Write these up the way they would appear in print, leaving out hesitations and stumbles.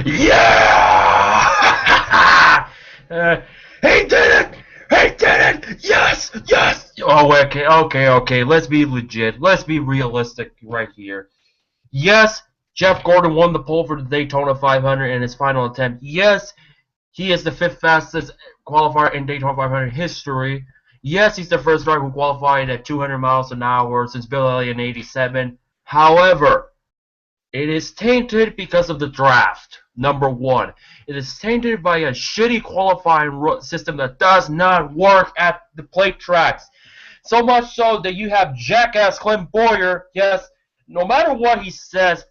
Yeah! He did it! He did it! Yes! Yes! Oh, okay. Let's be legit. Let's be realistic right here. Yes, Jeff Gordon won the pole for the Daytona 500 in his final attempt. Yes, he is the fifth fastest qualifier in Daytona 500 history. Yes, he's the first driver who qualified at 200 miles an hour since Bill Elliott in '87. However, it is tainted because of the draft. Number one, it is tainted by a shitty qualifying system that does not work at the plate tracks. So much so that you have jackass Clint Bowyer, yes, no matter what he says,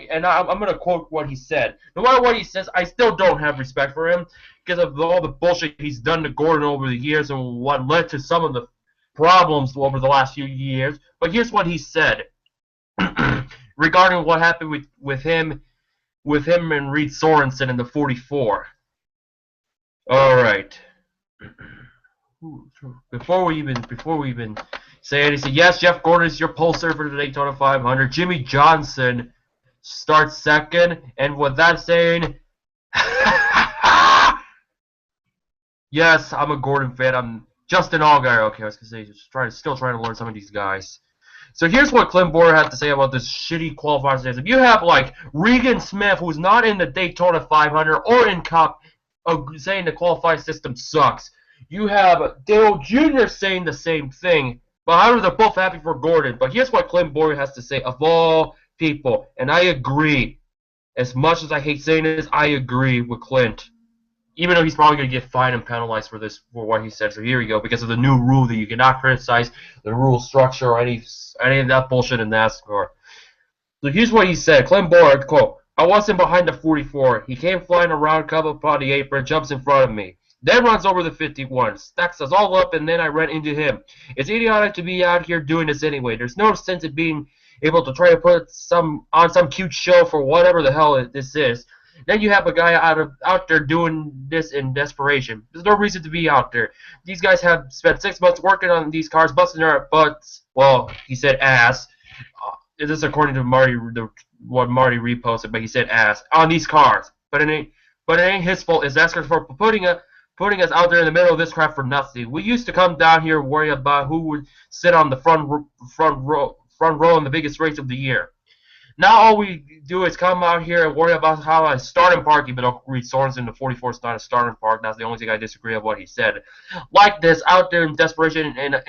and I'm going to quote what he said. No matter what he says, I still don't have respect for him because of all the bullshit he's done to Gordon over the years and what led to some of the problems over the last few years. But here's what he said regarding what happened with him and Reed Sorenson in the 44. All right. Before we even say anything, yes, Jeff Gordon is your pole server for the Daytona 500. Jimmie Johnson starts second, and with that saying, yes, I'm a Gordon fan. I'm Justin Allgaier. Okay, I was gonna say, still trying to learn some of these guys. So here's what Clint Bowyer had to say about this shitty qualifier system. You have like Regan Smith, who's not in the Daytona 500 or in Cup, saying the qualifying system sucks. You have Dale Jr. saying the same thing. But however, they're both happy for Gordon. But here's what Clint Bowyer has to say of all people. And I agree. As much as I hate saying this, I agree with Clint. Even though he's probably going to get fined and penalized for what he said. So here we go. Because of the new rule that you cannot criticize the rule structure or any of that bullshit in NASCAR. So here's what he said. Clint Bowyer, quote, I wasn't behind the 44. He came flying around, come upon the apron, jumps in front of me. Then runs over the 51, stacks us all up, and then I ran into him. It's idiotic to be out here doing this anyway. There's no sense in being able to try to put on some cute show for whatever the hell this is. Then you have a guy out there doing this in desperation. There's no reason to be out there. These guys have spent 6 months working on these cars, busting their butts. Well, he said ass. This is according to what Marty reposted, but he said ass on these cars. But it ain't his fault. It's NASCAR for putting us out there in the middle of this crap for nothing. We used to come down here and worry about who would sit on the front row in the biggest race of the year. Now all we do is come out here and worry about how a starting park, even though Reed Sorenson, the 44 is not a starting park. That's the only thing I disagree with what he said. Like this, out there in desperation, and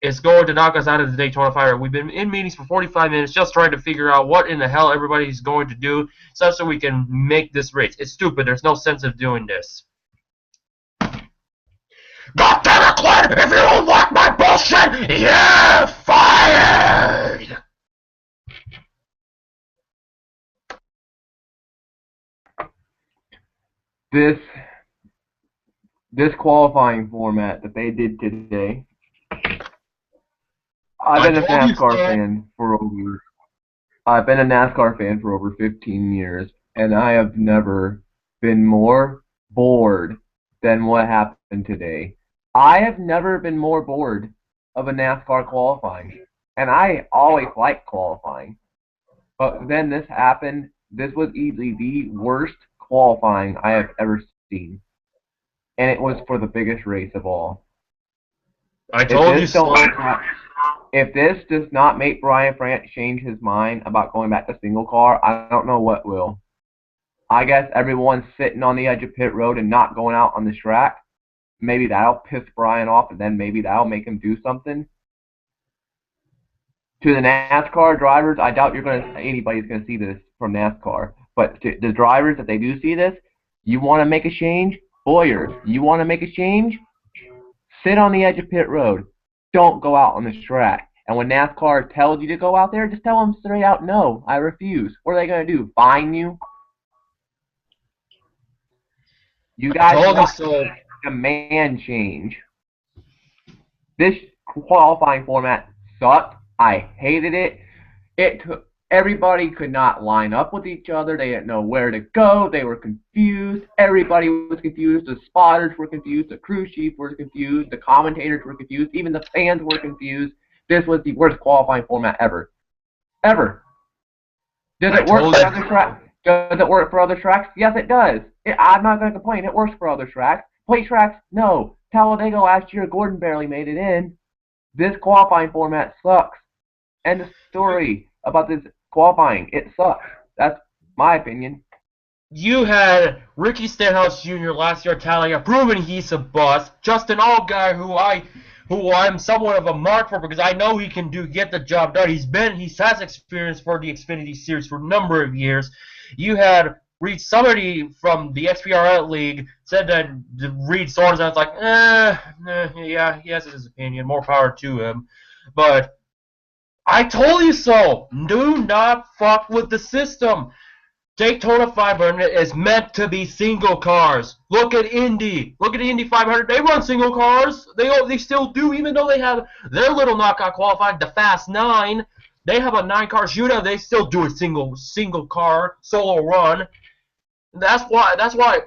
it's going to knock us out of the Daytona 500. We've been in meetings for 45 minutes just trying to figure out what in the hell everybody's going to do such that we can make this race. It's stupid. There's no sense of doing this. God damn it, Clint! If you don't like my bullshit, you're fired! This qualifying format that they did today, I've been a NASCAR fan for over 15 years, and I have never been more bored than what happened today. I have never been more bored of a NASCAR qualifying, and I always like qualifying. But then this happened. This was easily the worst qualifying I have ever seen, and it was for the biggest race of all. I told you so. If this does not make Brian France change his mind about going back to single car, I don't know what will. I guess everyone's sitting on the edge of pit road and not going out on the track. Maybe that'll piss Brian off, and then maybe that'll make him do something. To the NASCAR drivers, I doubt anybody's going to see this from NASCAR. But to the drivers, if they do see this, you want to make a change? Bowyer, you want to make a change? Sit on the edge of pit road. Don't go out on the track. And when NASCAR tells you to go out there, just tell them straight out, no, I refuse. What are they going to do, fine you? You guys want a demand change. This qualifying format sucked. I hated it. Everybody could not line up with each other. They didn't know where to go. They were confused. Everybody was confused. The spotters were confused. The crew chief was confused. The commentators were confused. Even the fans were confused. This was the worst qualifying format ever. Ever. Does it work for other tracks? Does it work for other tracks? Yes, it does. I'm not going to complain. It works for other tracks. Plate tracks, no. Talladega last year, Gordon barely made it in. This qualifying format sucks. End of story about this qualifying. It sucks. That's my opinion. You had Ricky Stenhouse Jr. last year at Talladega, proving he's a bust. Justin Allgaier, who I'm somewhat of a mark for because I know he can get the job done. He has experience for the Xfinity Series for a number of years. You had somebody from the XPRL League said that Reed Sorenson was like, yeah, he has his opinion. More power to him. But I told you so. Do not fuck with the system. Daytona 500 is meant to be single cars. Look at Indy. Look at the Indy 500. They run single cars. They still do, even though they have their little knockout qualifying, the Fast 9. They have a 9-car shootout. They still do a single car solo run. That's why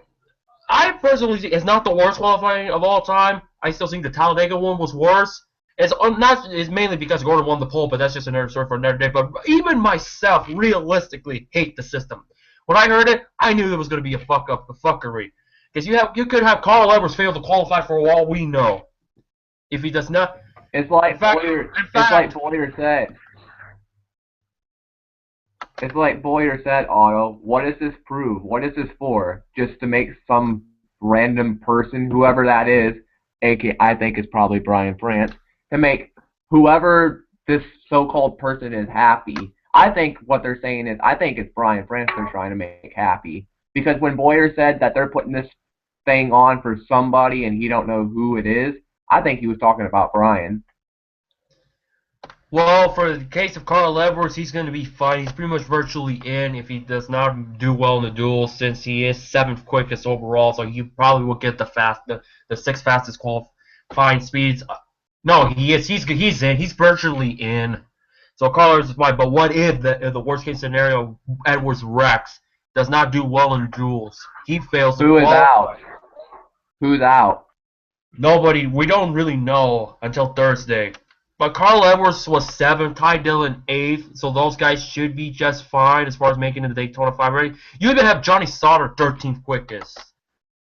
I personally think it's not the worst qualifying of all time. I still think the Talladega one was worse. It's mainly because Gordon won the pole, but that's just another story for another day. But even myself, realistically, hate the system. When I heard it, I knew it was going to be a fuckery. Because you could have Carl Edwards fail to qualify for all we know. If he does not. It's like Bowyer said. It's like Bowyer said, Otto. What does this prove? What is this for? Just to make some random person, whoever that is, aka I think it's probably Brian France, to make whoever this so-called person is happy. I think what they're saying is, I think it's Brian France they're trying to make happy. Because when Bowyer said that they're putting this thing on for somebody and he don't know who it is, I think he was talking about Brian. Well, for the case of Carl Edwards, he's going to be fine. He's pretty much virtually in if he does not do well in the duel, since he is 7th quickest overall, so he probably will get the 6th fastest qualifying speeds. No, he is. He's in. He's virtually in. So Carl Edwards is fine. But what if the worst case scenario, Edwards wrecks, does not do well in duels? He fails to qualify. Out? Who's out? Nobody. We don't really know until Thursday. But Carl Edwards was 7th, Ty Dillon 8th, so those guys should be just fine as far as making it to the Daytona 500. You even have Johnny Sauter 13th quickest.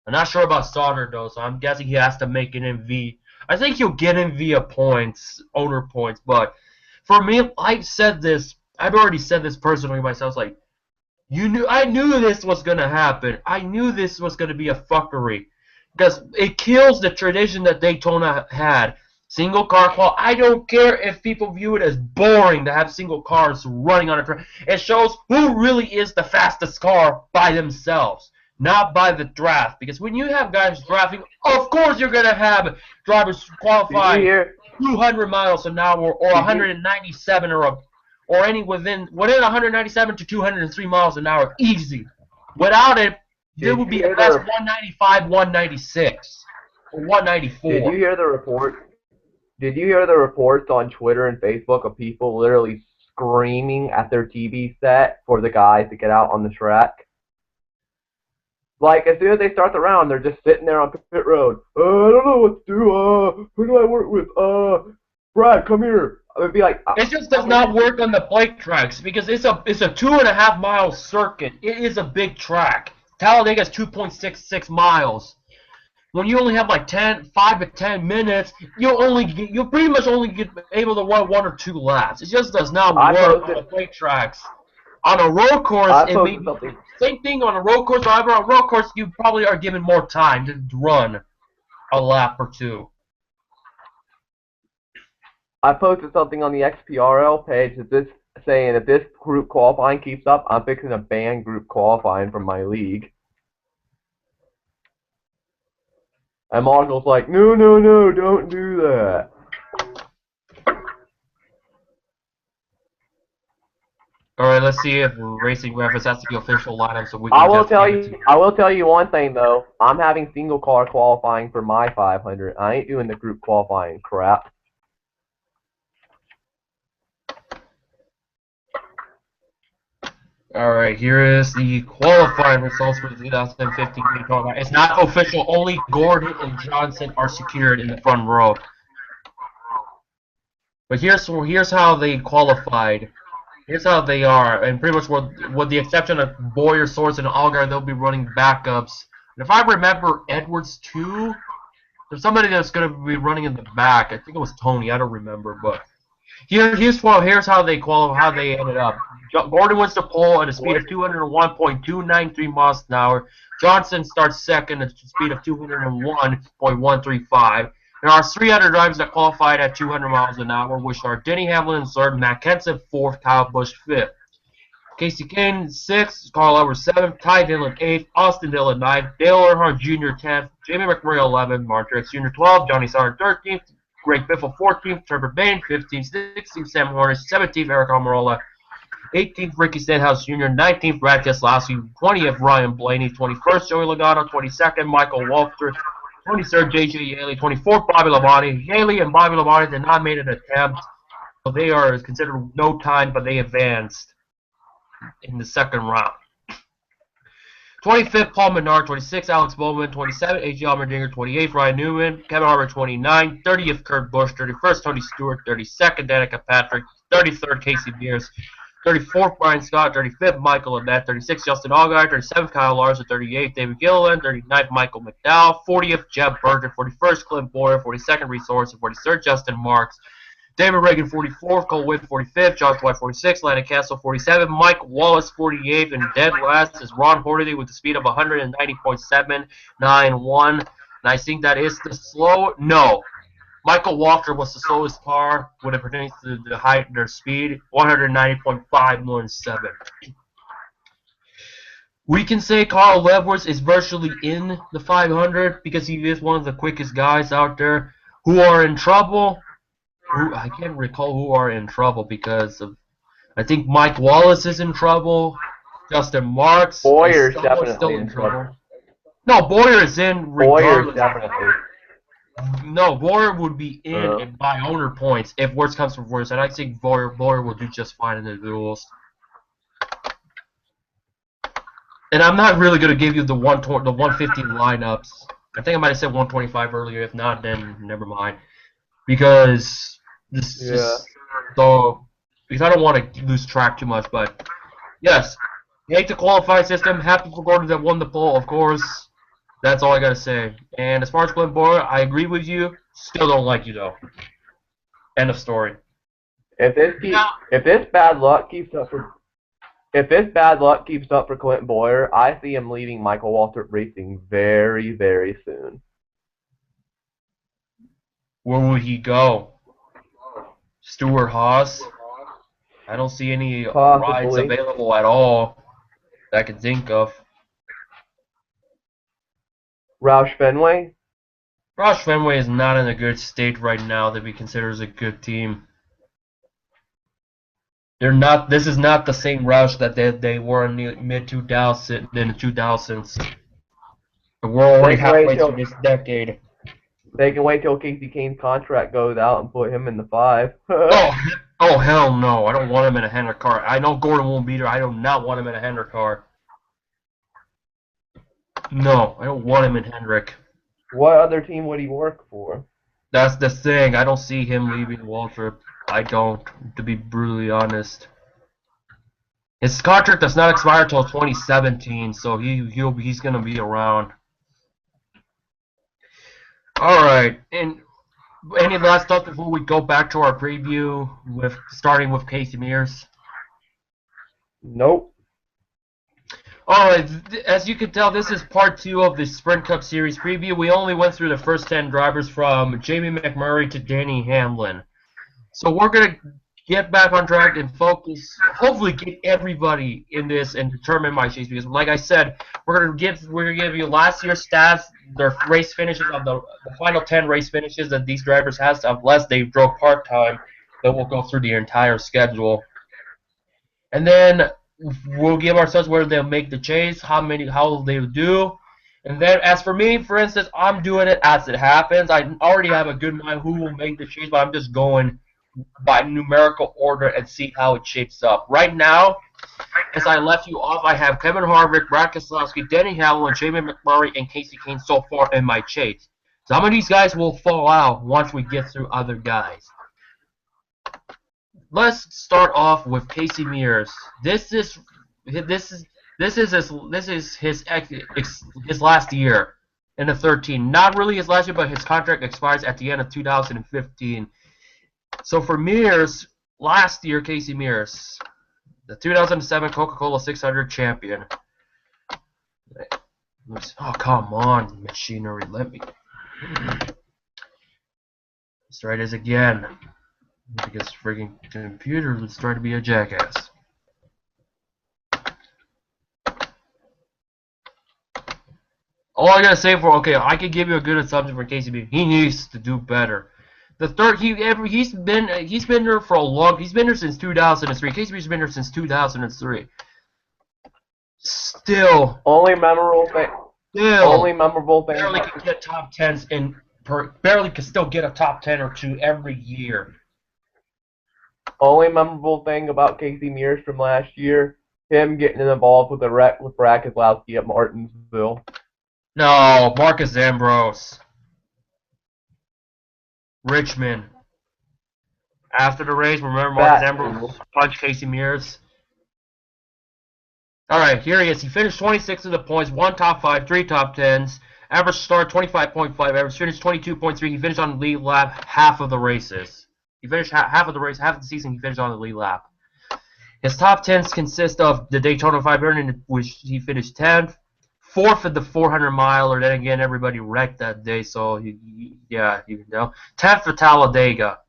I'm not sure about Sauter though, so I'm guessing he has to make it in V. I think he'll get in via points, owner points, but for me, I've already said this personally myself, like, I knew this was going to happen. I knew this was going to be a fuckery. Because it kills the tradition that Daytona had. Single car qual. I don't care if people view it as boring to have single cars running on a track. It shows who really is the fastest car by themselves, not by the draft. Because when you have guys drafting, of course you're going to have drivers qualifying 200 miles an hour or 197 or within 197 to 203 miles an hour, easy. Without it, there would be at best 195, 196, or 194. Did you hear the report? Did you hear the reports on Twitter and Facebook of people literally screaming at their TV set for the guys to get out on the track? Like, as soon as they start the round, they're just sitting there on pit road. I don't know what to do. Who do I work with? Brad, come here. I would be like, it just does not work on the plate tracks because it's a 2.5 mile circuit. It is a big track. Talladega is 2.66 miles. When you only have like 5 to 10 minutes, you'll pretty much only get able to run 1 or 2 laps. It just does not work on the plate tracks. On a road course, it may be same thing on a road course. However, on a road course, you probably are given more time to run a lap or 2. I posted something on the XPRL page saying if this group qualifying keeps up, I'm fixing to ban group qualifying from my league. And Marshall's like, no, don't do that. All right, let's see if Racing Reference has the official lineup so we can. I will tell you one thing though. I'm having single car qualifying for my 500. I ain't doing the group qualifying crap. Alright, here is the qualifying results for the 2015 Daytona. It's not official. Only Gordon and Johnson are secured in the front row. But here's how they qualified. Here's how they are, and pretty much with the exception of Bowyer, Sorenson, and Allgaier, they'll be running backups. And if I remember, Edwards too. There's somebody that's going to be running in the back. I think it was Tony. I don't remember, but here's how they qualify, how they ended up. Gordon wins the pole at a speed of 201.293 miles an hour. Johnson starts second at a speed of 201.135. There are 300 drivers that qualified at 200 miles an hour, which are Denny Hamlin in third, Matt Kenseth fourth, Kyle Busch fifth. Kasey Kahne 6th, Carl Edwards 7th, Ty Dillon 8th, Austin Dillon 9th, Dale Earnhardt Jr. 10th, Jamie McMurray 11th, Mark Truex Jr. 12th, Johnny Sauter 13th, Greg Biffle 14th, Trevor Bayne 15th, 16th, Sam Hornish 17th, Aric Almirola 18th, Ricky Stenhouse Jr. 19th, Brad Keselowski 20th, Ryan Blaney 21st, Joey Logano 22nd, Michael Walker 23rd, J.J. Yaley 24th, Bobby Labonte. Yaley and Bobby Labonte did not make an attempt, so they are considered no time, but they advanced in the second round. 25th, Paul Menard. 26th, Alex Bowman. 27th, A.J. Allmendinger. 28th, Ryan Newman. Kevin Harvick, 29th. 30th, Kurt Busch. 31st, Tony Stewart. 32nd, Danica Patrick. 33rd, Casey Mears. 34th, Brian Scott. 35th, Michael Annett. 36th, Justin Allgaier. 37th, Kyle Larson. 38th, David Gilliland. 39th, Michael McDowell. 40th, Jeb Burton. 41st, Clint Bowyer. 42nd, Reese Sorenson. 43rd, Justin Marks. David Ragan, 44th, Cole Whitt, 45th, Josh White, 46th, Landon Cassill, 47th, Mike Wallace, 48th, and dead last is Ron Hornaday with the speed of 190.791. And I think that is the slow. No, Michael Walker was the slowest car when it pertains to the height, their speed, 190.517. We can say Carl Edwards is virtually in the 500 because he is one of the quickest guys out there who are in trouble. I can't recall who are in trouble because of. I think Mike Wallace is in trouble. Justin Marks. Bowyer's definitely still in trouble. No, Bowyer is in regardless. Bowyer's definitely. No, Bowyer would be in by owner points if worse comes to worse, and I think Bowyer will do just fine in the duels. And I'm not really gonna give you the 150 lineups. I think I might have said 125 earlier. If not, then never mind. Because this is so because I don't want to lose track too much, but yes, hate the qualifying system. Happy for Gordon that won the poll, of course. That's all I gotta say. And as far as Clint Bowyer, I agree with you. Still don't like you though. End of story. If this bad luck keeps up for Clint Bowyer, I see him leaving Michael Waltrip Racing very, very soon. Where will he go? Stewart Haas? I don't see any rides available at all that I can think of. Roush Fenway? Roush Fenway is not in a good state right now that we consider as a good team. They're not. This is not the same Roush that they were in the mid-2000s. In the 2000s. We're already halfway through this decade. They can wait till Kasey Kahne's contract goes out and put him in the 5. Oh, hell no. I don't want him in a Hendrick car. I know Gordon won't beat her. I do not want him in a Hendrick car. No, I don't want him in Hendrick. What other team would he work for? That's the thing. I don't see him leaving Waltrip. I don't, to be brutally honest. His contract does not expire until 2017, so he's going to be around. Alright, and any last thoughts before we go back to our preview, starting with Casey Mears? Nope. Alright, as you can tell, this is part 2 of the Sprint Cup Series preview. We only went through the first 10 drivers from Jamie McMurray to Denny Hamlin. So we're going to get back on track and focus, hopefully get everybody in this and determine my chase, because like I said, we're gonna give you last year's stats, their race finishes of the final 10 race finishes that these drivers has, unless they drove part-time. Then we'll go through the entire schedule, and then we'll give ourselves where they'll make the chase, how they'll do. And then, as for me, for instance, I'm doing it as it happens. I already have a good mind who will make the chase, but I'm just going by numerical order and see how it shapes up. Right now, as I left you off, I have Kevin Harvick, Brad Keselowski, Denny Hamlin, Jamie McMurray, and Kasey Kahne so far in my chase. Some of these guys will fall out once we get through other guys. let's start off with Casey Mears. This is his last year in the 13. Not really his last year, but his contract expires at the end of 2015. So for Mears, last year, Casey Mears, the 2007 Coca-Cola 600 champion. Oh, come on, machinery, let me. Let's try this again. Because friggin' computer is trying to be a jackass. All I gotta say okay, I can give you a good assumption for Casey Mears. He needs to do better. He's been there for a long. He's been there since 2003. Casey Mears has been there since 2003. Still. Only memorable thing. Barely can get top tens barely can still get a top 10 or 2 every year. Only memorable thing about Casey Mears from last year, him getting involved with a wreck with Brad Keselowski at Martinsville. No, Marcus Ambrose. Richmond. After the race, remember Marcus Ambrose punched Casey Mears? Alright, here he is. He finished 26th in the points, 1 top 5, 3 top 10s. Average start 25.5, average finish 22.3. He finished on the lead lap half of the races. He finished half of the race, half of the season he finished on the lead lap. His top 10s consist of the Daytona 500, which he finished 10th. 4th at the 400 miler, then again everybody wrecked that day, so yeah, you know. 10th for Talladega.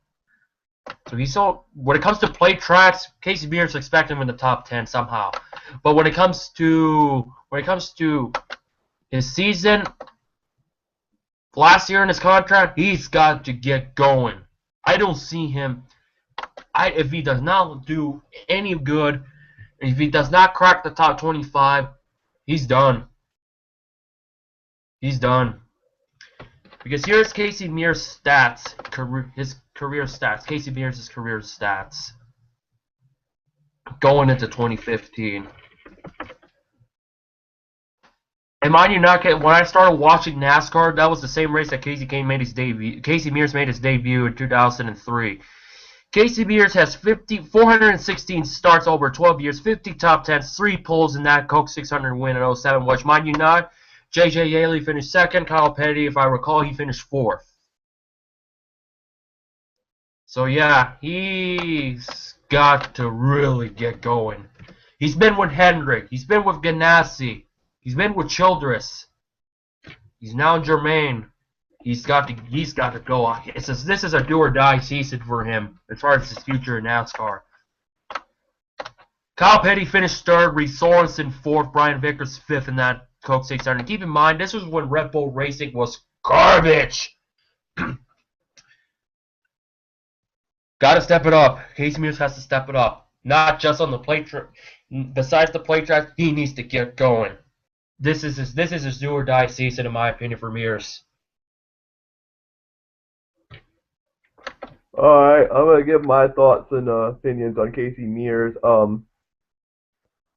So when it comes to plate tracks, Casey Mears expect him in the top 10 somehow. But when it comes to his season, last year in his contract, he's got to get going. I don't see him. If he does not do any good, if he does not crack the top 25, he's done. He's done. Because here's Casey Mears' stats, his career stats. Casey Mears' career stats going into 2015. And mind you, when I started watching NASCAR, that was the same race that Kasey Mears made his debut in 2003. Casey Mears has 416 starts over 12 years, 50 top 10s, 3 poles in that Coke 600 win in 07, which, mind you not, J.J. Yaley finished 2nd. Kyle Petty, if I recall, he finished 4th. So, yeah, he's got to really get going. He's been with Hendrick. He's been with Ganassi. He's been with Childress. He's now Germain. He's got to go. This is a do-or-die season for him as far as his future in NASCAR. Kyle Petty finished 3rd. Reed Sorenson 4th. Brian Vickers 5th in that Coke 600. Keep in mind, this was when Red Bull Racing was garbage. Gotta step it up. Casey Mears has to step it up. Not just on the plate track. Besides the plate track, he needs to get going. This is his do or die season, in my opinion, for Mears. Alright, I'm gonna give my thoughts and opinions on Casey Mears.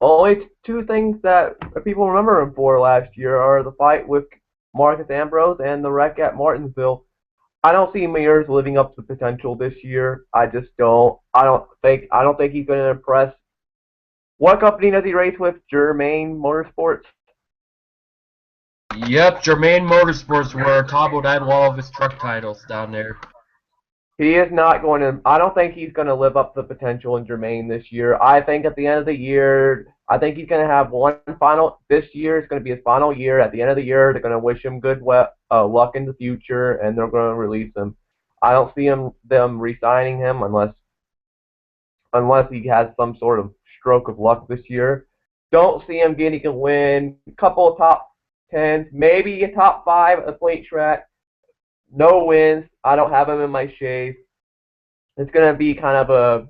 Only 2 things that people remember him for last year are the fight with Marcus Ambrose and the wreck at Martinsville. I don't see Mears living up to the potential this year. I just don't. I don't think he's going to impress. What company does he race with? Germain Motorsports? Yep, Germain Motorsports, where Tabo died all of his truck titles down there. He is not going to. I don't think he's going to live up to the potential in Germain this year. I think at the end of the year, I think he's going to have one final. This year is going to be his final year. At the end of the year, they're going to wish him good luck in the future, and they're going to release him. I don't see them re-signing him unless he has some sort of stroke of luck this year. Don't see him getting a win. A couple of top 10s, maybe a top 5 at the plate track. No wins. I don't have him in my shave. It's going to be kind of a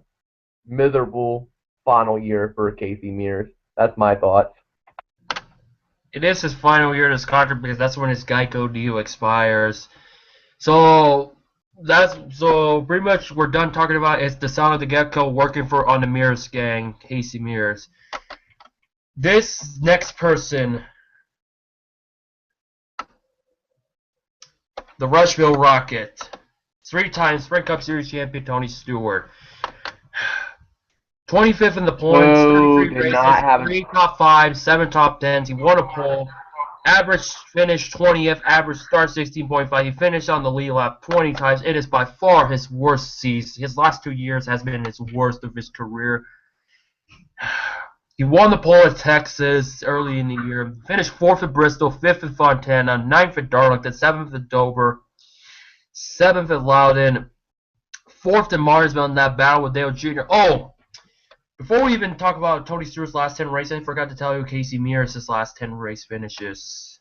miserable final year for Casey Mears. That's my thoughts. It is his final year in his contract because that's when his Geico deal expires. So pretty much we're done talking about it's the sound of the get-go working on the Mears gang, Casey Mears. This next person, the Rushville Rocket, 3-time Sprint Cup Series champion Tony Stewart. 25th in the points, Boo, 33 did races, not have 3 top 5s, 7 top 10s. He won a pole. Average finish 20th, average start 16.5. He finished on the lead lap 20 times. It is by far his worst season. His last 2 years has been his worst of his career. He won the pole at Texas early in the year. Finished 4th at Bristol, 5th at Fontana, 9th at Darlington, 7th at Dover, 7th at Loudon, 4th at Martinsville in that battle with Dale Jr. Oh, before we even talk about Tony Stewart's last 10 races, I forgot to tell you Casey Mears' last 10 race finishes.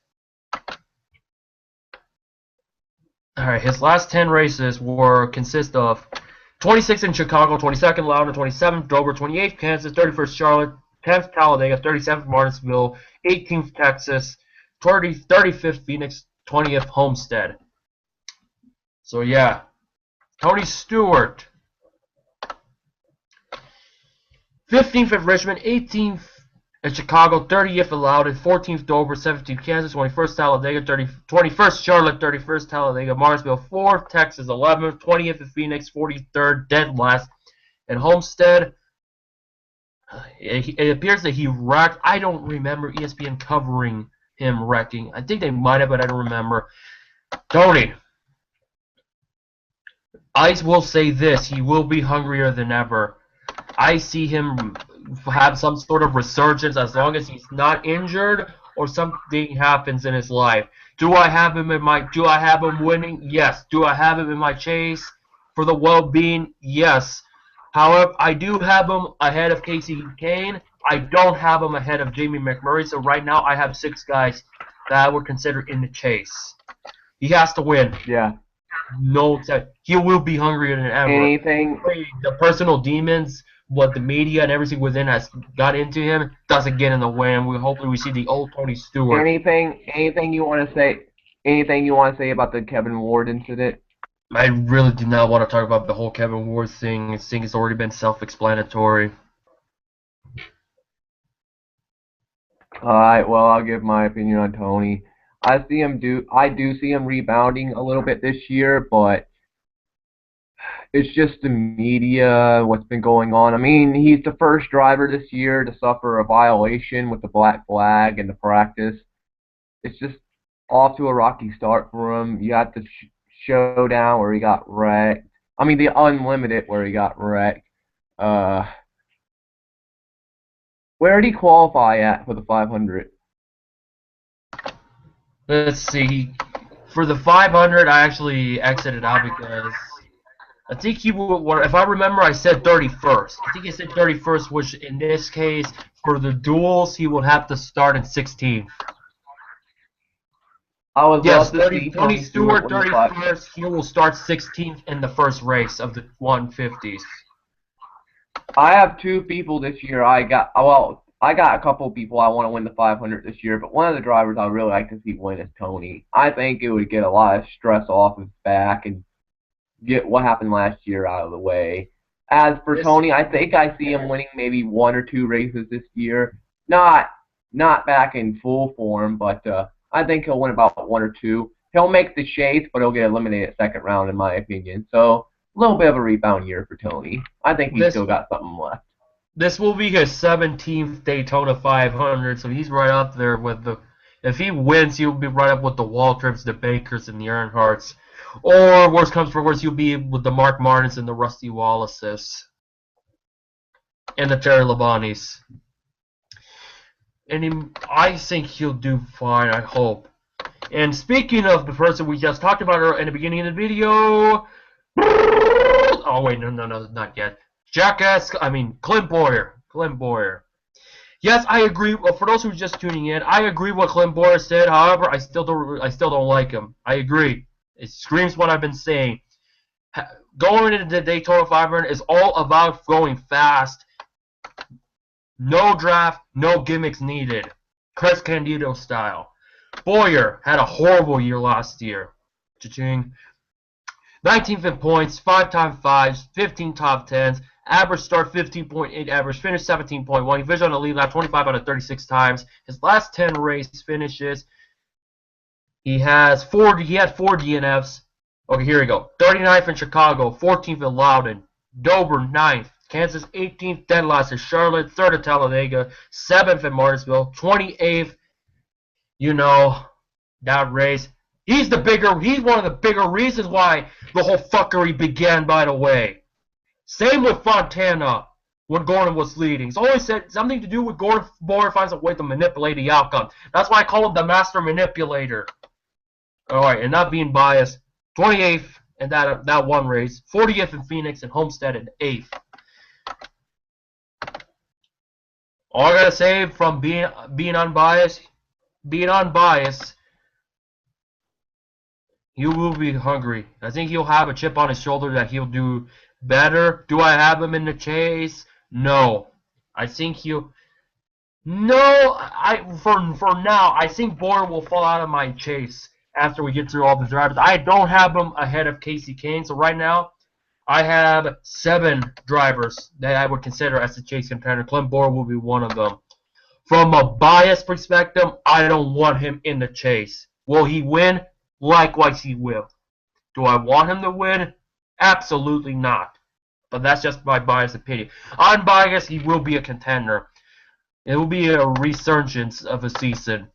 Alright, his last 10 races consist of 26th in Chicago, 22nd Loudon, 27th Dover, 28th Kansas, 31st Charlotte, 10th Talladega, 37th Martinsville, 18th Texas, 35th Phoenix, 20th Homestead. So yeah, Tony Stewart. 15th at Richmond, 18th at Chicago, 30th at Loudon, 14th Dover, 17th Kansas, 21st Talladega, 21st Charlotte, 31st Talladega, Martinsville, 4th Texas, 11th, 20th at Phoenix, 43rd, dead last. And Homestead, it appears that he wrecked. I don't remember ESPN covering him wrecking. I think they might have, but I don't remember. Tony, I will say this, he will be hungrier than ever. I see him have some sort of resurgence as long as he's not injured or something happens in his life. Do I have him winning? Yes. Do I have him in my chase for the well-being? Yes. However, I do have him ahead of Kasey Kahne. I don't have him ahead of Jamie McMurray. So right now I have 6 guys that I would consider in the chase. He has to win. Yeah. No, he will be hungrier than ever. Anything. The personal demons, what the media and everything within has got into him, doesn't get in the way. And hopefully we see the old Tony Stewart. Anything you want to say? Anything you want to say about the Kevin Ward incident? I really do not want to talk about the whole Kevin Ward thing. I think it's already been self-explanatory. Alright, well, I'll give my opinion on Tony. I do see him rebounding a little bit this year, but it's just the media, what's been going on. I mean, he's the first driver this year to suffer a violation with the black flag in the practice. It's just off to a rocky start for him. You got the showdown where he got wrecked. I mean, the unlimited where he got wrecked. Where did he qualify at for the 500? Let's see. For the 500, I actually exited out because I think he would. If I remember, I said 31st. I think I said 31st, which in this case, for the duels, he would have to start in 16th. Yes, Tony Stewart 31st. He will start 16th in the first race of the 150s. I have 2 people this year. I got a couple people I want to win the 500 this year, but one of the drivers I really like to see win is Tony. I think it would get a lot of stress off his back and get what happened last year out of the way. As for Tony, I think I see him winning maybe 1 or 2 races this year. Not back in full form, but I think he'll win about 1 or 2. He'll make the chase, but he'll get eliminated second round, in my opinion. So a little bit of a rebound year for Tony. I think he's still got something left. This will be his 17th Daytona 500, so he's right up there with the. If he wins, he'll be right up with the Waltrips, the Bakers, and the Earnhardts. Or, worst comes for worst, he'll be with the Mark Martins and the Rusty Wallaces. And the Terry Labontes. And I think he'll do fine, I hope. And speaking of the person we just talked about in the beginning of the video. Oh, wait, no, not yet. Clint Bowyer. Yes, I agree. For those who are just tuning in, I agree what Clint Bowyer said. However, I still don't like him. I agree. It screams what I've been saying. Going into the Daytona 500 is all about going fast. No draft, no gimmicks needed. Chris Candido style. Bowyer had a horrible year last year. Cha-ching. 19th in points, 5 top 5s, 15 top 10s, average start 15.8 average, finish 17.1. He finished on the lead lap 25 out of 36 times. His last 10 race finishes, he had 4 DNFs. Okay, here we go. 39th in Chicago, 14th in Loudon, Dover 9th, Kansas 18th, dead last is Charlotte, 3rd at Talladega, 7th at Martinsville, 28th, you know, that race. He's one of the bigger reasons why the whole fuckery began, by the way. Same with Fontana when Gordon was leading. It's always said something to do with Gordon Bowyer finds a way to manipulate the outcome. That's why I call him the master manipulator. Alright, and not being biased, 28th in that one race, 40th in Phoenix, and Homestead in 8th. All I gotta say from being unbiased, he will be hungry. I think he'll have a chip on his shoulder that he'll do better. Do I have him in the chase? No. I think he'll... No, for now, I think Bowyer will fall out of my chase after we get through all the drivers. I don't have him ahead of Kasey Kahne, so right now, I have 7 drivers that I would consider as a chase contender. Clint Bowyer will be one of them. From a bias perspective, I don't want him in the chase. Will he win? Likewise, he will. Do I want him to win? Absolutely not. But that's just my biased opinion. Unbiased, he will be a contender. It will be a resurgence of a season.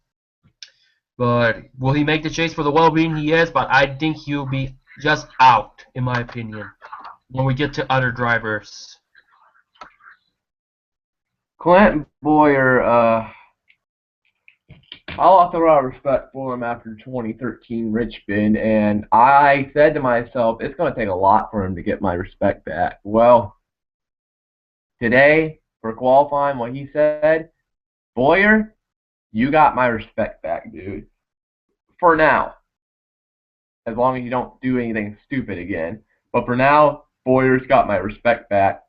But will he make the chase for the well-being? He is, but I think he'll be just out, in my opinion, when we get to other drivers. Clint Bowyer, I lost a lot of respect for him after 2013 Richmond, and I said to myself, it's going to take a lot for him to get my respect back. Well, today, for qualifying, what he said, Bowyer, you got my respect back, dude. For now. As long as you don't do anything stupid again. But for now, Bowyer's got my respect back.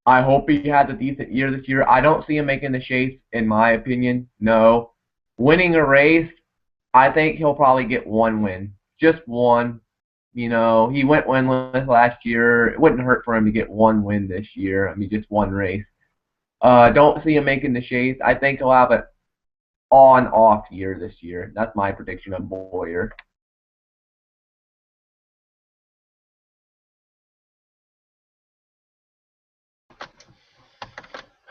I hope he has a decent year this year. I don't see him making the chase, in my opinion. No. Winning a race, I think he'll probably get 1 win. Just 1. You know, he went winless last year. It wouldn't hurt for him to get 1 win this year. I mean, just 1 race. Don't see him making the chase. I think he'll have an on-off year this year. That's my prediction of Bowyer.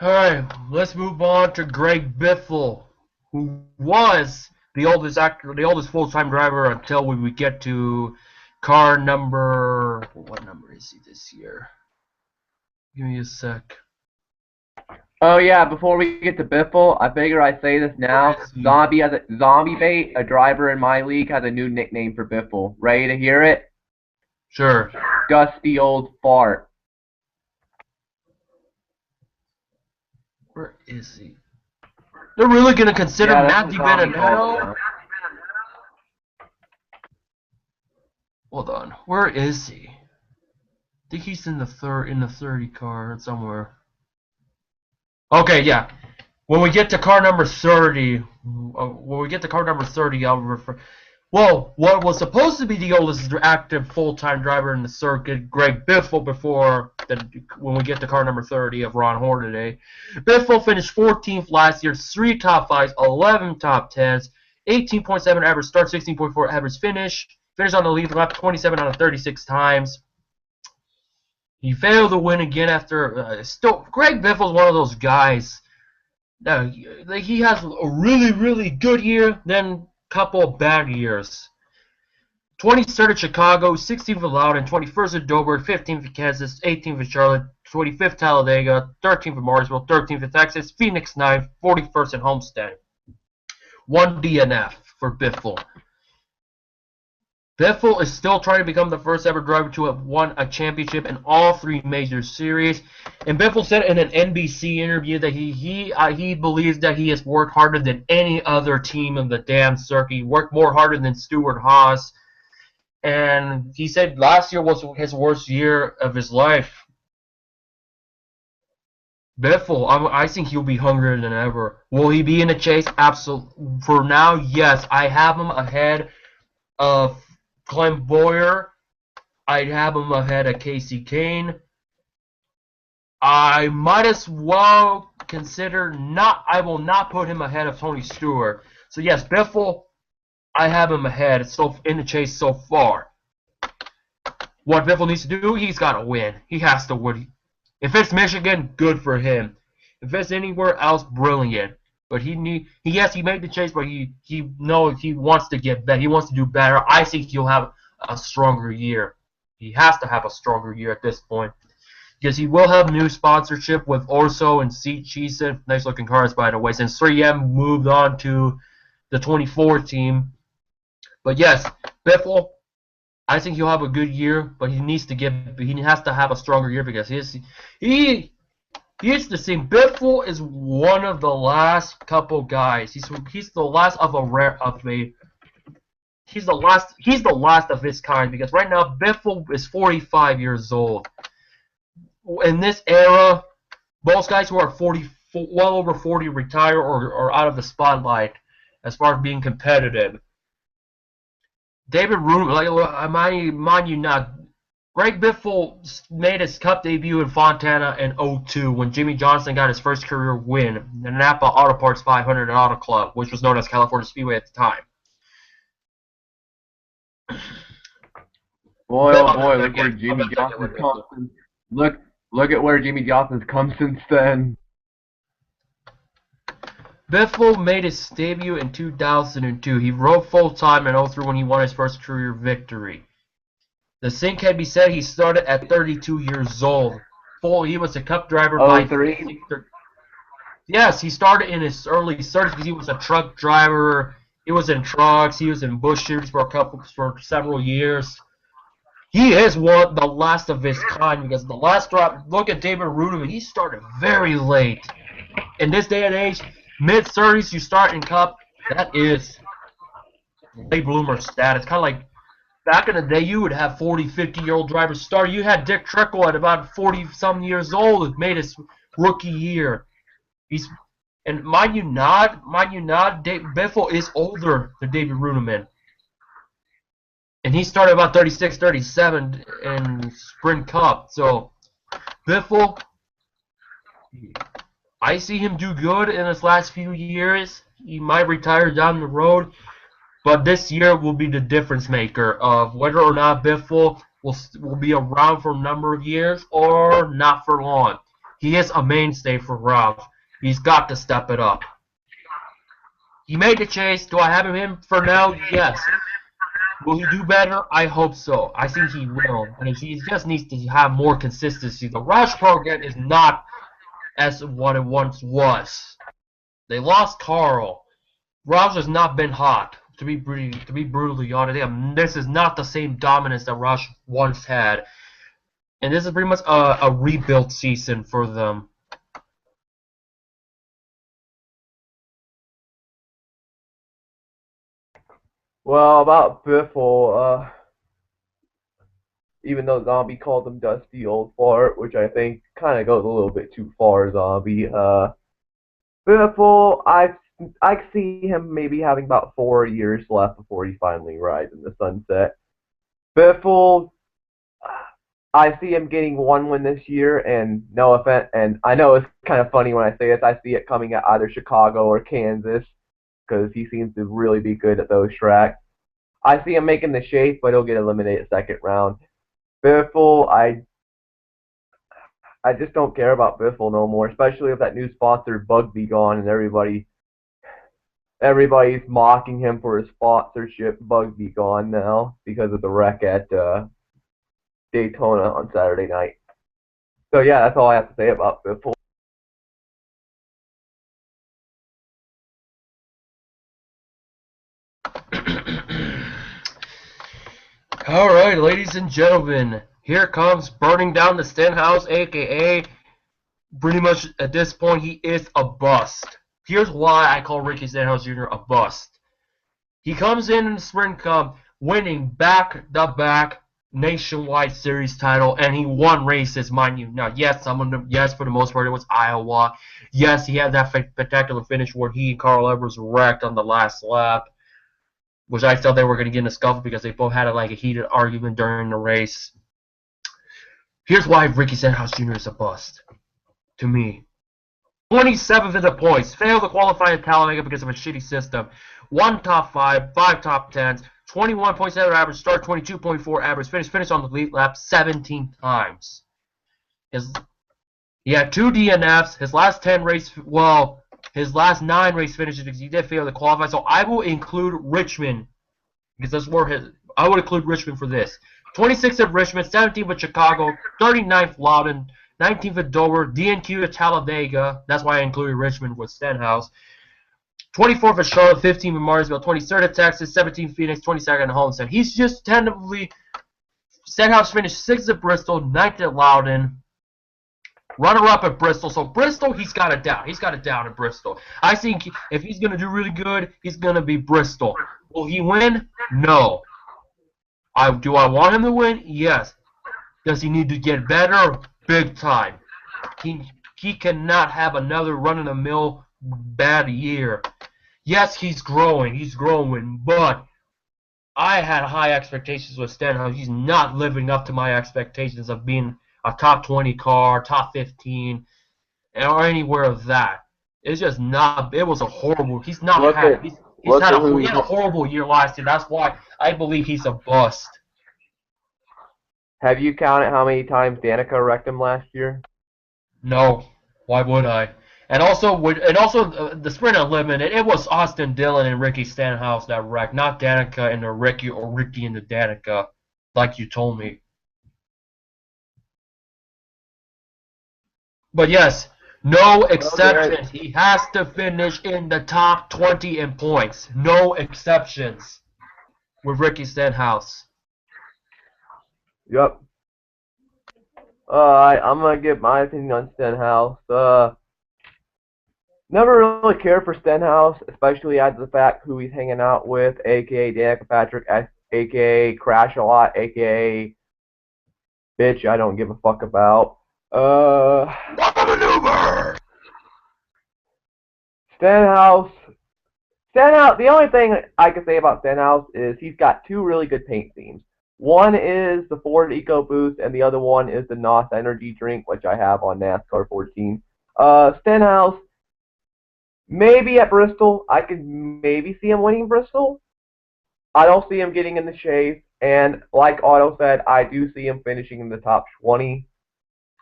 Alright, let's move on to Greg Biffle, who was the oldest full-time driver until we get to car number... What number is he this year? Give me a sec. Oh yeah, before we get to Biffle, I figure I say this now. Zombie Bait, a driver in my league, has a new nickname for Biffle. Ready to hear it? Sure. Dusty old fart. Where is he? They're really gonna consider Matt DiBenedetto? Hold on. Where is he? I think he's in the 30 car somewhere. Okay, yeah. When we get to car number 30, I'll refer. Well, what was supposed to be the oldest active full-time driver in the circuit, Greg Biffle, when we get to car number 30 of Ron Hornaday. Biffle finished 14th last year, 3 top 5s, 11 top 10s, 18.7 average start, 16.4 average finish. Finished on the lead lap 27 out of 36 times. He failed to win again after... Greg Biffle's one of those guys. He has a really, really good year, then couple of bad years. 23rd at Chicago, 16th at Loudon, 21st at Dover, 15th at Kansas, 18th at Charlotte, 25th Talladega, 13th at Martinsville, 13th at Texas, Phoenix 9th, 41st at Homestead. 1 DNF for Biffle. Biffle is still trying to become the first ever driver to have won a championship in all 3 major series. And Biffle said in an NBC interview that he believes that he has worked harder than any other team in the damn circuit. He worked more harder than Stewart Haas. And he said last year was his worst year of his life. Biffle, I think he'll be hungrier than ever. Will he be in a chase? Absolutely. For now, yes. I have him ahead of Clint Bowyer. I'd have him ahead of Kasey Kahne. I might as well consider I will not put him ahead of Tony Stewart. So yes, Biffle, I have him ahead in the chase so far. What Biffle needs to do, he's got to win. He has to win. If it's Michigan, good for him. If it's anywhere else, brilliant. But he made the chase, but he knows he wants to get better. He wants to do better. I think he'll have a stronger year. He has to have a stronger year at this point. Because he will have new sponsorship with Orso and Seat Cheeseman. Nice looking cars, by the way, since 3M moved on to the 24 team. But yes, Biffle, I think he'll have a good year, but he has to have a stronger year because here's the thing. Biffle is one of the last couple guys. He's the last he's the last of his kind because right now Biffle is 45 years old. In this era, most guys who are well over 40 retire or out of the spotlight as far as being competitive. David Room, mind you not, Greg Biffle made his Cup debut in Fontana in 2002 when Jimmie Johnson got his first career win in the Napa Auto Parts 500 Auto Club, which was known as California Speedway at the time. Boy, oh boy, look where Jimmie Johnson's come since. Look at where Jimmie Johnson's come since then. Biffle made his debut in 2002. He rode full-time in 2003 when he won his first career victory. The thing can be said he started at 32 years old. He was a Cup driver by 3. Yes, he started in his early 30s because he was a truck driver. He was in trucks. He was in Busch series for several years. He is the last of his kind because the last drop. Look at David Rudiman. He started very late. In this day and age, mid-30s, you start in Cup. That is late bloomer status. Kind of like back in the day, you would have 40, 50-year-old drivers start. You had Dick Trickle at about 40-some years old who made his rookie year. And mind you not, Biffle is older than David Rudiman. And he started about 36, 37 in Sprint Cup. So, Biffle, I see him do good in his last few years. He might retire down the road. But this year will be the difference maker of whether or not Biffle will be around for a number of years or not for long. He is a mainstay for Ralph. He's got to step it up. He made the chase. Do I have him in for now? Yes. Will he do better? I hope so. I think he will. And he just needs to have more consistency. The Roush program is not as what it once was. They lost Carl. Roush has not been hot. To be brutally honest, this is not the same dominance that Roush once had. And this is pretty much a rebuild season for them. Well, about Biffle, even though Zombie called him Dusty Old Fart, which I think kind of goes a little bit too far, Zombie. Biffle, I see him maybe having about 4 years left before he finally rides in the sunset. Biffle, I see him getting one win this year, and no offense, and I know it's kind of funny when I say this, I see it coming at either Chicago or Kansas, because he seems to really be good at those tracks. I see him making the shape, but he'll get eliminated second round. Biffle, I just don't care about Biffle no more, especially if that new sponsor Bug be gone and everybody's mocking him for his sponsorship. Bug be gone now because of the wreck at Daytona on Saturday night. So yeah, that's all I have to say about Biffle. Alright, ladies and gentlemen, here comes burning down the Stenhouse, aka pretty much at this point he is a bust. Here's why I call Ricky Stenhouse Jr. a bust. He comes in the Sprint Cup winning back-to-back nationwide series title, and he won races, mind you. Now, yes, for the most part, it was Iowa. Yes, he had that spectacular finish where he and Carl Edwards wrecked on the last lap, which I thought they were going to get in a scuffle because they both had a heated argument during the race. Here's why Ricky Stenhouse Jr. is a bust, to me. 27th in the points, failed to qualify at Talladega because of a shitty system. 1 top 5, 5 top 10s, 21.7 average, start 22.4 average, finish on the lead lap 17 times. He had 2 DNFs. His last 10 race, well, his last 9 race finishes because he did fail to qualify. So I will include Richmond because that's where I would include Richmond for this. 26th at Richmond, 17th at Chicago, 39th Loudon, 19th at Dover, DNQ at Talladega. That's why I included Richmond with Stenhouse. 24th at Charlotte, 15th at Martinsville, 23rd at Texas, 17th Phoenix, 22nd at Homestead. He's just tentatively. Stenhouse finished 6th at Bristol, 9th at Loudon. Runner-up at Bristol. So Bristol, he's got it down. He's got it down at Bristol. I think if he's going to do really good, he's going to be Bristol. Will he win? No. Do I want him to win? Yes. Does he need to get better? Big time. He cannot have another run-of-the-mill bad year. Yes, he's growing. He's growing. But I had high expectations with Stenhouse. He's not living up to my expectations of being a top 20 car, top 15, or anywhere of that. It's just not. It was a horrible. He's not happy. He had a horrible year last year. That's why I believe he's a bust. Have you counted how many times Danica wrecked him last year? No. Why would I? And also the Sprint Unlimited, it was Austin Dillon and Ricky Stenhouse that wrecked, not Danica and the Ricky or Ricky and the Danica, like you told me. But yes, no exceptions. He has to finish in the top 20 in points. No exceptions with Ricky Stenhouse. Yep. I'm going to give my opinion on Stenhouse. Never really cared for Stenhouse, especially after the fact who he's hanging out with, a.k.a. Danica Patrick, a.k.a. Crash a Lot, a.k.a. Bitch I don't give a fuck about. Stenhouse, the only thing I can say about Stenhouse is he's got 2 really good paint themes. One is the Ford EcoBoost, and the other one is the NOS energy drink, which I have on NASCAR 14. Stenhouse, maybe at Bristol, I could maybe see him winning Bristol. I don't see him getting in the chase, and like Otto said, I do see him finishing in the top 20.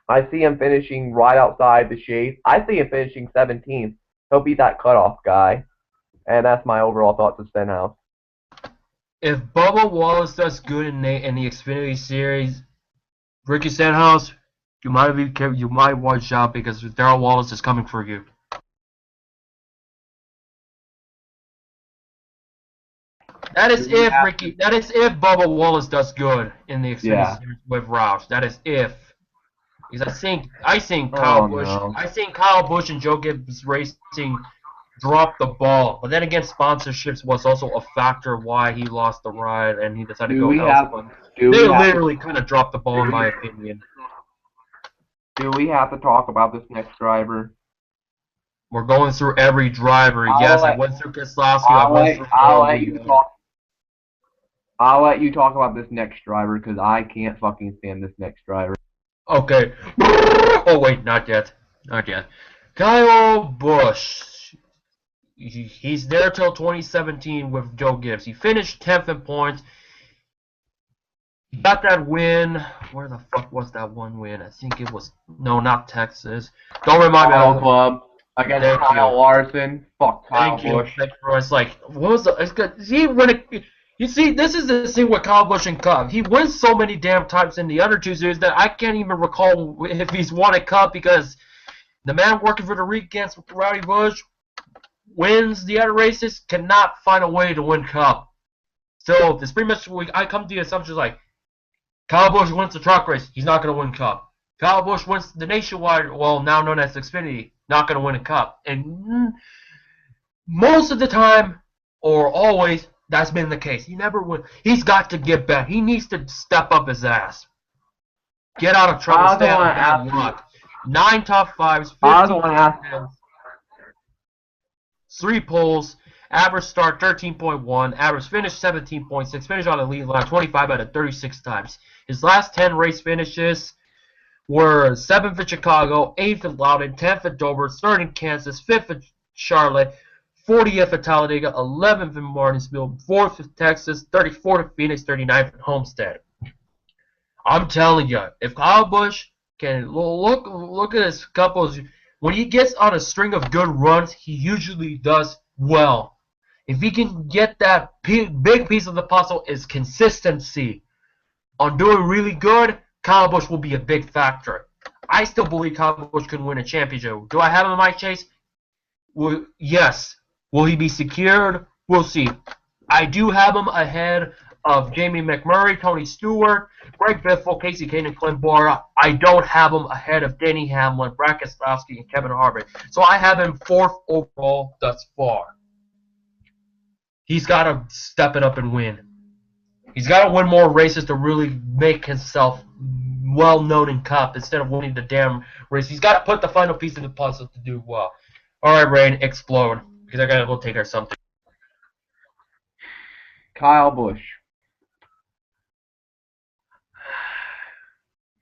I see him finishing right outside the chase. I see him finishing 17th. He'll be that cutoff guy. And that's my overall thoughts of Stenhouse. If Bubba Wallace does good in the Xfinity Series, Ricky Stenhouse, you might watch out because Darrell Wallace is coming for you. That is if Bubba Wallace does good in the Xfinity Series with Roush. That is if. Because I think Kyle Busch and Joe Gibbs Racing dropped the ball. But then again, sponsorships was also a factor why he lost the ride and he decided to go elsewhere. They literally kind of dropped the ball, in my opinion. Do we have to talk about this next driver? We're going through every driver. I went through Keselowski. I'll let you talk about this next driver because I can't fucking stand this next driver. Okay. Oh wait, not yet. Not yet. Kyle Busch. He's there till 2017 with Joe Gibbs. He finished 10th in points. He got that win. Where the fuck was that one win? I think it was not Texas. Don't remind me. Club against Kyle Larson. Fuck Kyle Busch. It's like what was the? It's good. You see, this is the thing with Kyle Busch and Cup. He wins so many damn times in the other 2 series that I can't even recall if he's won a Cup because the man working for the weekends with Rowdy Busch wins the other races, cannot find a way to win Cup. So this pretty much I come to the assumption like Kyle Busch wins the truck race, he's not going to win Cup. Kyle Busch wins the nationwide, well now known as Xfinity, not going to win a Cup. And most of the time, or always, that's been the case. He never wins. He's got to get better. He needs to step up his ass. Get out of trouble. Stay out of bad luck. 9 top 5s, 15 3 poles, average start 13.1, average finish 17.6, finish on the lead line 25 out of 36 times. His last 10 race finishes were 7th at Chicago, 8th at Loudon, 10th at Dover, 3rd in Kansas, 5th at Charlotte, 40th at Talladega, 11th in Martinsville, 4th at Texas, 34th at Phoenix, 39th at Homestead. I'm telling you, if Kyle Busch Okay, look at his couples. When he gets on a string of good runs, he usually does well. If he can get that big piece of the puzzle is consistency. On doing really good, Kyle Busch will be a big factor. I still believe Kyle Busch can win a championship. Do I have him in my chase? Well, yes. Will he be secured? We'll see. I do have him ahead of Jamie McMurray, Tony Stewart, Greg Biffle, Kasey Kahne, and Clint Bowyer. I don't have him ahead of Denny Hamlin, Brad Keselowski, and Kevin Harvick. So I have him 4th overall thus far. He's got to step it up and win. He's got to win more races to really make himself well-known in Cup instead of winning the damn race. He's got to put the final piece of the puzzle to do well. All right, Rain, explode, because I got to go take her something. Kyle Busch.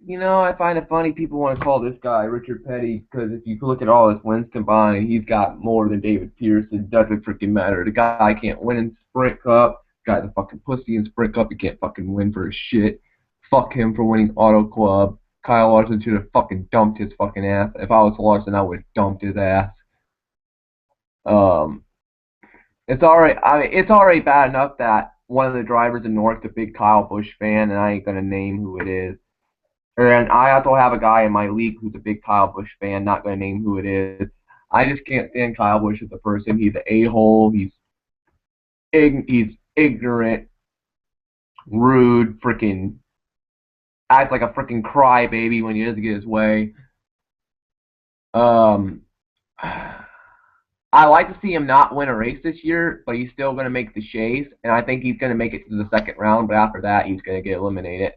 You know, I find it funny people want to call this guy Richard Petty, because if you look at all his wins combined, he's got more than David Pearson. Doesn't freaking matter. The guy can't win in Sprint Cup. Guy's a fucking pussy in Sprint Cup. He can't fucking win for his shit. Fuck him for winning Auto Club. Kyle Larson should have fucking dumped his fucking ass. If I was Larson, I would have dumped his ass. It's already bad enough that one of the drivers in North's a big Kyle Busch fan, and I ain't gonna name who it is. And I also have a guy in my league who's a big Kyle Busch fan, not gonna name who it is. I just can't stand Kyle Busch as a person. He's an a-hole. He's ignorant, rude, freaking acts like a freaking crybaby when he doesn't get his way. I like to see him not win a race this year, but he's still going to make the chase, and I think he's going to make it to the second round, but after that, he's going to get eliminated.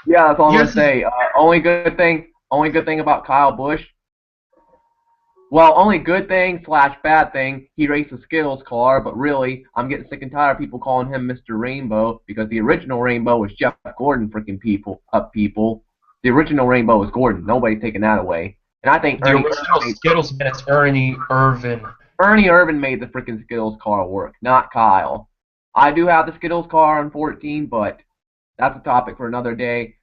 Yeah, that's all I'm going to say. Only good thing about Kyle Busch, well, only good thing / bad thing, he raced a Skittles car, but really, I'm getting sick and tired of people calling him Mr. Rainbow, because the original Rainbow was Jeff Gordon freaking people. The original Rainbow was Gordon. Nobody's taking that away. And I think the original Skittles man is Ernie Irvan. Ernie Irvan made the freaking Skittles car work, not Kyle. I do have the Skittles car on 14, but that's a topic for another day.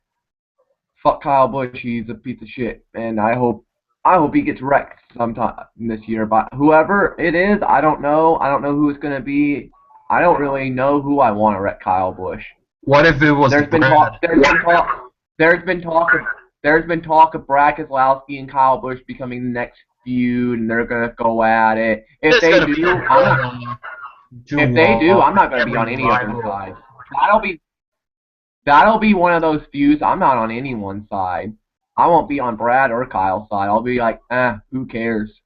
Fuck Kyle Busch, he's a piece of shit, and I hope he gets wrecked sometime this year. But whoever it is, I don't know. I don't know who it's gonna be. I don't really know who I want to wreck Kyle Busch. What if it was There's been talk of Brad Keselowski and Kyle Busch becoming the next feud, and they're gonna go at it. If they do, I'm not gonna be on any of their sides. That'll be one of those feuds. I'm not on anyone's side. I won't be on Brad or Kyle's side. I'll be like, who cares?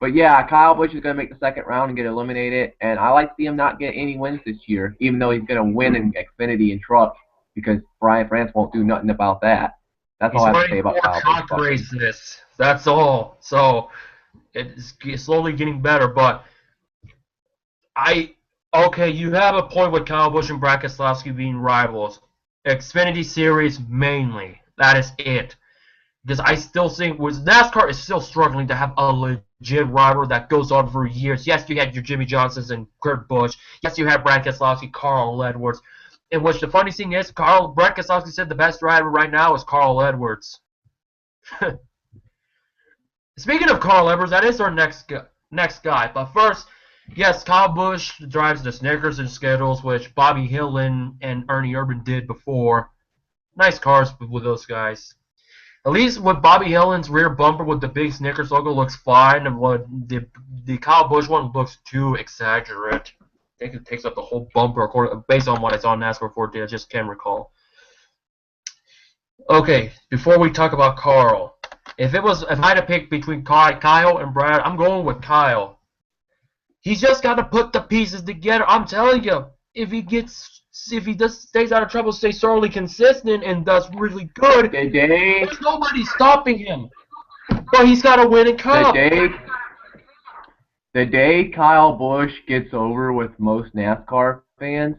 But yeah, Kyle Busch is gonna make the second round and get eliminated, and I like to see him not get any wins this year, even though he's gonna win in Xfinity and Truck, because Brian France won't do nothing about that. That's all I have to say about Kyle Busch. Races. That's all. So it's slowly getting better, but okay, you have a point with Kyle Busch and Brad Keselowski being rivals. Xfinity Series mainly. That is it. Because I still think NASCAR is still struggling to have a legit rival that goes on for years. Yes, you had your Jimmie Johnsons and Kurt Busch. Yes, you had Brad Keselowski, Carl Edwards. In which the funny thing is, Brad Keselowski said the best driver right now is Carl Edwards. Speaking of Carl Edwards, that is our next guy. But first, yes, Kyle Busch drives the Snickers and Skittles, which Bobby Hillin and Ernie Irvan did before. Nice cars with those guys. At least with Bobby Hillin's rear bumper with the big Snickers logo looks fine, and what the Kyle Busch one looks too exaggerate. I think it takes up the whole bumper, based on what I saw in NASCAR 14. I just can't recall. Okay, before we talk about Carl, if I had to pick between Kyle and Brad, I'm going with Kyle. He's just got to put the pieces together. I'm telling you, if he stays out of trouble, stays thoroughly consistent, and does really good, there's nobody stopping him. But he's got to win a Cup. The day Kyle Busch gets over with most NASCAR fans,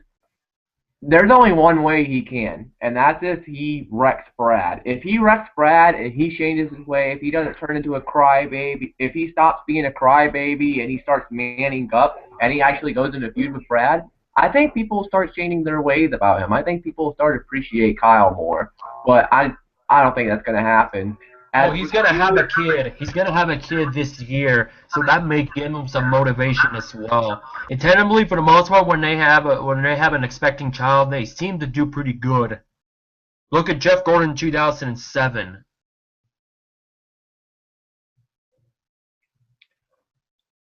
there's only one way he can, and that's if he wrecks Brad. If he wrecks Brad, if he changes his way, if he doesn't turn into a crybaby, if he stops being a crybaby and he starts manning up, and he actually goes into a feud with Brad, I think people will start changing their ways about him. I think people will start to appreciate Kyle more. But I don't think that's going to happen. Well, he's gonna have a kid. He's gonna have a kid this year, so that may give him some motivation as well. And tentatively, for the most part, when they have an expecting child, they seem to do pretty good. Look at Jeff Gordon in 2007.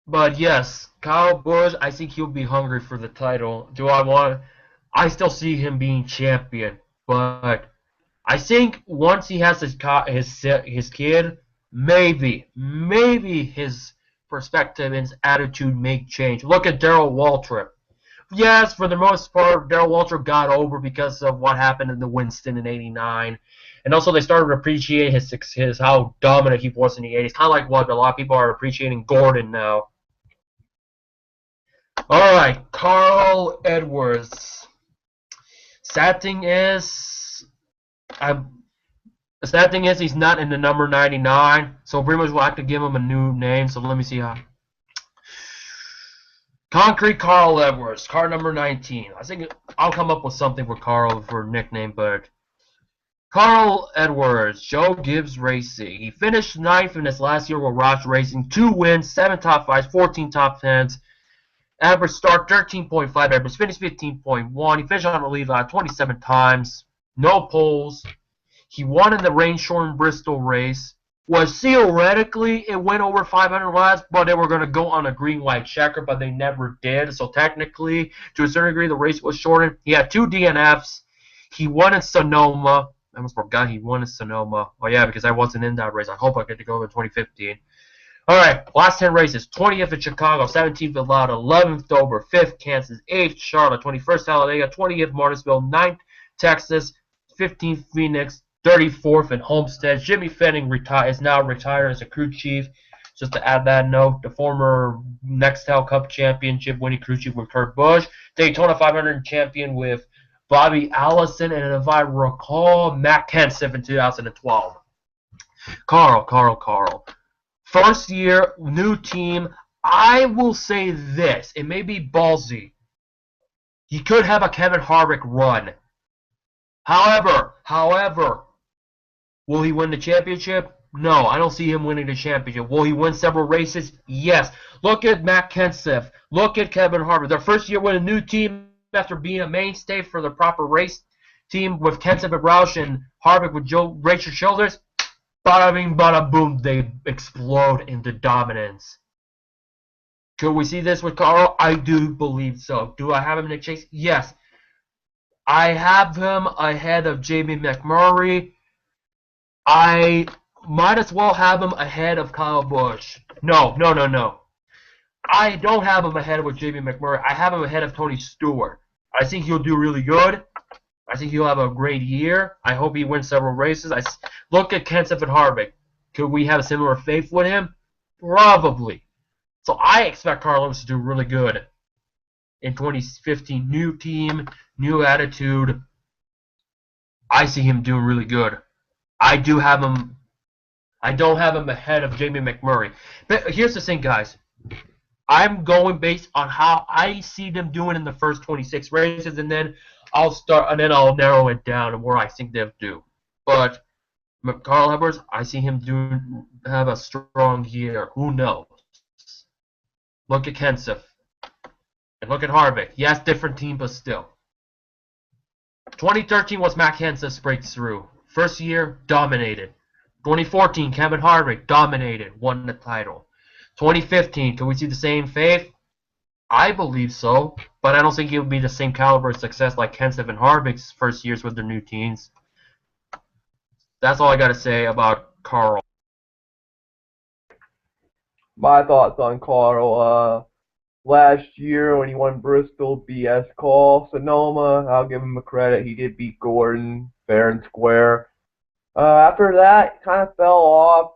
But yes, Kyle Busch, I think he'll be hungry for the title. I still see him being champion, but I think once he has his kid, maybe his perspective and his attitude may change. Look at Darrell Waltrip. Yes, for the most part, Darrell Waltrip got over because of what happened in the Winston in '89, and also they started to appreciate his how dominant he was in the '80s. Kind of like what a lot of people are appreciating Gordon now. All right, Carl Edwards. Sad thing is, the sad thing is he's not in the number 99, so pretty much we'll have to give him a new name. So let me see how. Concrete Carl Edwards, car number 19. I think I'll come up with something for Carl for a nickname, but Carl Edwards, Joe Gibbs Racing. He finished 9th in his last year with Roush Racing. 2 wins, 7 top 5s, 14 top 10s. Average start 13.5, average finish 15.1. He finished on the lead lap 27 times. No poles. He won in the rain-shortened Bristol race. Was theoretically, it went over 500 laps, but they were going to go on a green-white checker, but they never did. So technically, to a certain degree, the race was shortened. He had 2 DNFs. He won in Sonoma. I almost forgot he won in Sonoma. Oh, yeah, because I wasn't in that race. I hope I get to go in 2015. All right, last 10 races. 20th in Chicago, 17th at Atlanta, 11th Dover, 5th Kansas, 8th Charlotte, 21st Talladega, 20th Martinsville, 9th Texas, 15th Phoenix, 34th in Homestead. Jimmy Fenning is now retired as a crew chief. Just to add that note, the former Nextel Cup championship winning crew chief with Kurt Busch. Daytona 500 champion with Bobby Allison, and if I recall, Matt Kenseth in 2012. Carl. First year, new team. I will say this. It may be ballsy. He could have a Kevin Harvick run. However, will he win the championship? No, I don't see him winning the championship. Will he win several races? Yes. Look at Matt Kenseth. Look at Kevin Harvick. Their first year with a new team after being a mainstay for the proper race team with Kenseth and Roush and Harvick with Rachel Childers. Bada bing, bada boom, they explode into dominance. Could we see this with Carl? I do believe so. Do I have him in the chase? Yes. I have him ahead of Jamie McMurray. I might as well have him ahead of Kyle Busch. No. I don't have him ahead of Jamie McMurray. I have him ahead of Tony Stewart. I think he'll do really good. I think he'll have a great year. I hope he wins several races. Look at Kenseth and Harvick. Could we have a similar faith with him? Probably. So I expect Carlos to do really good in 2015. New team, new attitude. I see him doing really good. I don't have him ahead of Jamie McMurray. But here's the thing, guys. I'm going based on how I see them doing in the first 26 races, and then I'll narrow it down to where I think they'll do. But Carl Edwards, I see him have a strong year. Who knows? Look at Kenseth. And look at Harvick. Yes, different team, but still. 2013 was Matt Kenseth's breakthrough. First year, dominated. 2014, Kevin Harvick, dominated, won the title. 2015, can we see the same faith? I believe so, but I don't think it will be the same caliber of success like Kenseth and Harvick's first years with their new teams. That's all I got to say about Carl. My thoughts on Carl. Last year when he won Bristol, BS call. Sonoma, I'll give him a credit. He did beat Gordon fair and square. After that, kind of fell off.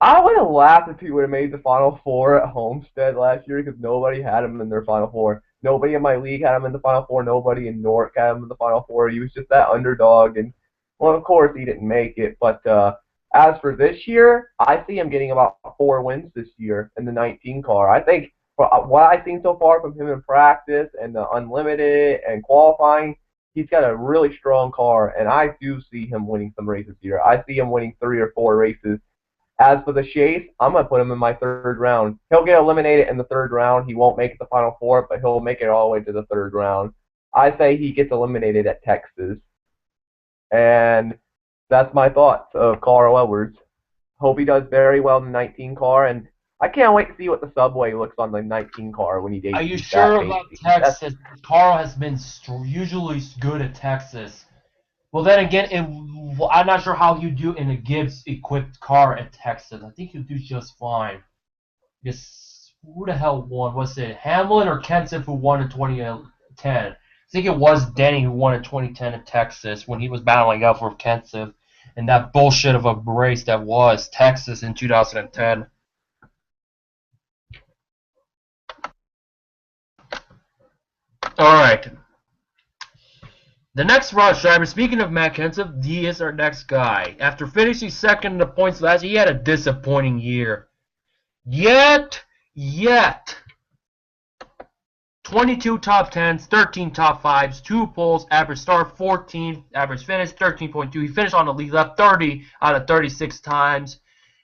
I would have laughed if he would have made the Final Four at Homestead last year because nobody had him in their Final Four. Nobody in my league had him in the Final Four. Nobody in Newark had him in the Final Four. He was just that underdog. And, well, of course, he didn't make it. But as for this year, I see him getting about 4 wins this year in the 19 car. I think what I've seen so far from him in practice and the Unlimited and qualifying, he's got a really strong car, and I do see him winning some races here. I see him winning 3 or 4 races. As for the chase, I'm going to put him in my third round. He'll get eliminated in the third round. He won't make it the final 4, but he'll make it all the way to the third round. I say he gets eliminated at Texas. And that's my thoughts of Carl Edwards. Hope he does very well in the 19 car, and I can't wait to see what the subway looks on the 19 car when he debuts. Are you sure about Texas? Carl has been usually good at Texas. Well, then again, I'm not sure how you do in a Gibbs-equipped car at Texas. I think you do just fine. Just who the hell won? Was it Hamlin or Kenseth who won in 2010? I think it was Denny who won in 2010 at Texas when he was battling out for Kenseth in that bullshit of a race that was Texas in 2010. All right. The next rush driver, speaking of Matt Kenseth, he is our next guy. After finishing second in the points last year, he had a disappointing year. Yet, 22 top 10s, 13 top 5s, 2 poles, average start 14, average finish 13.2. He finished on the lead lap 30 out of 36 times.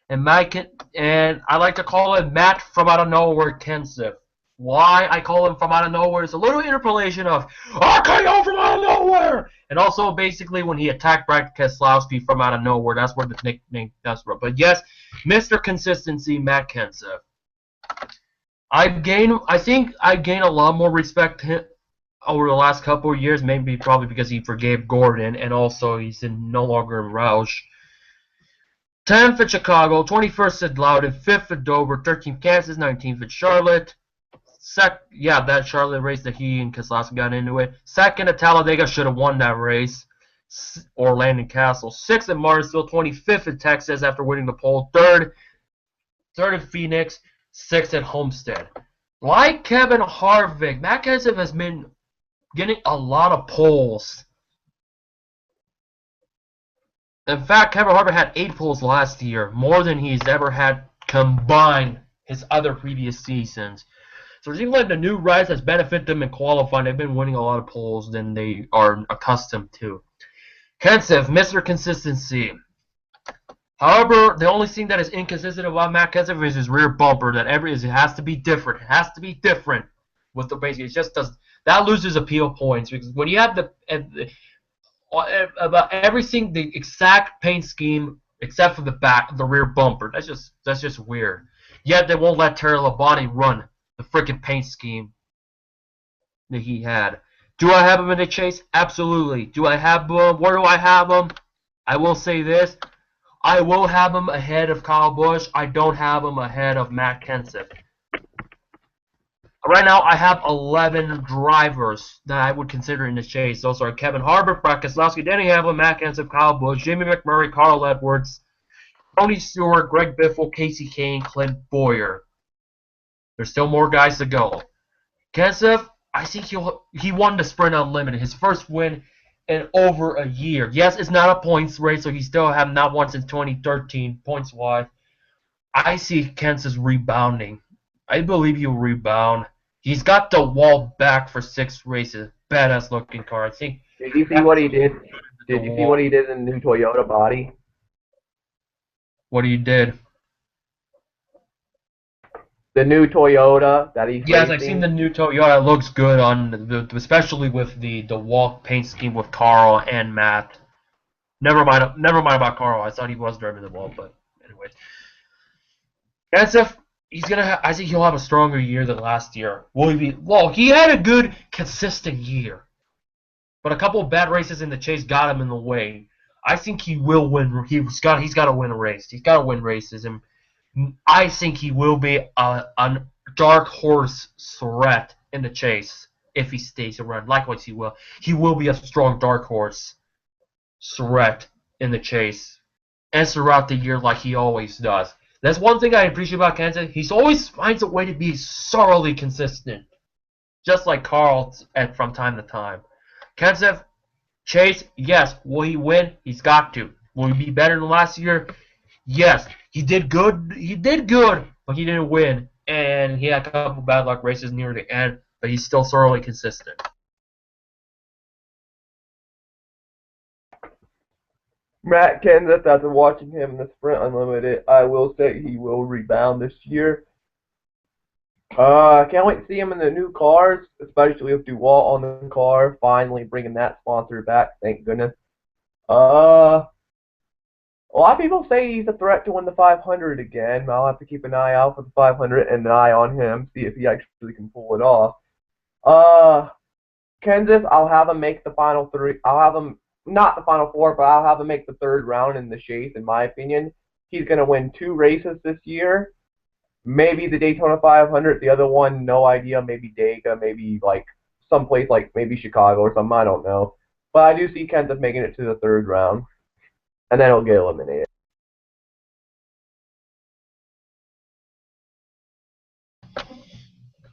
And I like to call him Matt from out of nowhere Kenseth. Why I call him from out of nowhere is a little interpolation of RKO from out of nowhere, and also basically when he attacked Brad Keselowski from out of nowhere. That's where the nickname comes from. But yes, Mr. Consistency, Matt Kenseth. I think I gained a lot more respect over the last couple of years. Maybe probably because he forgave Gordon, and also he's no longer in Roush. 10th at Chicago, 21st at Loudon, 5th at Dover, 13th Kansas, 19th at Charlotte. That Charlotte race that he and Keselowski got into it. 2nd at Talladega, should have won that race. Or Landon Cassill. 6th at Martinsville, 25th at Texas after winning the pole. 3rd at Phoenix, 6th at Homestead. Like Kevin Harvick, Matt Kenseth has been getting a lot of poles. In fact, Kevin Harvick had 8 poles last year, more than he's ever had combined his other previous seasons. So it seems like the new rise has benefited them in qualifying. They've been winning a lot of poles than they are accustomed to. Kenseth, Mr. Consistency. However, the only thing that is inconsistent about Matt Kenseth is his rear bumper. It has to be different. It has to be different with the base. It just does that loses appeal points because when you have about everything the exact paint scheme except for the rear bumper. That's just weird. Yet they won't let Terry Labonte run the freaking paint scheme that he had. Do I have him in the chase? Absolutely. Do I have him? Where do I have him? I will say this. I will have him ahead of Kyle Busch. I don't have him ahead of Matt Kenseth. Right now, I have 11 drivers that I would consider in the chase. Those are Kevin Harvick, Brad Keselowski, Denny Hamlin, Matt Kenseth, Kyle Busch, Jimmy McMurray, Carl Edwards, Tony Stewart, Greg Biffle, Kasey Kahne, Clint Bowyer. There's still more guys to go. Kenseth, I think he won the Sprint Unlimited, his first win in over a year. Yes, it's not a points race, so he still have not won since 2013 points-wise. I see Kenseth rebounding. I believe he'll rebound. He's got the wall back for 6 races. Badass looking car. I think. Did you see what he did? Did you see what he did in the new Toyota body? What he did? The new Toyota that he's Yes, racing. I've seen the new Toyota. It looks good on especially with the wall paint scheme with Carl and Matt. Never mind about Carl. I thought he was driving the wall, but anyway. Kenseth, I think he'll have a stronger year than last year. Will he be? Well, he had a good, consistent year, but a couple of bad races in the chase got him in the way. I think he will win. He's got to win a race. He's got to win races, and I think he will be a dark horse threat in the chase if he stays around. Likewise, he will. He will be a strong dark horse threat in the chase and throughout the year like he always does. That's one thing I appreciate about Kenseth. He always finds a way to be thoroughly consistent, just like Carl from time to time. Kenseth, chase, yes. Will he win? He's got to. Will he be better than last year? Yes. He did good. He did good, but he didn't win, and he had a couple bad luck races near the end. But he's still thoroughly consistent. Matt Kenseth, after watching him in the Sprint Unlimited, I will say he will rebound this year. I can't wait to see him in the new cars, especially with DeWalt on the car, finally bringing that sponsor back, thank goodness. A lot of people say he's a threat to win the 500 again. I'll have to keep an eye out for the 500 and an eye on him, see if he actually can pull it off. Kenseth, I'll have him make the final three. I'll have him, not the final four, but I'll have him make the third round in the chase, in my opinion. He's going to win 2 races this year. Maybe the Daytona 500, the other one, no idea. Maybe Dega, maybe like someplace like maybe Chicago or something, I don't know. But I do see Kenseth making it to the third round, and then he'll get eliminated.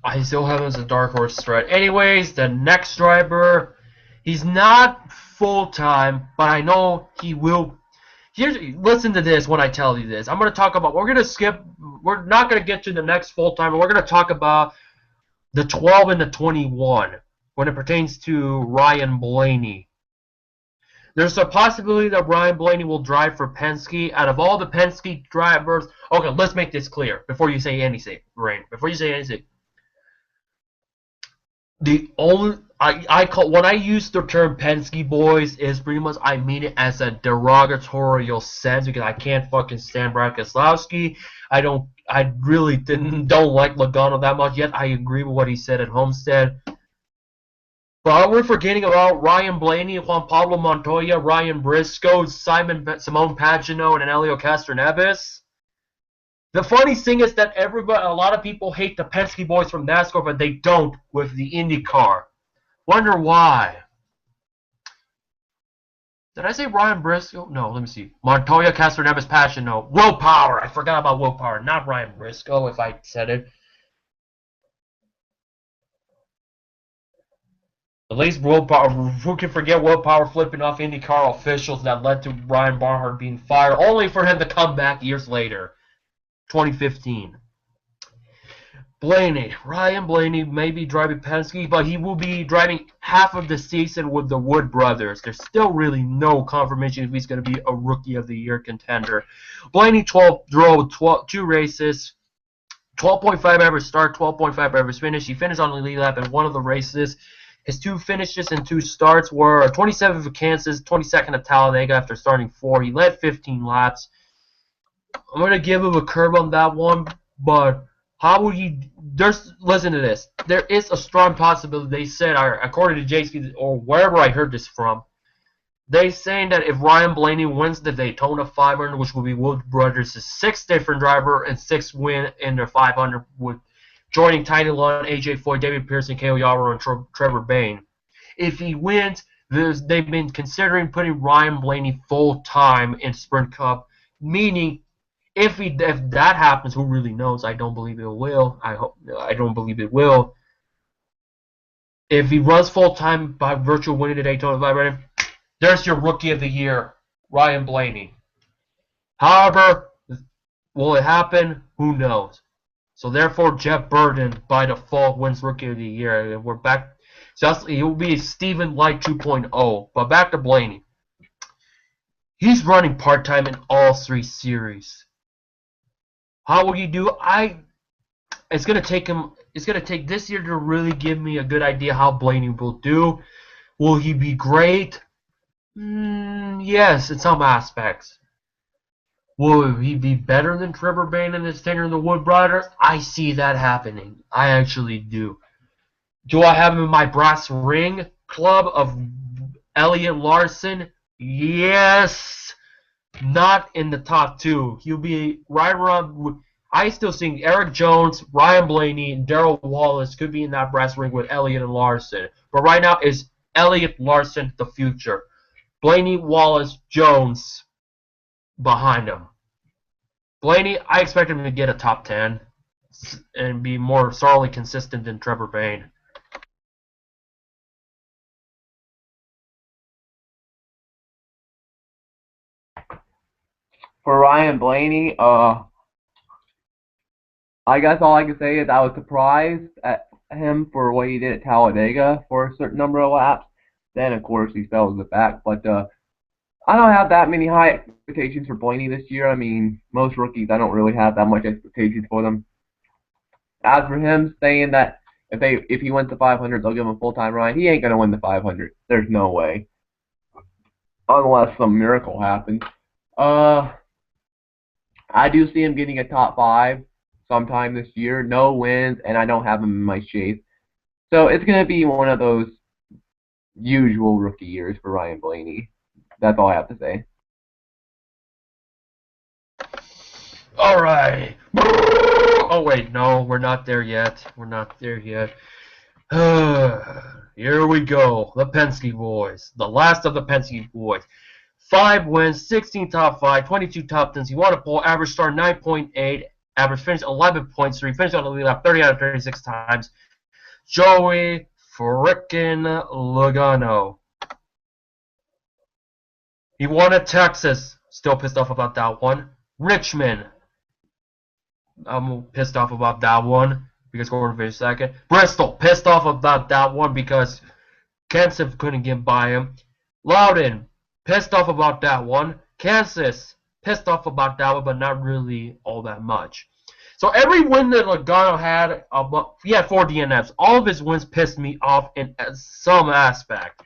I still have him as a dark horse threat. Anyways, the next driver, he's not full-time, but I know he will. Listen to this when I tell you this. I'm going to talk about, we're not going to get to the next full-time, we're going to talk about the 12 and the 21 when it pertains to Ryan Blaney. There's a possibility that Ryan Blaney will drive for Penske. Out of all the Penske drivers, okay, let's make this clear before you say anything, Rain. Before you say anything. The only when I use the term Penske boys is pretty much I mean it as a derogatorial sense because I can't fucking stand Brian Keselowski. I really don't like Logano that much yet. I agree with what he said at Homestead. But we're forgetting about Ryan Blaney, Juan Pablo Montoya, Ryan Briscoe, Simone Pagenaud, and Elio Castroneves. The funny thing is that a lot of people hate the Penske boys from NASCAR, but they don't with the IndyCar. Wonder why. Did I say Ryan Briscoe? No, let me see. Montoya, Castroneves, Pagenaud. Willpower. I forgot about Willpower, not Ryan Briscoe if I said it. At least Willpower. Who can forget Willpower flipping off IndyCar officials that led to Ryan Barnhart being fired, only for him to come back years later. 2015. Ryan Blaney may be driving Penske, but he will be driving half of the season with the Wood brothers. There's still really no confirmation if he's going to be a Rookie of the Year contender. Blaney drove 2 races, 12.5 average start, 12.5 average finish. He finished on the lead lap in one of the races. His 2 finishes and 2 starts were 27th at Kansas, 22nd at Talladega after starting 4. He led 15 laps. I'm going to give him a curve on that one, but how would he... Listen to this. There is a strong possibility, they said, according to JC, or wherever I heard this from, they saying that if Ryan Blaney wins the Daytona 500, which will be Wood Brothers' 6th different driver and 6th win in their 500, with joining Tiny Lund, AJ Foyt, David Pearson, Cale Yarborough, and Trevor Bayne. If he wins, they've been considering putting Ryan Blaney full-time in Sprint Cup, meaning if that happens, who really knows? I don't believe it will. I don't believe it will. If he runs full time by virtue of winning the Daytona 500, there's your Rookie of the Year, Ryan Blaney. However, will it happen? Who knows? So therefore, Jeb Burton by default wins Rookie of the Year. And we're back. He will be Steven Light 2.0. But back to Blaney. He's running part time in all 3 series. How will he do? It's gonna take this year to really give me a good idea how Blaney will do. Will he be great? Yes, in some aspects. Will he be better than Trevor Bayne in his tenure in the Wood Brothers? I see that happening. I actually do. Do I have him in my brass ring club of Elliott Larson? Yes. Not in the top 2. He'll be right around. I still think Erik Jones, Ryan Blaney, and Darrell Wallace could be in that brass ring with Elliott and Larson. But right now is Elliott, Larson, the future. Blaney, Wallace, Jones behind him. Blaney, I expect him to get a top 10 and be more solidly consistent than Trevor Bayne. For Ryan Blaney, I guess all I can say is I was surprised at him for what he did at Talladega for a certain number of laps. Then, of course, he fell to the back. But I don't have that many high expectations for Blaney this year. I mean, most rookies, I don't really have that much expectations for them. As for him saying that if he wins the 500, they'll give him a full-time ride, he ain't gonna win the 500. There's no way, unless some miracle happens. Uh, I do see him getting a top 5 sometime this year. No wins, and I don't have him in my chase. So it's gonna be one of those usual rookie years for Ryan Blaney. That's all I have to say. All right. Oh wait, no, we're not there yet. We're not there yet. Here we go. The Penske boys. The last of the Penske boys. 5 wins, 16 top 5, 22 top 10s. He won a pole, average start 9.8, average finish 11.3, finished on the lead lap 30 out of 36 times. Joey frickin' Logano. He won at Texas. Still pissed off about that one. Richmond. I'm pissed off about that one because Gordon finished second. Bristol, pissed off about that one because Kenseth couldn't get by him. Loudon, pissed off about that one. Kansas, pissed off about that one, but not really all that much. So every win that Logano had, he had 4 DNFs. All of his wins pissed me off in some aspect.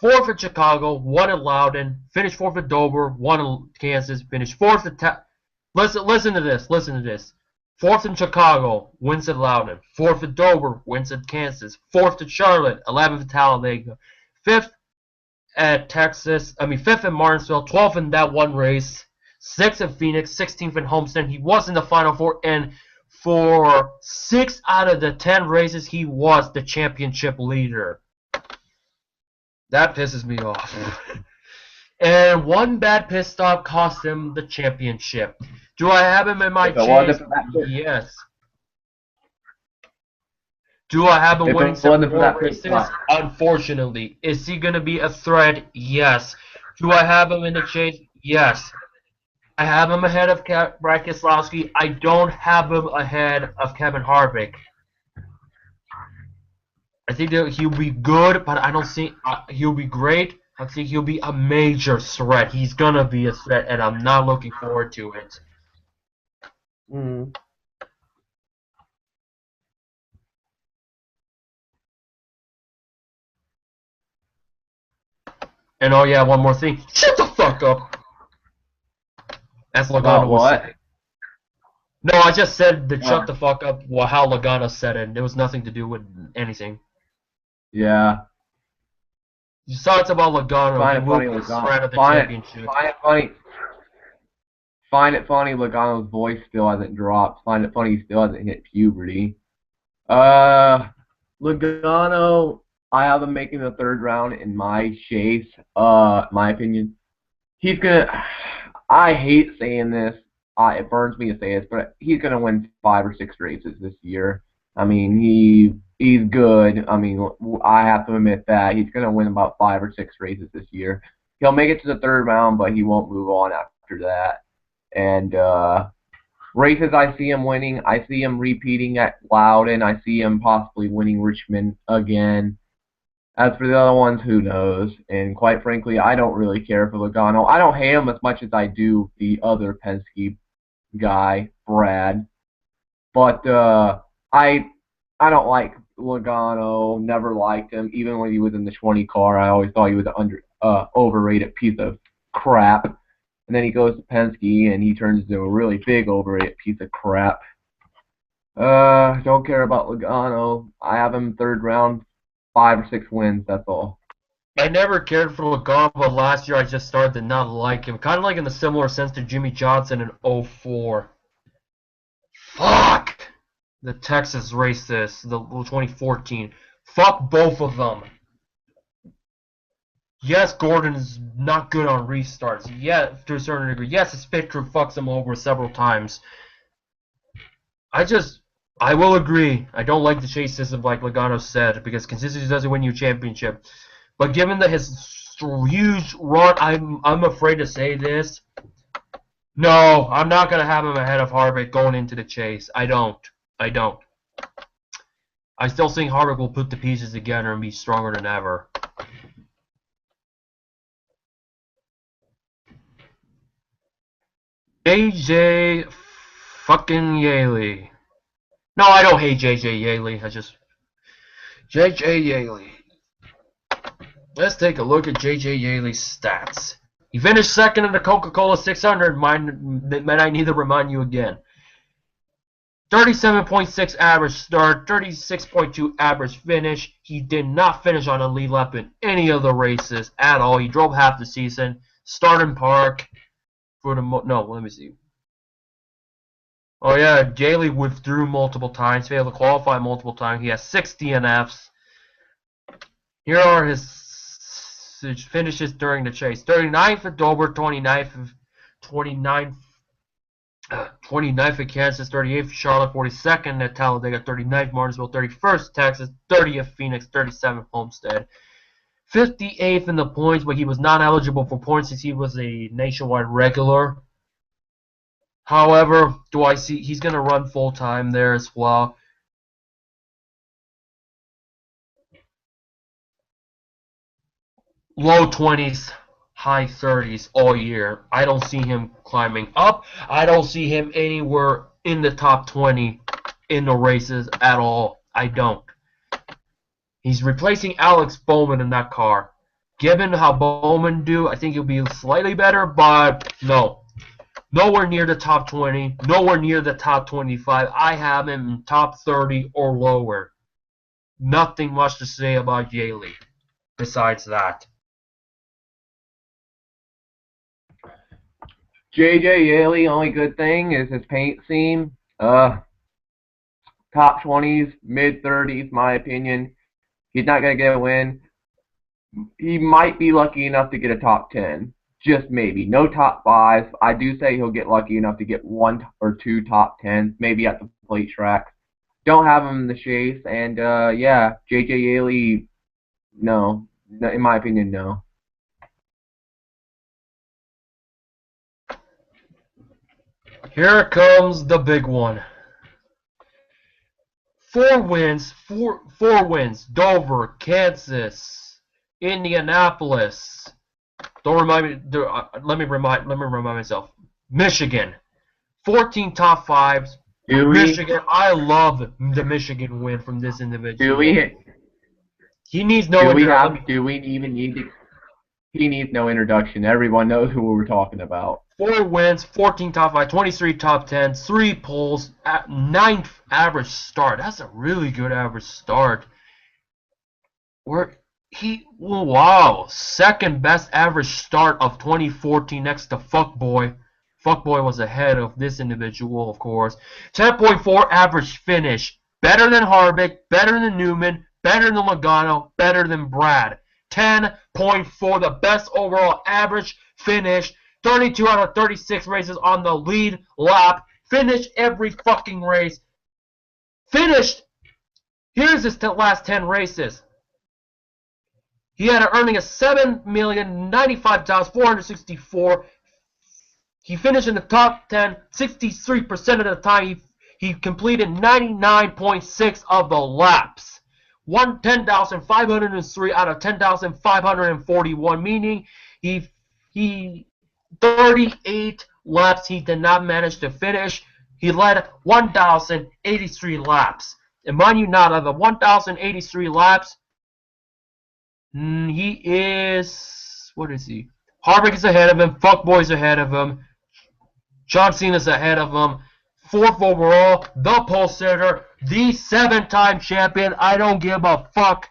4th at Chicago, 1 at Loudon, finished 4th at Dover, 1 at Kansas, finished 4th at Listen to this. 4th in Chicago, wins at Loudon. 4th at Dover, wins at Kansas. 4th at Charlotte, 11th at Talladega. 5th at 5th at Martinsville, 12th in that one race. 6th at Phoenix, 16th in Homestead. He was in the Final 4, and for 6 out of the 10 races, he was the championship leader. That pisses me off. And one bad pit stop cost him the championship. Do I have him in my chase? Yes. Do I have him winning some more races? Unfortunately. Is he going to be a threat? Yes. Do I have him in the chase? Yes. I have him ahead of Brad Keselowski. I don't have him ahead of Kevin Harvick. I think that he'll be good, but I don't think he'll be great. I think he'll be a major threat. He's going to be a threat, and I'm not looking forward to it. Mm. And oh yeah, one more thing. Shut the fuck up! As Logano was saying. No, I just said that shut the fuck up how Logano said it. It was nothing to do with anything. Yeah. You saw it's about Logano. Find it funny, Logano. Find it funny Logano's voice still hasn't dropped. Find it funny he still hasn't hit puberty. Logano, I have him making the 3rd round in my chase. My opinion. He's gonna. I hate saying this. It burns me to say this, but he's gonna win 5 or 6 races this year. I mean, he's good. I mean, I have to admit that he's gonna win about 5 or 6 races this year. He'll make it to the 3rd round, but he won't move on after that. And races I see him winning, I see him repeating at Loudon. I see him possibly winning Richmond again. As for the other ones, who knows? And quite frankly, I don't really care for Logano. I don't hate him as much as I do the other Penske guy, Brad. But I don't like Logano. Never liked him. Even when he was in the 20 car, I always thought he was an overrated piece of crap. And then he goes to Penske, and he turns into a really big overrated piece of crap. Don't care about Logano. I have him 3rd round, 5 or 6 wins, that's all. I never cared for Logano, but last year I just started to not like him. Kind of like in the similar sense to Jimmie Johnson in 04. Fuck! The Texas races, the 2014. Fuck both of them. Yes, Gordon is not good on restarts. Yeah, to a certain degree. Yes, his pit crew fucks him over several times. I will agree. I don't like the chase system like Logano said, because consistency doesn't win you a championship. But given that his huge run, I'm afraid to say this. No, I'm not going to have him ahead of Harvick going into the chase. I don't. I still think Harvick will put the pieces together and be stronger than ever. JJ fucking Yaley. No, I don't hate JJ Yaley. JJ Yaley. Let's take a look at JJ Yaley's stats. He finished second in the Coca-Cola 600. Might I need to remind you again. 37.6 average start, 36.2 average finish. He did not finish on a lead lap in any of the races at all. He drove half the season. Starting park for the let me see. Oh yeah, Yaley withdrew multiple times, failed to qualify multiple times. He has 6 DNFs. Here are his finishes during the chase. 39th at Dover, 29th at Kansas, 38th at Charlotte, 42nd at Talladega, 39th Martinsville, 31st Texas, 30th Phoenix, 37th Homestead. 58th in the points, but he was not eligible for points since he was a nationwide regular. However, do I see he's going to run full time there as well? Low 20s, high 30s all year. I don't see him climbing up. I don't see him anywhere in the top 20 in the races at all. I don't. He's replacing Alex Bowman in that car. Given how Bowman do, I think he'll be slightly better, but no. Nowhere near the top 20, nowhere near the top 25. I have him in top 30 or lower. Nothing much to say about Yaley besides that. JJ Yaley, only good thing is his paint scheme. Top 20s, mid 30s, my opinion. He's not going to get a win. He might be lucky enough to get a top 10. Just maybe. No top 5. I do say he'll get lucky enough to get 1 or 2 top 10s, maybe at the plate track. Don't have him in the chase. And, yeah, JJ Yaley, no. In my opinion, no. Here comes the big one. 4 wins. Four wins. Dover, Kansas, Indianapolis. Don't remind me. Let me remind myself. Michigan, 14 top 5s. Michigan. I love the Michigan win from this individual. He needs no introduction. He needs no introduction. Everyone knows who we're talking about. 4 wins, 14 top 5, 23 top 10s, 3 poles, 9th average start. That's a really good average start. Wow, second best average start of 2014 next to Fuckboy. Fuckboy was ahead of this individual, of course. 10.4 average finish. Better than Harvick, better than Newman, better than Logano, better than Brad. 10.4, the best overall average finish. 32 out of 36 races on the lead lap. Finished every fucking race. Finished. Here's his last 10 races. He had an earning of $7,095,464. He finished in the top 10 63% of the time. He completed 99.6 of the laps. 10,503 out of 10,541, meaning he 38 laps he did not manage to finish. He led 1,083 laps. And mind you, not of the 1,083 laps, he is, what is he? Harvick is ahead of him. Fuckboy's ahead of him. John Cena's ahead of him. 4th overall, the pole sitter, the 7-time champion. I don't give a fuck.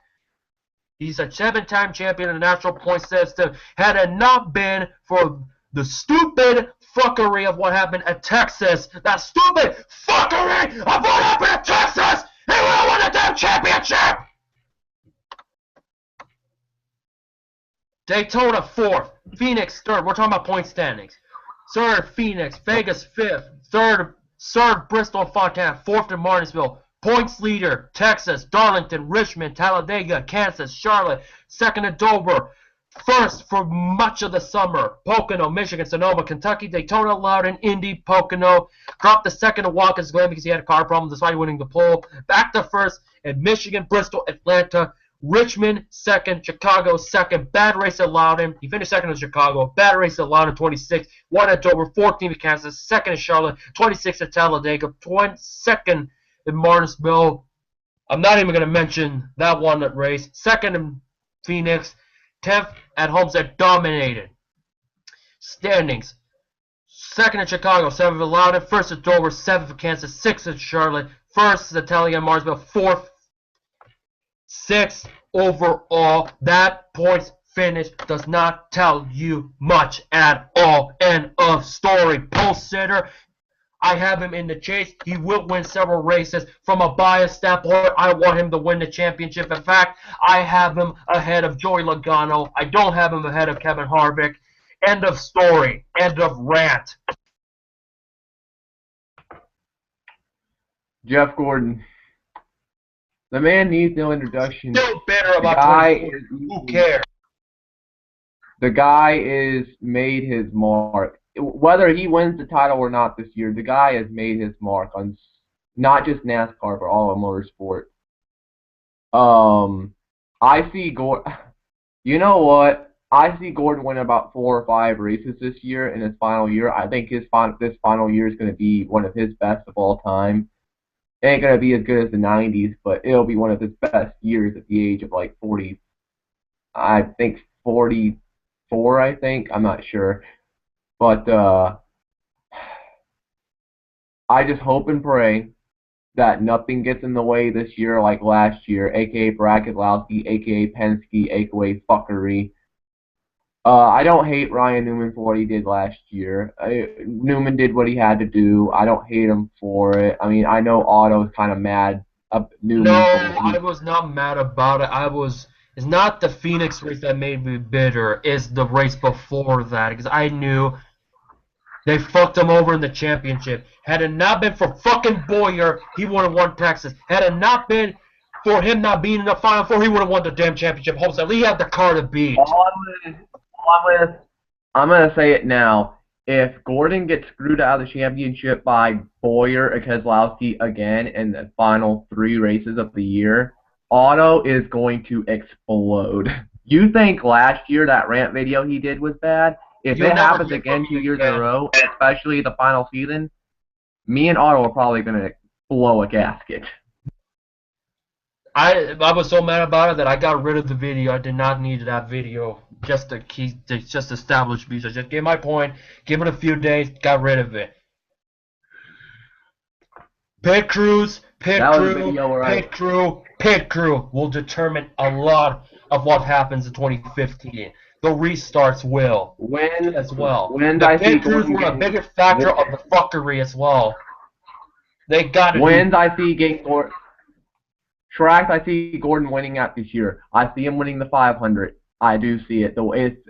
He's a 7-time champion in the national point system. Had it not been for the stupid fuckery of what happened at Texas, that stupid fuckery of what happened at Texas, he would have won the damn championship! Daytona 4th, Phoenix 3rd. We're talking about point standings. 3rd, Phoenix, Vegas 5th, 3rd, Bristol and Fontana, 4th in Martinsville. Points leader, Texas, Darlington, Richmond, Talladega, Kansas, Charlotte. 2nd at Dover. 1st for much of the summer, Pocono, Michigan, Sonoma, Kentucky, Daytona, Loudon, Indy, Pocono. Dropped the 2nd at Watkins Glen because he had a car problem despite winning the pole. Back to 1st at Michigan, Bristol, Atlanta, Richmond second, Chicago second. Bad race at Loudon. He finished second in Chicago. Bad race at Loudon, 26. 1 at Dover, 14 at Kansas, second in Charlotte, 26 at Talladega, 22nd in Martinsville. I'm not even going to mention that one at race. Second in Phoenix, 10th at Homestead, dominated. Standings. Second at Chicago, 7th at Loudon, 1st at Dover, 7th at Kansas, 6th at Charlotte, 1st at Talladega, Martinsville, 4th, 6th overall. That points finish does not tell you much at all. End of story. Pole sitter. I have him in the chase. He will win several races. From a bias standpoint, I want him to win the championship. In fact, I have him ahead of Joey Logano. I don't have him ahead of Kevin Harvick. End of story. End of rant. Jeff Gordon. The man needs no introduction. Still bitter about 24. Who cares? The guy is made his mark. Whether he wins the title or not this year, the guy has made his mark on not just NASCAR, but all of motorsport. I see Gordon. You know what? I see Gordon win about 4 or 5 races this year in his final year. I think this final year is going to be one of his best of all time. It ain't going to be as good as the 90s, but it'll be one of his best years at the age of like 40. I think 44, I think. I'm not sure. But I just hope and pray that nothing gets in the way this year like last year, a.k.a. Brad Keselowski, a.k.a. Penske, a.k.a. fuckery. I don't hate Ryan Newman for what he did last year. Newman did what he had to do. I don't hate him for it. I mean, I know Otto's kind of mad at Newman. No, I was not mad about it. It's not the Phoenix race that made me bitter. It's the race before that, because I knew they fucked him over in the championship. Had it not been for fucking Bowyer, he would have won Texas. Had it not been for him not being in the Final Four, he would have won the damn championship. Homestead, he had the car to beat. I'm gonna say it now. If Gordon gets screwed out of the championship by Bowyer or Keselowski again in the final 3 races of the year, Otto is going to explode. You think last year that rant video he did was bad? If it happens again 2 years in a row, especially the final season, me and Otto are probably gonna blow a gasket. I was so mad about it that I got rid of the video. I did not need that video just to establish me. So just gave my point, give it a few days, got rid of it. Pit crew will determine a lot of what happens in 2015. The restarts will as well. The pit crews were a bigger factor of the fuckery as well. They got it. Tracks I see Gordon winning at this year. I see him winning the 500. I do see it.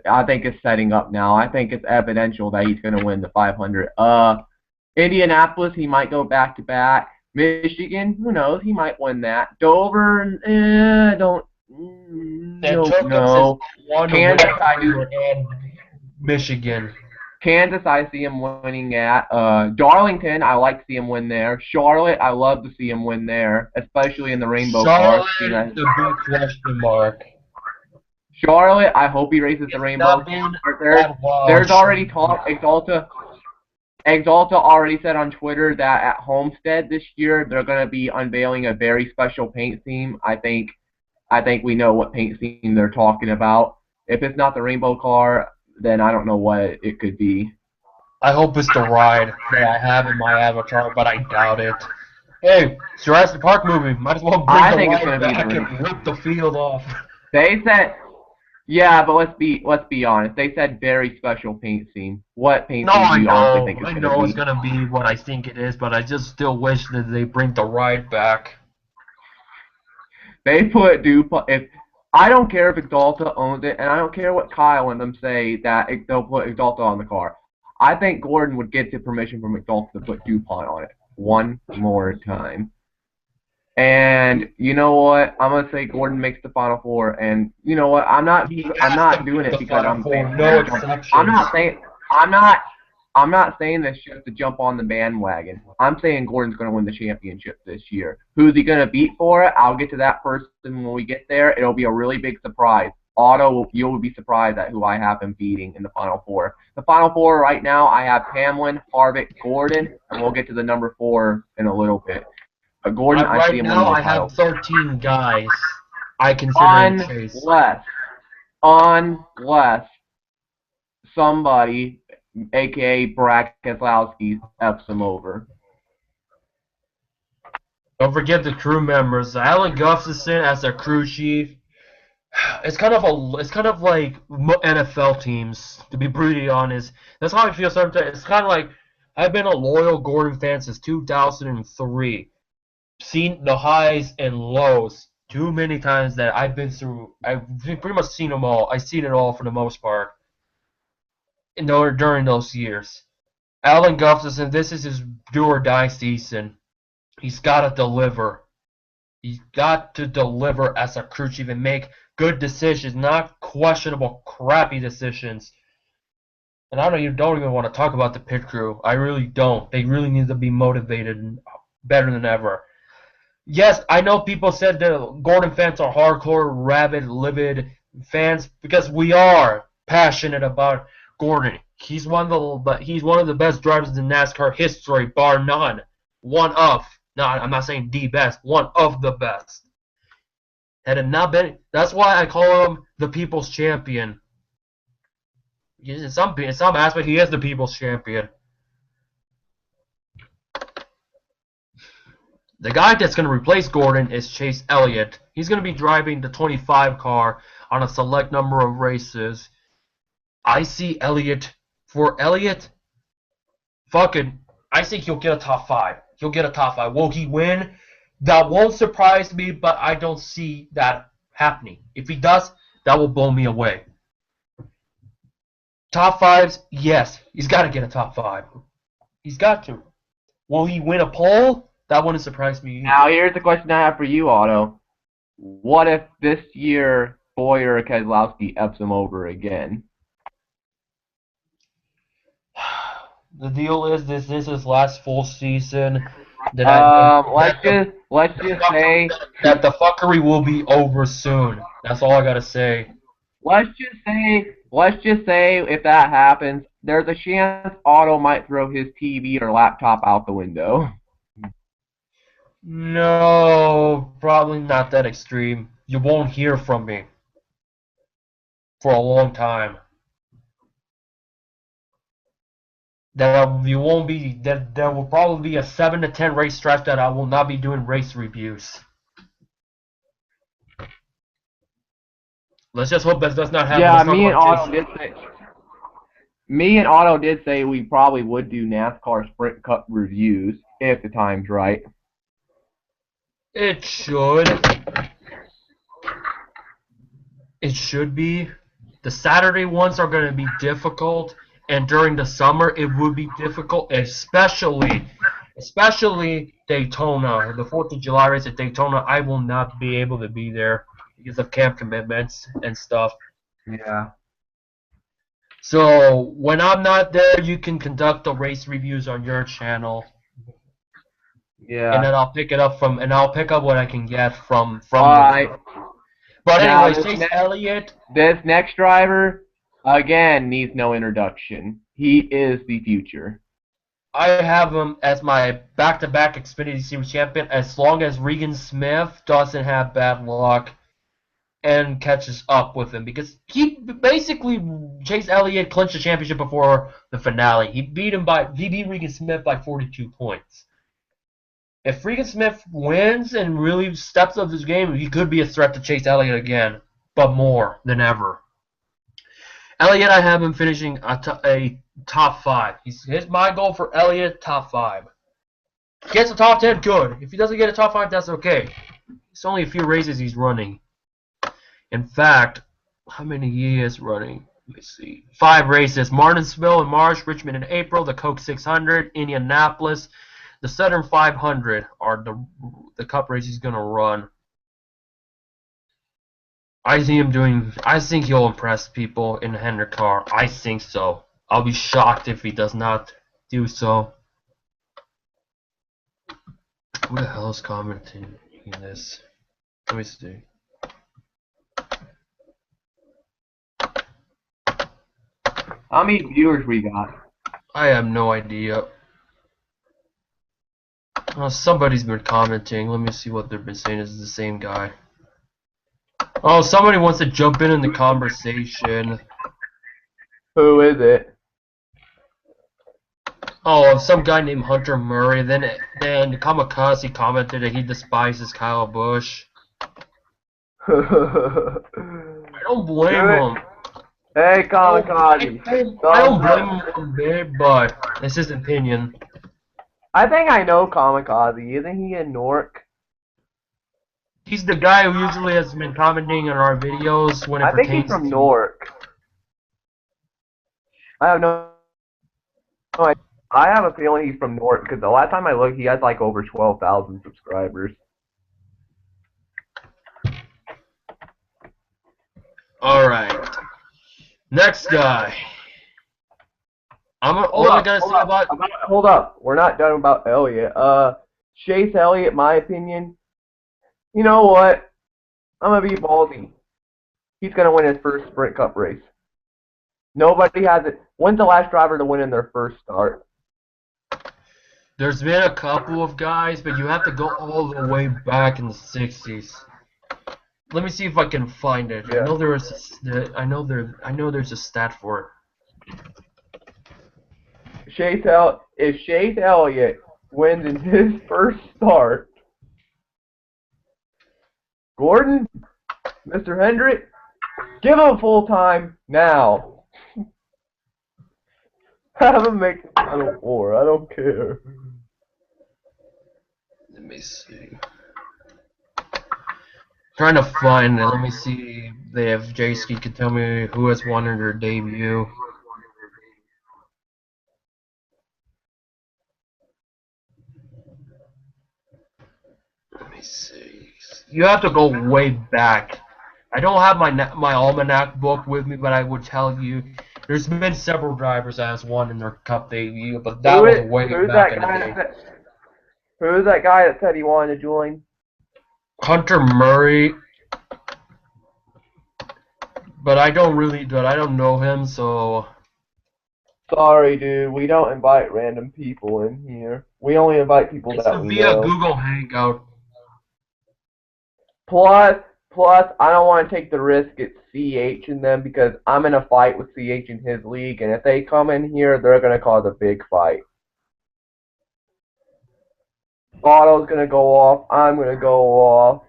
I think it's setting up now. I think it's evidential that he's going to win the 500. Indianapolis, he might go back-to-back. Michigan, who knows? He might win that. Dover, don't know. Kansas, I do. And Michigan. Kansas, I see him winning at. Darlington, I like to see him win there. Charlotte, I love to see him win there, especially in the Rainbow car. Charlotte, the big question mark. Charlotte, I hope he races the Rainbow car. There's already talk. Exalta already said on Twitter that at Homestead this year they're going to be unveiling a very special paint theme. I think we know what paint theme they're talking about. If it's not the Rainbow car, then I don't know what it could be. I hope it's the ride that I have in my avatar, but I doubt it. Hey, Jurassic Park movie. Might as well bring the ride back and rip the field off. They said, yeah, but let's be honest. They said very special paint scheme. What paint scheme do you honestly think it's going to be? I know it's going to be what I think it is, but I just still wish that they bring the ride back. They put I don't care if Exalta owns it, and I don't care what Kyle and them say that they'll put Exalta on the car. I think Gordon would get the permission from Exalta to put DuPont on it one more time. And you know what? I'm gonna say Gordon makes the Final Four, and you know what? I'm not doing it because I'm I'm not saying this just to jump on the bandwagon. I'm saying Gordon's going to win the championship this year. Who's he going to beat for it? I'll get to that person when we get there. It'll be a really big surprise. Otto, you'll be surprised at who I have him beating in the Final Four. The Final Four right now, I have Hamlin, Harvick, Gordon, and we'll get to the number 4 in a little bit. But Gordon, I see Right him now, winning the I title. have 13 guys I consider Chase. Unless somebody, a.k.a. Brad Keselowski, F's him over. Don't forget the crew members. Alan Gustafson as their crew chief. It's kind of like NFL teams, to be brutally honest. That's how I feel sometimes. It's kind of like I've been a loyal Gordon fan since 2003. Seen the highs and lows too many times that I've been through. I've pretty much seen them all. I've seen it all for the most part. During those years, Alan Gustafson, this is his do or die season. He's got to deliver. He's got to deliver as a crew chief and make good decisions, not questionable, crappy decisions. And I don't even want to talk about the pit crew. I really don't. They really need to be motivated and better than ever. Yes, I know people said that Gordon fans are hardcore, rabid, livid fans because we are passionate about Gordon. He's one of the best drivers in NASCAR history, bar none. One of. No, I'm not saying the best. One of the best. Had it not been, that's why I call him the People's Champion. In some aspect, he is the People's Champion. The guy that's going to replace Gordon is Chase Elliott. He's going to be driving the 25 car on a select number of races. I see Elliott. For Elliott, I think he'll get a top 5. He'll get a top 5. Will he win? That won't surprise me, but I don't see that happening. If he does, that will blow me away. Top 5s, yes. He's got to get a top 5. He's got to. Will he win a pole? That wouldn't surprise me either. Now, here's the question I have for you, Otto. What if this year Bowyer or Keselowski F's him over again? The deal is this is his last full season. Let's just say that the fuckery will be over soon. That's all I gotta say. Let's just say if that happens, there's a chance Otto might throw his TV or laptop out the window. No, probably not that extreme. You won't hear from me for a long time. There will probably be a 7 to 10 race stretch that I will not be doing race reviews. Let's just hope that does not happen. Yeah, me and Otto did say we probably would do NASCAR Sprint Cup reviews if the time's right. It should. It should be. The Saturday ones are going to be difficult. And during the summer, it would be difficult, especially Daytona. The 4th of July race at Daytona, I will not be able to be there because of camp commitments and stuff. Yeah. So when I'm not there, you can conduct the race reviews on your channel. Yeah. And then I'll pick up what I can get from Alright. But anyways, Chase Elliott. This next driver, again, needs no introduction. He is the future. I have him as my back-to-back Xfinity Series champion as long as Regan Smith doesn't have bad luck and catches up with him. Because Chase Elliott clinched the championship before the finale. He beat Regan Smith by 42 points. If Regan Smith wins and really steps up his game, he could be a threat to Chase Elliott again, but more than ever. Elliott, I have him finishing a top 5. My goal for Elliott, top 5. Gets a top 10, good. If he doesn't get a top 5, that's okay. It's only a few races he's running. In fact, how many he is running? Let me see. 5 races. Martinsville in March, Richmond in April, the Coke 600, Indianapolis. The Southern 500 are the cup race he's going to run. I think he'll impress people in the Hendrick car. I think so. I'll be shocked if he does not do so. Who the hell is commenting this? Let me see. How many viewers we got? I have no idea. Somebody's been commenting. Let me see what they've been saying. Is the same guy. Oh, somebody wants to jump in the conversation. Who is it? Oh, some guy named Hunter Murray. Then Kamikaze commented that he despises Kyle Busch. I don't blame him. Hey, Kamikaze. I don't blame him one bit, but it's his opinion. I think I know Kamikaze. Isn't he in Newark? He's the guy who usually has been commenting on our videos when it pertains to... I think he's from Newark. I have no idea. I have a feeling he's from Newark because the last time I looked, he has like over 12,000 subscribers. Alright. Next guy. Hold up. We're not done about Elliott. Chase Elliott, my opinion. You know what? I'm going to be ballsy. He's going to win his first Sprint Cup race. Nobody has it. When's the last driver to win in their first start? There's been a couple of guys, but you have to go all the way back in the 60s. Let me see if I can find it. Yeah. I know there's a stat for it. If Chase Elliott wins in his first start, Gordon, Mr. Hendrick, give him full time now. Have him make the Final Four. I don't care. Let me see. Trying to find it. Let me see if JSki can tell me who has won in their debut. Let me see. You have to go way back. I don't have my almanac book with me, but I would tell you there's been several drivers that has won in their Cup debut, but that was way back in the day. Who's that guy that said he wanted to join? Hunter Murray. But I don't know him, so... Sorry, dude. We don't invite random people in here. We only invite people that we know. It's via Google Hangout. Plus, I don't want to take the risk at CH in them because I'm in a fight with CH in his league, and if they come in here, they're going to cause a big fight. Otto's going to go off. I'm going to go off.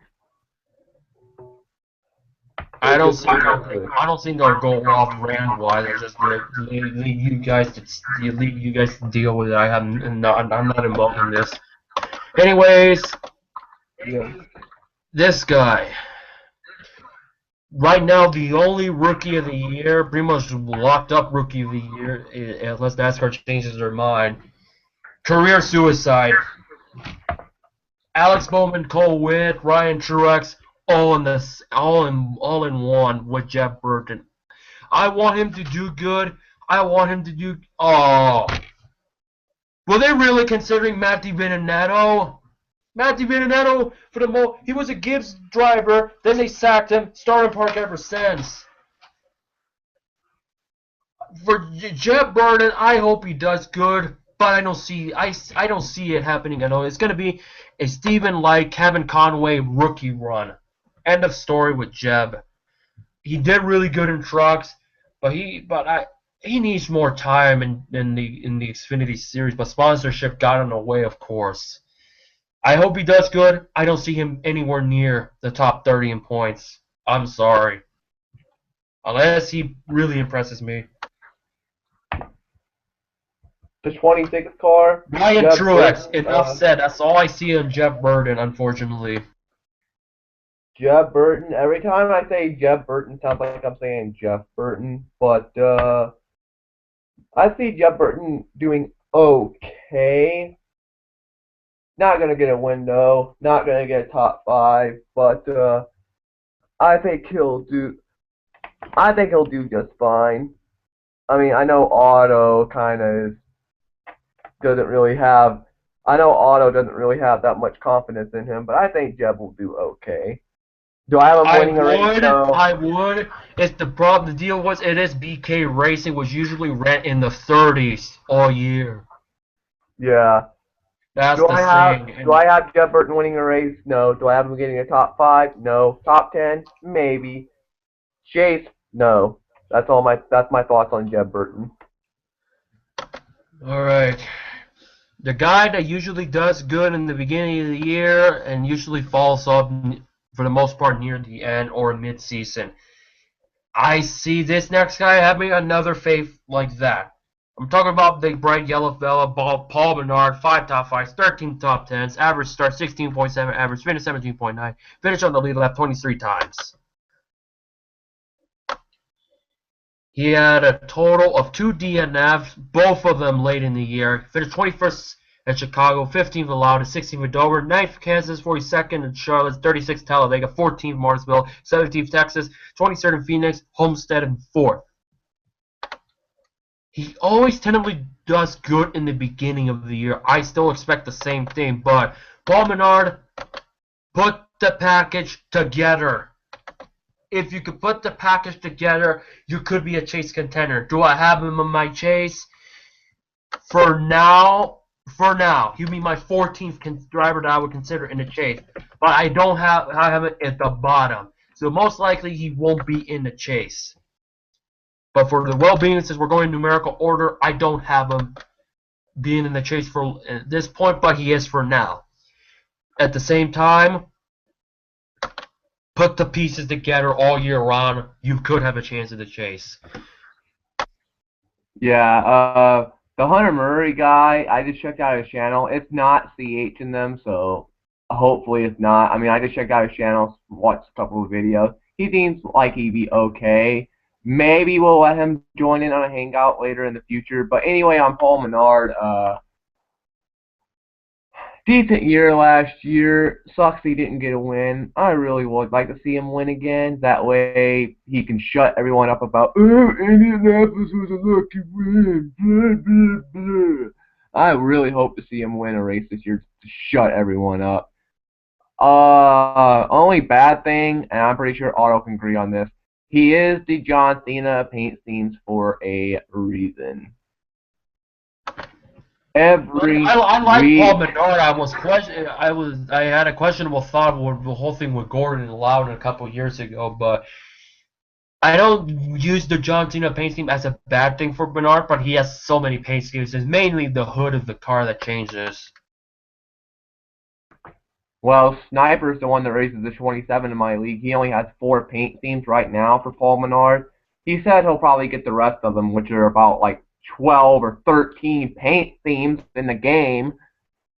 I don't think they'll go off Rand-wise. They'll just leave you guys to deal with it. I'm not involved in this. Anyways, yeah. This guy. Right now, the only rookie of the year, pretty much locked up rookie of the year, unless NASCAR changes their mind. Career suicide. Alex Bowman, Cole Whitt, Ryan Truex, all in one with Jeb Burton. I want him to do good. I want him to do. Oh, were they really considering Matt DiBenedetto? Matt DiBenedetto, he was a Gibbs driver. Then they sacked him. Starting park ever since. For Jeb Burton, I hope he does good, but I don't see it happening at all. It's gonna be a Stephen like Kevin Conway rookie run. End of story with Jeb. He did really good in trucks, but he needs more time in the Xfinity series. But sponsorship got in the way, of course. I hope he does good. I don't see him anywhere near the top 30 in points. I'm sorry, unless he really impresses me. The 26th car. Ryan Truex. Enough said. That's all I see on Jeb Burton, unfortunately. Jeb Burton. Every time I say Jeb Burton, sounds like I'm saying Jeff Burton. But I see Jeb Burton doing okay. Not gonna get a win though. Not gonna get a top 5. But I think he'll do just fine. I mean, I know Otto kind of doesn't really have. I know Otto doesn't really have that much confidence in him, but I think Jeb will do okay. Do I have him I winning a race? would, No. I would. It's the problem. The deal was it is BK Racing, was usually Rant in the 30s all year. Yeah. That's Do the I have thing. do And I have Jeb Burton winning a race? No. Do I have him getting a top 5? No. Top 10? Maybe. Chase? No. That's my thoughts on Jeb Burton. all right, the guy that usually does good in the beginning of the year and usually falls off for the most part near the end or mid-season. I see this next guy having another fave like that. I'm talking about big bright yellow fella, Paul Menard, 5 top 5s, 13 top 10s, average start 16.7, average finish 17.9, finish on the lead lap 23 times. He had a total of 2 DNFs, both of them late in the year. Finished 21st at Chicago, 15th at Loudon, 16th at Dover, 9th at Kansas, 42nd at Charlotte, 36th at Talladega, 14th Martinsville, 17th Texas, 23rd in Phoenix, Homestead, and 4th. He always tentatively does good in the beginning of the year. I still expect the same thing, but Paul Menard, put the package together. If you could put the package together, you could be a chase contender. Do I have him in my chase? For now, he'd be my 14th driver that I would consider in the chase. But I don't have him at the bottom. So most likely he won't be in the chase. But for the well-being, since we're going in numerical order, I don't have him being in the chase for at this point, but he is for now. At the same time, put the pieces together all year round. You could have a chance at the chase. Yeah, the Hunter Murray guy, I just checked out his channel. It's not CH in them, so hopefully it's not. I mean, I just checked out his channel, watched a couple of videos. He seems like he'd be okay. Maybe we'll let him join in on a hangout later in the future. But anyway, on Paul Menard, decent year last year. Sucks he didn't get a win. I really would like to see him win again. That way he can shut everyone up about, oh, Indianapolis was a lucky win. Blah, blah, blah. I really hope to see him win a race this year to shut everyone up. Only bad thing, and I'm pretty sure Otto can agree on this, he is the John Cena paint schemes for a reason. Every I like week. Paul Menard. I had a questionable thought with the whole thing with Gordon and Loudon a couple of years ago, but I don't use the John Cena paint scheme as a bad thing for Menard, but he has so many paint schemes. It's mainly the hood of the car that changes. Well, Sniper's the one that races the 27 in my league. He only has 4 paint themes right now for Paul Menard. He said he'll probably get the rest of them, which are about like 12 or 13 paint themes in the game.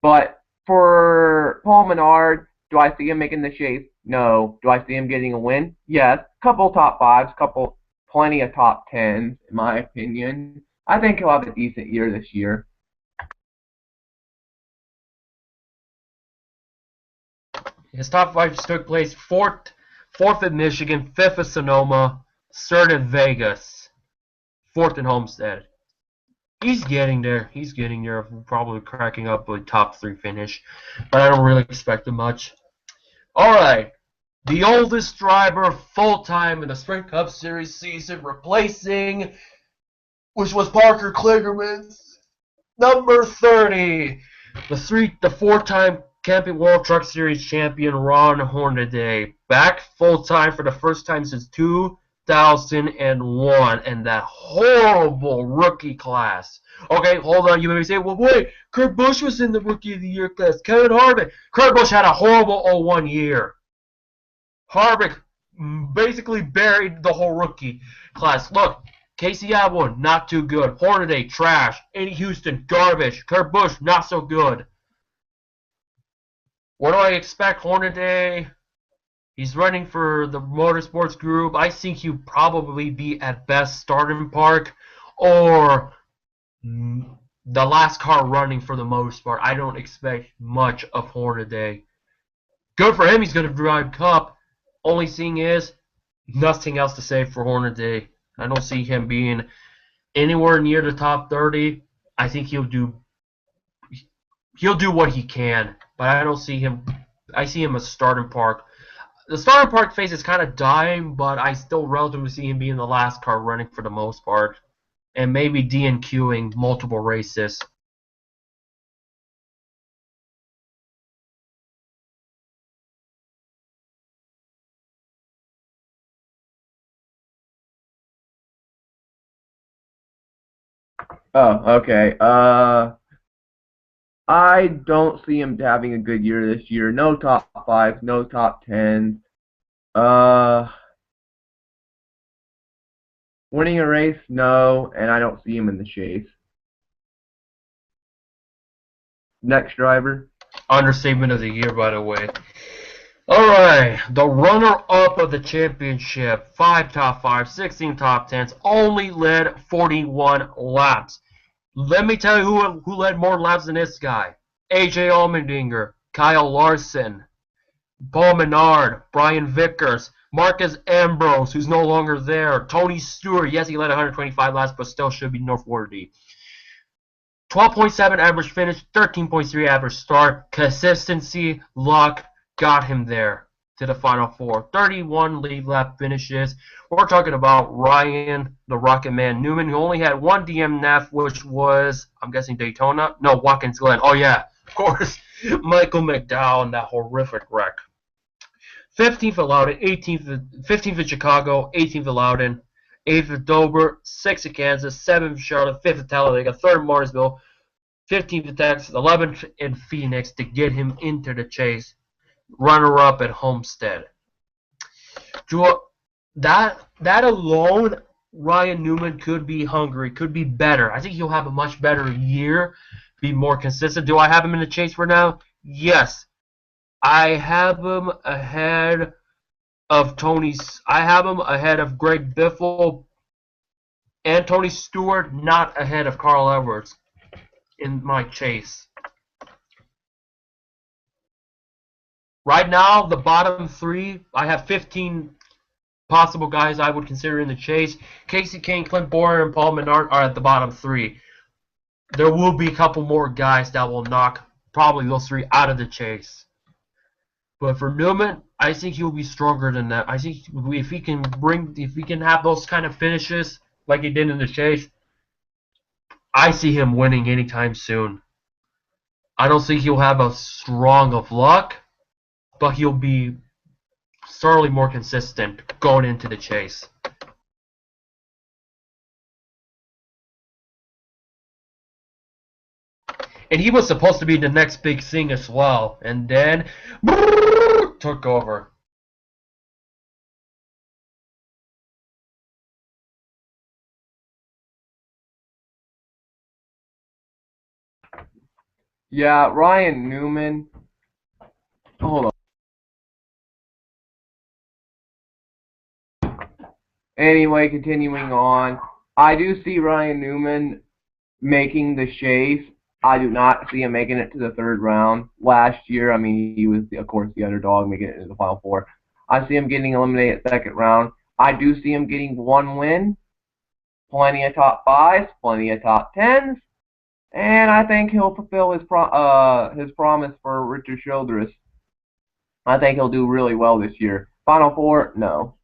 But for Paul Menard, do I see him making the chase? No. Do I see him getting a win? Yes. Couple top 5s, plenty of top 10s, in my opinion. I think he'll have a decent year this year. His top 5 took place 4th at Michigan, 5th at Sonoma, 3rd at Vegas, 4th at Homestead. He's getting there. He's getting there. Probably cracking up a top 3 finish, but I don't really expect him much. All right, the oldest driver full-time in the Sprint Cup Series season, replacing, which was Parker Kligerman's number 30, the 4-time Camping World Truck Series champion Ron Hornaday, back full-time for the first time since 2001, and that horrible rookie class. Okay, hold on. You may say, well, wait, Kurt Busch was in the Rookie of the Year class. Kevin Harvick. Kurt Busch had a horrible 01 year. Harvick basically buried the whole rookie class. Look, Casey Kahne, not too good. Hornaday, trash. Eddie Houston, garbage. Kurt Busch, not so good. What do I expect? Hornaday, he's running for the Motorsports Group. I think he'll probably be at best starting park or the last car running for the most part. I don't expect much of Hornaday. Good for him. He's going to drive Cup. Only thing is, nothing else to say for Hornaday. I don't see him being anywhere near the top 30, I think he'll do what he can, but I don't see him. I see him as starting park. The starting park phase is kind of dying, but I still relatively see him being the last car running for the most part, and maybe DNQing multiple races. Oh, okay. I don't see him having a good year this year. No top fives, no top tens. Uh, Winning a race, no, and I don't see him in the chase. Next driver. Understatement of the year, by the way. Alright, the runner-up of the championship, 5 top 5s, 16 top 10s, only led 41 laps. Let me tell you who led more laps than this guy. AJ Allmendinger, Kyle Larson, Paul Menard, Brian Vickers, Marcus Ambrose, who's no longer there, Tony Stewart, yes, he led 125 laps, but still should be noteworthy. 12.7 average finish, 13.3 average start, consistency, luck, got him there to the Final Four. 31 lead lap finishes. We're talking about Ryan, the Rocket Man Newman, who only had one DNF, which was, I'm guessing, Daytona? No, Watkins Glen. Oh, yeah, of course. Michael McDowell in that horrific wreck. 15th at Loudon, 15th at Chicago, 18th at Loudon, 8th at Dover, 6th at Kansas, 7th at Charlotte, 5th at Talladega, 3rd at Martinsville, 15th at Texas, 11th in Phoenix to get him into the chase. Runner-up at Homestead. That alone, Ryan Newman could be hungry, could be better. I think he'll have a much better year, be more consistent. Do I have him in the chase for now? Yes. I have him ahead of I have him ahead of Greg Biffle and Tony Stewart, not ahead of Carl Edwards in my chase. Right now, the bottom 3, I have 15 possible guys I would consider in the chase. Kasey Kahne, Clint Bowyer, and Paul Menard are at the bottom 3. There will be a couple more guys that will knock probably those 3 out of the chase. But for Newman, I think he'll be stronger than that. I think if he can have those kind of finishes like he did in the chase, I see him winning anytime soon. I don't think he'll have a strong of luck, but he'll be certainly more consistent going into the chase. And he was supposed to be the next big thing as well, and then took over. Yeah, Ryan Newman. Hold on. Anyway, continuing on. I do see Ryan Newman making the chase. I do not see him making it to the 3rd round. Last year, I mean, he was, of course, the underdog making it to the Final Four. I see him getting eliminated 2nd round. I do see him getting 1 win, plenty of top 5s, plenty of top 10s, and I think he'll fulfill his promise for Richard Childress. I think he'll do really well this year. Final Four, no.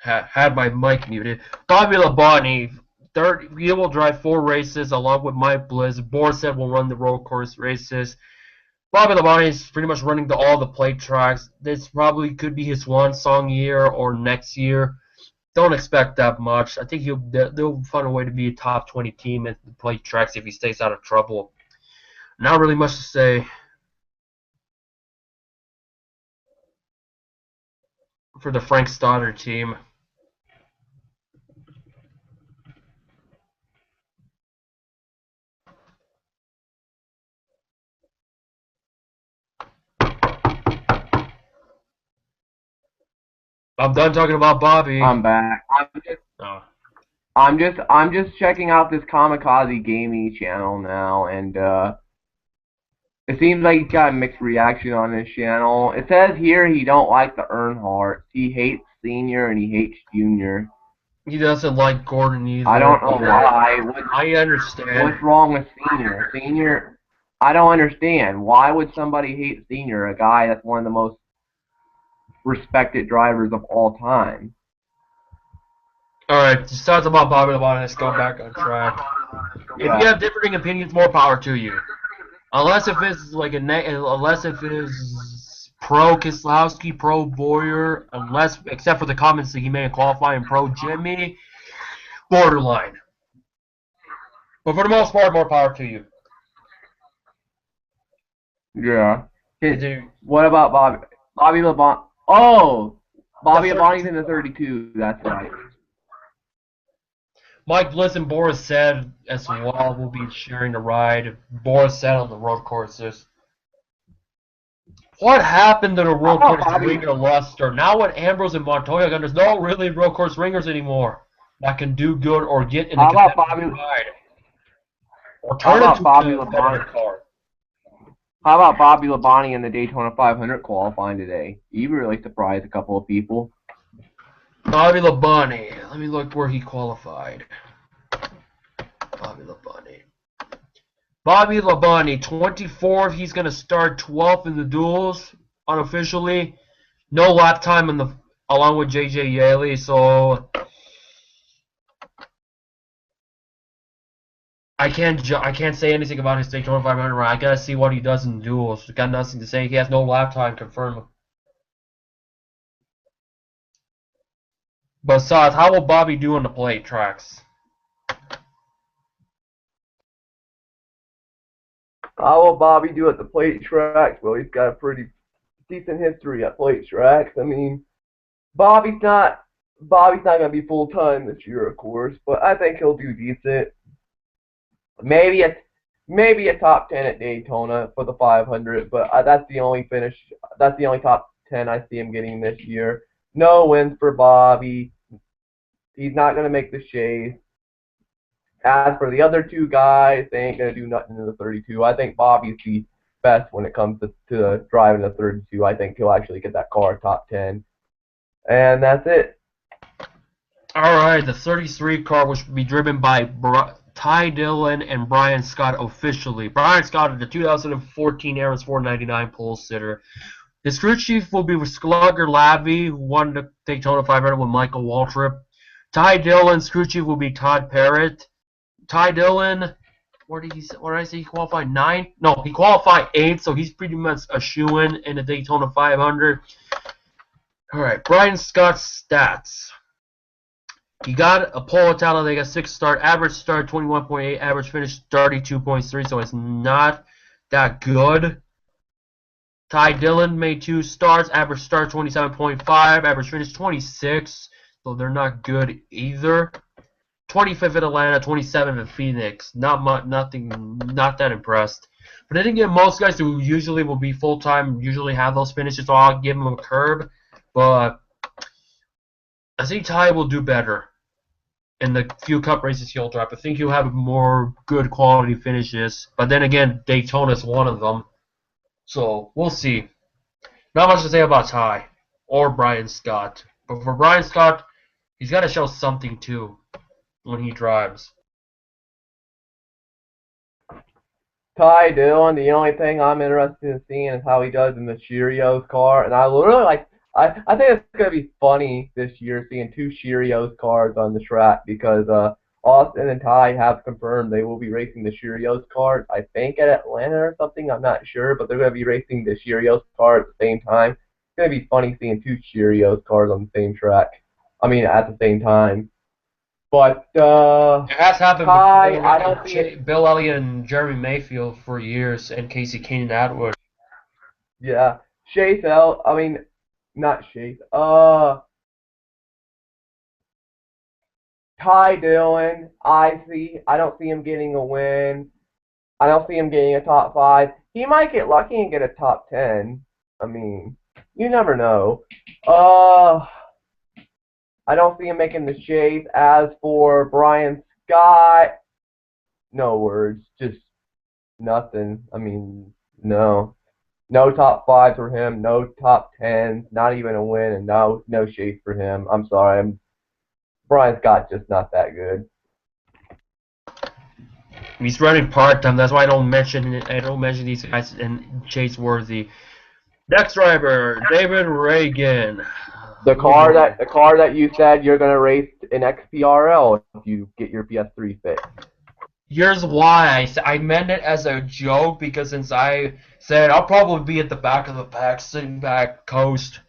Had my mic muted. Bobby Labonte, he will drive 4 races along with Mike Bliss. Borset will run the road course races. Bobby Labonte is pretty much running all the plate tracks. This probably could be his one-song year or next year. Don't expect that much. I think they'll find a way to be a top 20 team at the plate tracks if he stays out of trouble. Not really much to say for the Frank Stoddard team. I'm done talking about Bobby. I'm back. I'm just checking out this Kamikaze Gaming channel now, and it seems like he's got a mixed reaction on his channel. It says here he don't like the Earnhardt. He hates Senior and he hates Junior. He doesn't like Gordon either. I don't know why. I understand. What's wrong with Senior? Senior, I don't understand. Why would somebody hate Senior, a guy that's one of the most respected drivers of all time? Alright, just talk about Bobby Labonte. Let's go back on track. Yeah. If you have differing opinions, more power to you. Unless if it's like unless if it is pro Keselowski, pro Bowyer, except for the comments that he made in qualifying, pro Jimmie, borderline. But for the most part, more power to you. Yeah. What about Bobby Labonte? Oh, Bobby Labonte's in the 32. That's right. Mike Bliss and Boris said as well will be sharing the ride. Boris said on the road courses. What happened to the road course ringer luster? Now with Ambrose and Montoya, there's no really road course ringers anymore that can do good or get in the competitive ride. Or turn into a competitive car. How about Bobby Labonte in the Daytona 500 qualifying today? He really surprised a couple of people. Bobby Labonte. Let me look where he qualified. Bobby Labonte, 24th. He's going to start 12th in the duels unofficially. No lap time along with JJ Yaley, so I can't say anything about his Daytona 500 ride. I gotta see what he does in duels. Got nothing to say. He has no lap time confirmed. Besides, how will Bobby do on the plate tracks? How will Bobby do at the plate tracks? Well, he's got a pretty decent history at plate tracks. I mean, Bobby's not gonna be full time this year, of course, but I think he'll do decent. Maybe a top 10 at Daytona for the 500, but that's the only finish. That's the only top 10 I see him getting this year. No wins for Bobby. He's not gonna make the chase. As for the other two guys, they ain't gonna do nothing in the 32. I think Bobby's the best when it comes to driving the 32. I think he'll actually get that car top 10, and that's it. All right, the 33 car, which will be driven by Ty Dillon and Brian Scott officially. Brian Scott of the 2014 Aaron's 499 pole sitter. His crew chief will be with Slugger Labby, who won the Daytona 500 with Michael Waltrip. Ty Dillon's crew chief will be Todd Parrott. Ty Dillon, where did I say he qualified 9? No, he qualified 8, so he's pretty much a shoo-in in the Daytona 500. All right, Brian Scott's stats. He got a pole title. They got 6 start, average start 21.8, average finish 32.3, so it's not that good. Ty Dillon made 2 starts, average start 27.5, average finish 26, so they're not good either. 25th at Atlanta, 27th at Phoenix. Not that impressed. But then again, most guys who usually will be full time usually have those finishes, so I'll give them a curb. But I think Ty will do better in the few cup races he'll drive. I think he'll have more good quality finishes. But then again, Daytona is one of them. So we'll see. Not much to say about Ty or Brian Scott. But for Brian Scott, he's got to show something too when he drives. Ty Dillon, the only thing I'm interested in seeing is how he does in the Cheerios car. And I literally I think it's going to be funny this year seeing 2 Cheerios cars on the track because Austin and Ty have confirmed they will be racing the Cheerios cars, I think at Atlanta or something, I'm not sure, but they're going to be racing the Cheerios car at the same time. It's going to be funny seeing 2 Cheerios cars on the same track. I mean, at the same time. But it has happened Ty, before. I don't see Bill Elliott and Jeremy Mayfield for years, and Kasey Kahne and Atwood. Yeah, not Chase. Ty Dillon, I don't see him getting a win. I don't see him getting a top 5. He might get lucky and get a top 10. I mean, you never know. I don't see him making the chase. As for Brian Scott, no words, just nothing. I mean, no. No top fives for him, no top tens, not even a win, and no chase for him. I'm sorry, Brian Scott's just not that good. He's running part-time. That's why I don't mention these guys in chase worthy. Next driver, David Ragan. The car that you said you're gonna race in XPRL if you get your PS3 fixed. Here's why I meant it as a joke, because since I said I'll probably be at the back of the pack, sitting back, coast,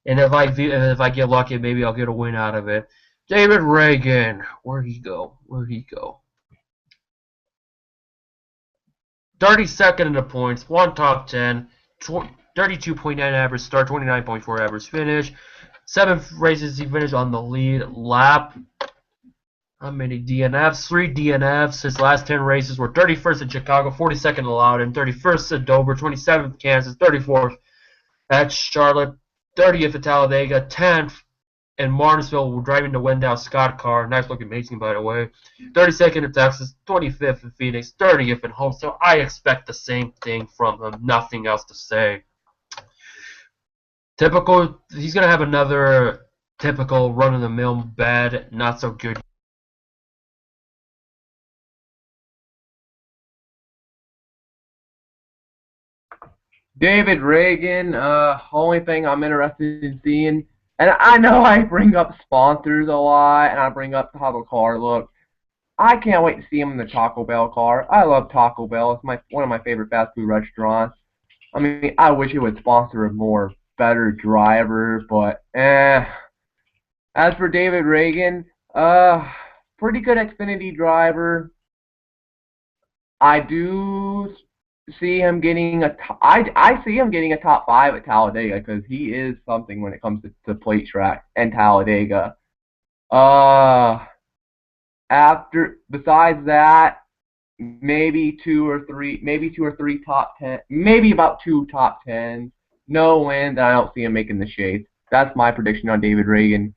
and if I get lucky, maybe I'll get a win out of it. David Ragan, where'd he go? 32nd in the points, 1 top 10, 32.9 average start, 29.4 average finish. 7 races he finished on the lead lap. How many DNFs? 3 DNFs. His last 10 races were 31st in Chicago, 42nd in Loudon, 31st at Dover, 27th in Kansas, 34th at Charlotte, 30th at Talladega, 10th in Martinsville, driving the Stenhouse Scott car. Nice looking racing, by the way. 32nd in Texas, 25th in Phoenix, 30th in Homestead. I expect the same thing from him. Nothing else to say. Typical. He's going to have another typical run-of-the-mill bad, not so good. David Ragan, only thing I'm interested in seeing, and I know I bring up sponsors a lot, and I bring up how the car looks. I can't wait to see him in the Taco Bell car. I love Taco Bell. It's one of my favorite fast food restaurants. I mean, I wish it would sponsor a better driver, but As for David Ragan, pretty good Xfinity driver. I do see him getting I see him getting a top 5 at Talladega, because he is something when it comes to plate track and Talladega. Besides that, maybe two or three top 10, maybe about 2 top 10s. No wins, and I don't see him making the chase. That's my prediction on David Ragan.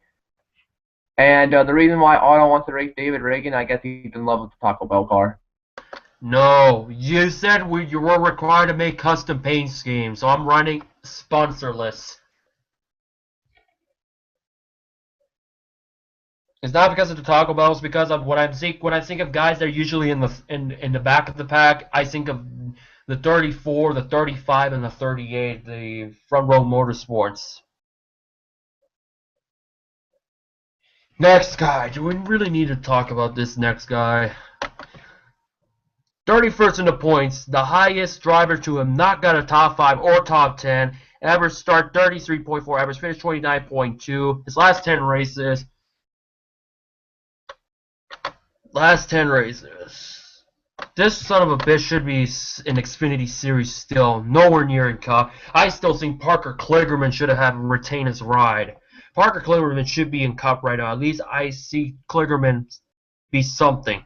And the reason why Otto wants to race David Ragan, I guess he's in love with the Taco Bell car. No, you said you were required to make custom paint schemes, so I'm running sponsorless. It's not because of the Taco Bell. It's because of what I think. When I think of guys that are usually in the back of the pack, I think of the 34, the 35, and the 38, the front row motorsports. Next guy. Do we really need to talk about this next guy? 31st in the points, the highest driver to him, not got a top 5 or top 10. Average start 33.4, average finish 29.2. His last 10 races. This son of a bitch should be in Xfinity Series still, nowhere near in Cup. I still think Parker Kligerman should have retained his ride. Parker Kligerman should be in Cup right now. At least I see Kligerman be something.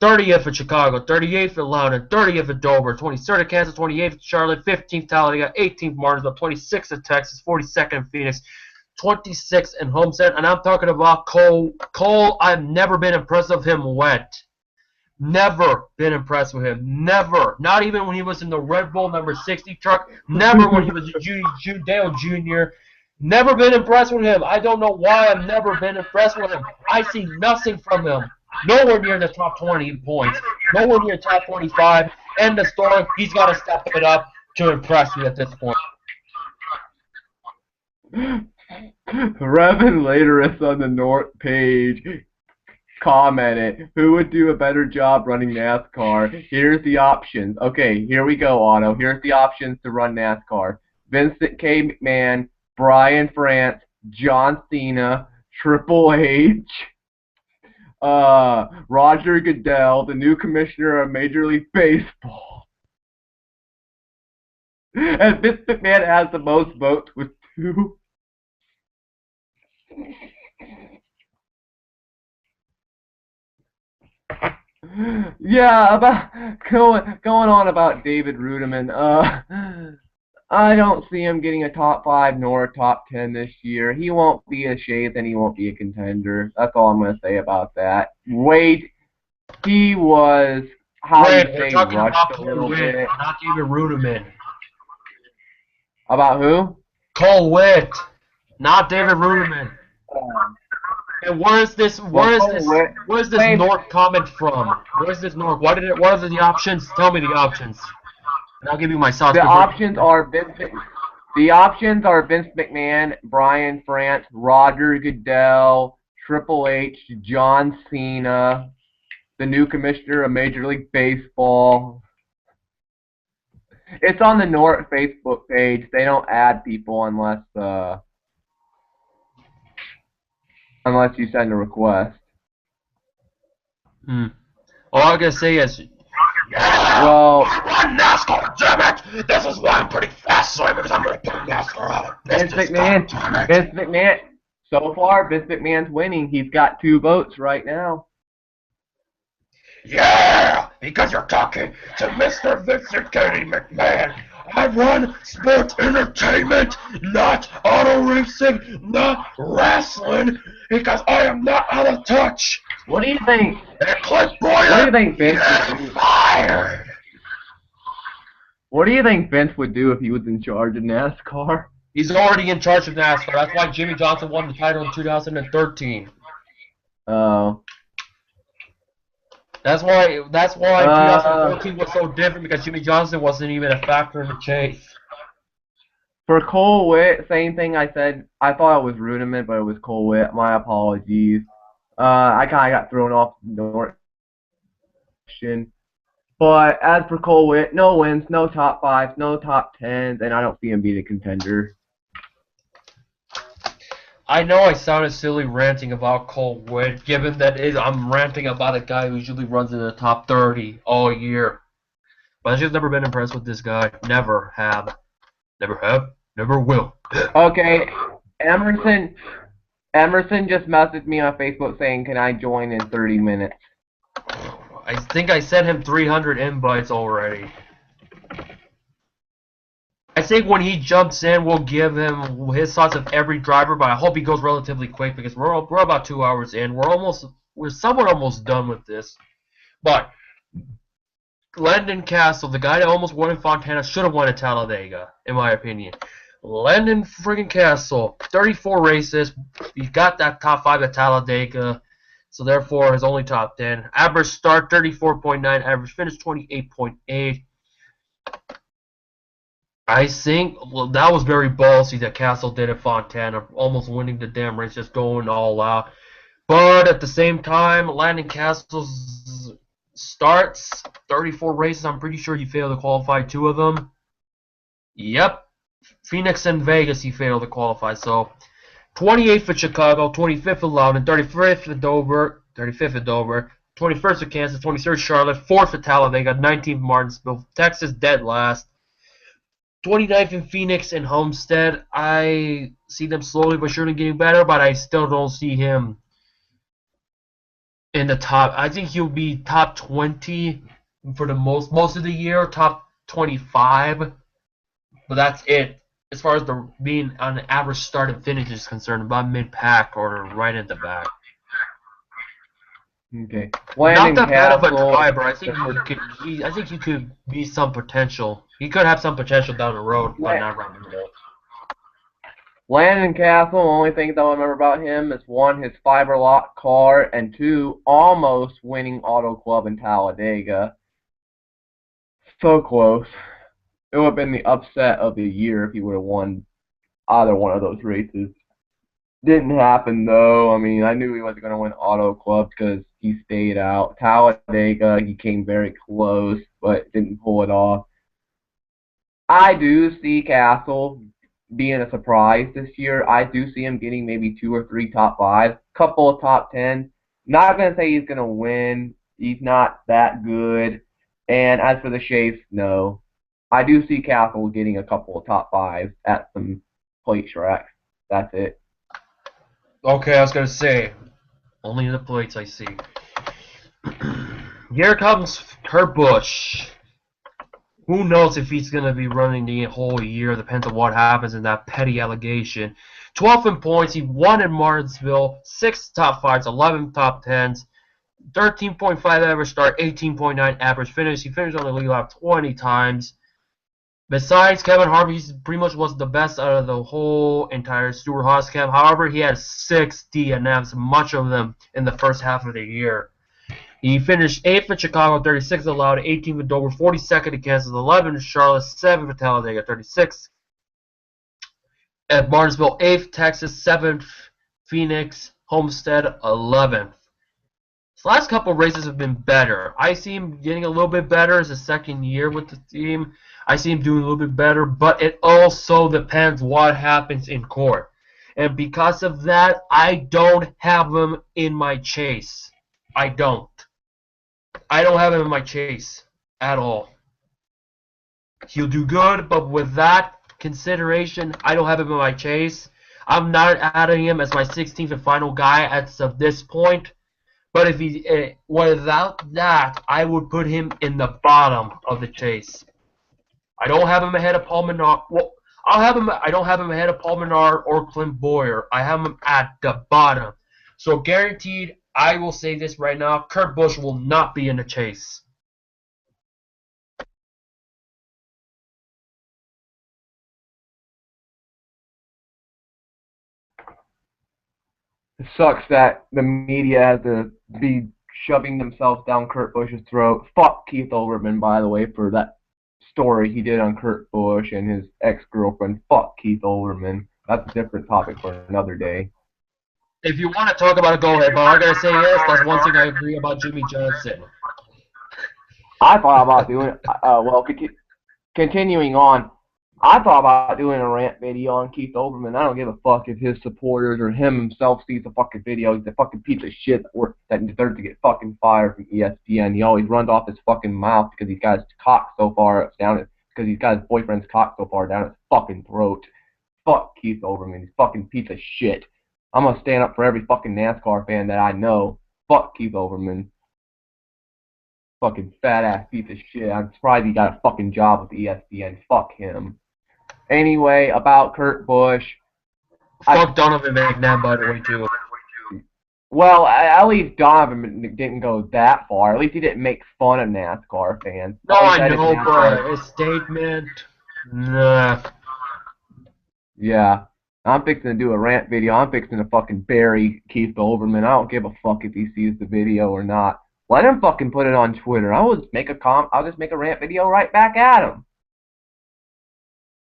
30th at Chicago, 38th at Loudon, 30th at Dover, 23rd at Kansas, 28th at Charlotte, 15th Talladega, 18th Martinsville, 26th at Texas, 42nd in Phoenix, 26th in Homestead, and I'm talking about Cole. Cole, I've never been impressed with him wet. Never been impressed with him. Never. Not even when he was in the Red Bull number 60 truck. Never when he was a Dale Jr. Never been impressed with him. I don't know why I've never been impressed with him. I see nothing from him. Nowhere near the top 20 points. Nowhere near top 25. End of story. He's got to step it up to impress me at this point. Revan Laterus on the North page commented, who would do a better job running NASCAR? Here's the options. Okay, here we go, Otto. Here's the options to run NASCAR. Vincent K. McMahon, Brian France, John Cena, Triple H, Roger Goodell, the new commissioner of Major League Baseball. And Vince McMahon has the most votes with 2. Yeah, about going on about David Rudiman. I don't see him getting a top 5 nor a top 10 this year. He won't be a shade, and he won't be a contender. That's all I'm going to say about that. Wade, he was, how Wait, you we're say, talking rushed about a Cole little Whitt, bit. not David Ruderman. About who? Cole Whitt, not David Ruderman. And where's this North comment from? Where's this North? What are the options? Tell me the options. And I'll give you my sauce. The options are Vince McMahon, Brian France, Roger Goodell, Triple H, John Cena, the new commissioner of Major League Baseball. It's on the North Facebook page. They don't add people unless you send a request. All I gotta say is, well, I run NASCAR, damn it! This is why I'm pretty fast, so because I'm gonna put NASCAR on. Vince McMahon. So far, Vince McMahon's winning. He's got 2 votes right now. Yeah, because you're talking to Mr. Vincent Kennedy McMahon. I run sports entertainment, not auto racing, not wrestling, because I am not out of touch. What do you think? Clint Bowyer, what do you think Vince would do? Fired. What do you think Vince would do if he was in charge of NASCAR? He's already in charge of NASCAR. That's why Jimmie Johnson won the title in 2013. Oh. That's why 2014 was so different, because Jimmie Johnson wasn't even a factor in the chase. For Cole Whitt, same thing I said. I thought it was Ruderman, but it was Cole Whitt. My apologies. I kind of got thrown off the question. But as for Cole Whitt, no wins, no top 5s, no top 10s, and I don't see him being a contender. I know I sounded silly ranting about Cole Whitt, given that I'm ranting about a guy who usually runs in the top 30 all year. But I've just never been impressed with this guy. Never have. Never have. Never will. Okay, Emerson just messaged me on Facebook saying, can I join in 30 minutes? I think I sent him 300 invites already. I think when he jumps in, we'll give him his thoughts of every driver, but I hope he goes relatively quick, because we're about 2 hours in. We're somewhat almost done with this. But Landon Cassill, the guy that almost won in Fontana, should have won at Talladega, in my opinion. Landon friggin' Cassill, 34 races. He got that top 5 at Talladega, so therefore his only top 10. Average start 34.9, average finish 28.8. I think that was very ballsy that Cassill did at Fontana, almost winning the damn race, just going all out. But at the same time, Landon Cassill's starts 34 races. I'm pretty sure he failed to qualify 2 of them. Yep, Phoenix and Vegas he failed to qualify. So 28th at Chicago, 25th at Loudon, 35th at Dover, 21st at Kansas, 23rd Charlotte, 4th at Talladega, 19th Martinsville, Texas dead last. 29th in Phoenix and Homestead. I see them slowly but surely getting better, but I still don't see him in the top. I think he'll be top 20 for the most of the year, top 25. But that's it. As far as being on an average start and finish is concerned, about mid-pack or right at the back. Okay. Not that bad of a driver. I think he could be some potential. He could have some potential down the road, but not right now. Landon Cassill, the only thing that I remember about him is 1, his fiber lock car, and 2, almost winning Auto Club in Talladega. So close. It would have been the upset of the year if he would have won either one of those races. Didn't happen, though. I mean, I knew he wasn't going to win Auto Club because he stayed out. Talladega, he came very close, but didn't pull it off. I do see Cassill being a surprise this year. I do see him getting maybe 2 or 3 top 5s, couple of top 10s. Not going to say he's going to win. He's not that good. And as for the Chase, no. I do see Cassill getting a couple of top 5s at some plate tracks. That's it. Okay, I was going to say, only the plates I see. Here comes Kurt Busch. Who knows if he's going to be running the whole year? Depends on what happens in that petty allegation. 12 in points. He won in Martinsville. 6 top 5s, 11 top 10s. 13.5 average start, 18.9 average finish. He finished on the lead lap 20 times. Besides Kevin Harvick, he pretty much was the best out of the whole entire Stewart Haas camp. However, he had 6 DNFs, much of them in the first half of the year. He finished 8th at Chicago, 36th allowed, 18th at Dover, 42nd at Kansas, 11th at Charlotte, 7th at Talladega, 36th at Martinsville, 8th Texas, 7th Phoenix, Homestead, 11th. His last couple of races have been better. I see him getting a little bit better as a second year with the team. I see him doing a little bit better, but it also depends what happens in court. And because of that, I don't have him in my chase. I don't have him in my chase at all. He'll do good, but with that consideration, I don't have him in my chase. I'm not adding him as my 16th and final guy at this point. But if he without that, I would put him in the bottom of the chase. I don't have him ahead of Paul Menard. Well, I don't have him ahead of Paul Menard or Clint Bowyer. I have him at the bottom. So guaranteed, I will say this right now: Kurt Busch will not be in the chase. It sucks that the media has to be shoving themselves down Kurt Busch's throat. Fuck Keith Olbermann, by the way, for that story he did on Kurt Busch and his ex-girlfriend. Fuck Keith Olbermann. That's a different topic for another day. If you want to talk about it, go ahead. But I gotta say yes, that's one thing I agree about Jimmie Johnson. I thought about doing continuing on. I thought about doing a rant video on Keith Olbermann. I don't give a fuck if his supporters or him himself sees the fucking video. He's a fucking piece of shit that deserves to get fucking fired from ESPN. He always runs off his fucking mouth because he's got his cock so far down because he's got his boyfriend's cock so far down his fucking throat. Fuck Keith Olbermann. He's a fucking piece of shit. I'm gonna stand up for every fucking NASCAR fan that I know. Fuck Keith Olbermann. Fucking fat ass piece of shit. I'm surprised he got a fucking job with ESPN. Fuck him. Anyway, about Kurt Busch. Fuck Donovan McNabb, by the way, too. Well, at least Donovan didn't go that far. At least he didn't make fun of NASCAR fans. No, I know, but his statement, nah. Yeah, I'm fixing to do a rant video. I'm fixing to fucking bury Keith Olbermann. I don't give a fuck if he sees the video or not. Let him fucking put it on Twitter. I'll just make a rant video right back at him.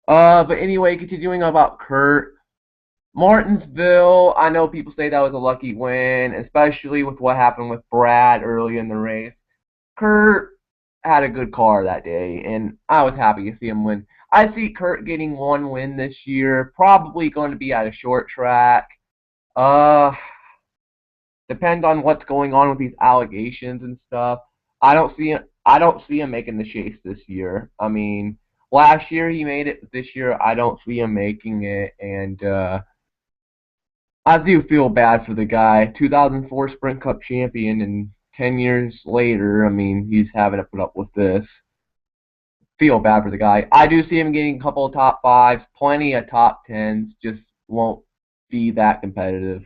But anyway, continuing about Kurt. Martinsville, I know people say that was a lucky win, especially with what happened with Brad early in the race. Kurt had a good car that day, and I was happy to see him win. I see Kurt getting one win this year, probably going to be at a short track. Depends on what's going on with these allegations and stuff. I don't see him making the chase this year. I mean, last year he made it, but this year I don't see him making it, and I do feel bad for the guy. 2004 Sprint Cup champion, and 10 years later, I mean, he's having to put up with this. Feel bad for the guy. I do see him getting a couple of top 5s, plenty of top 10s, just won't be that competitive.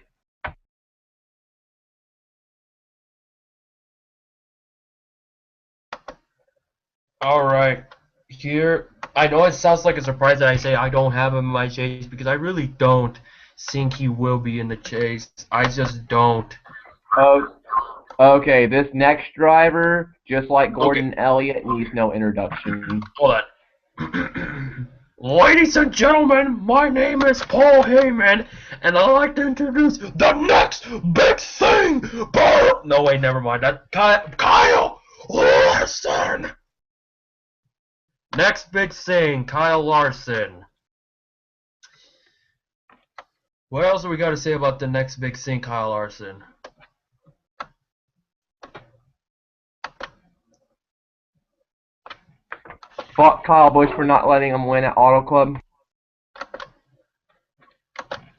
Alright, here, I know it sounds like a surprise that I say I don't have him in my chase, because I really don't think he will be in the chase. I just don't. Oh, okay, this next driver, just like Gordon Elliott, needs no introduction. Hold on. Ladies and gentlemen, my name is Paul Heyman, and I'd like to introduce the next big thing. No, wait, never mind. That Kyle Larson. Next big thing, Kyle Larson. What else do we got to say about the next big thing, Kyle Larson? Fuck Kyle Busch for not letting him win at Auto Club.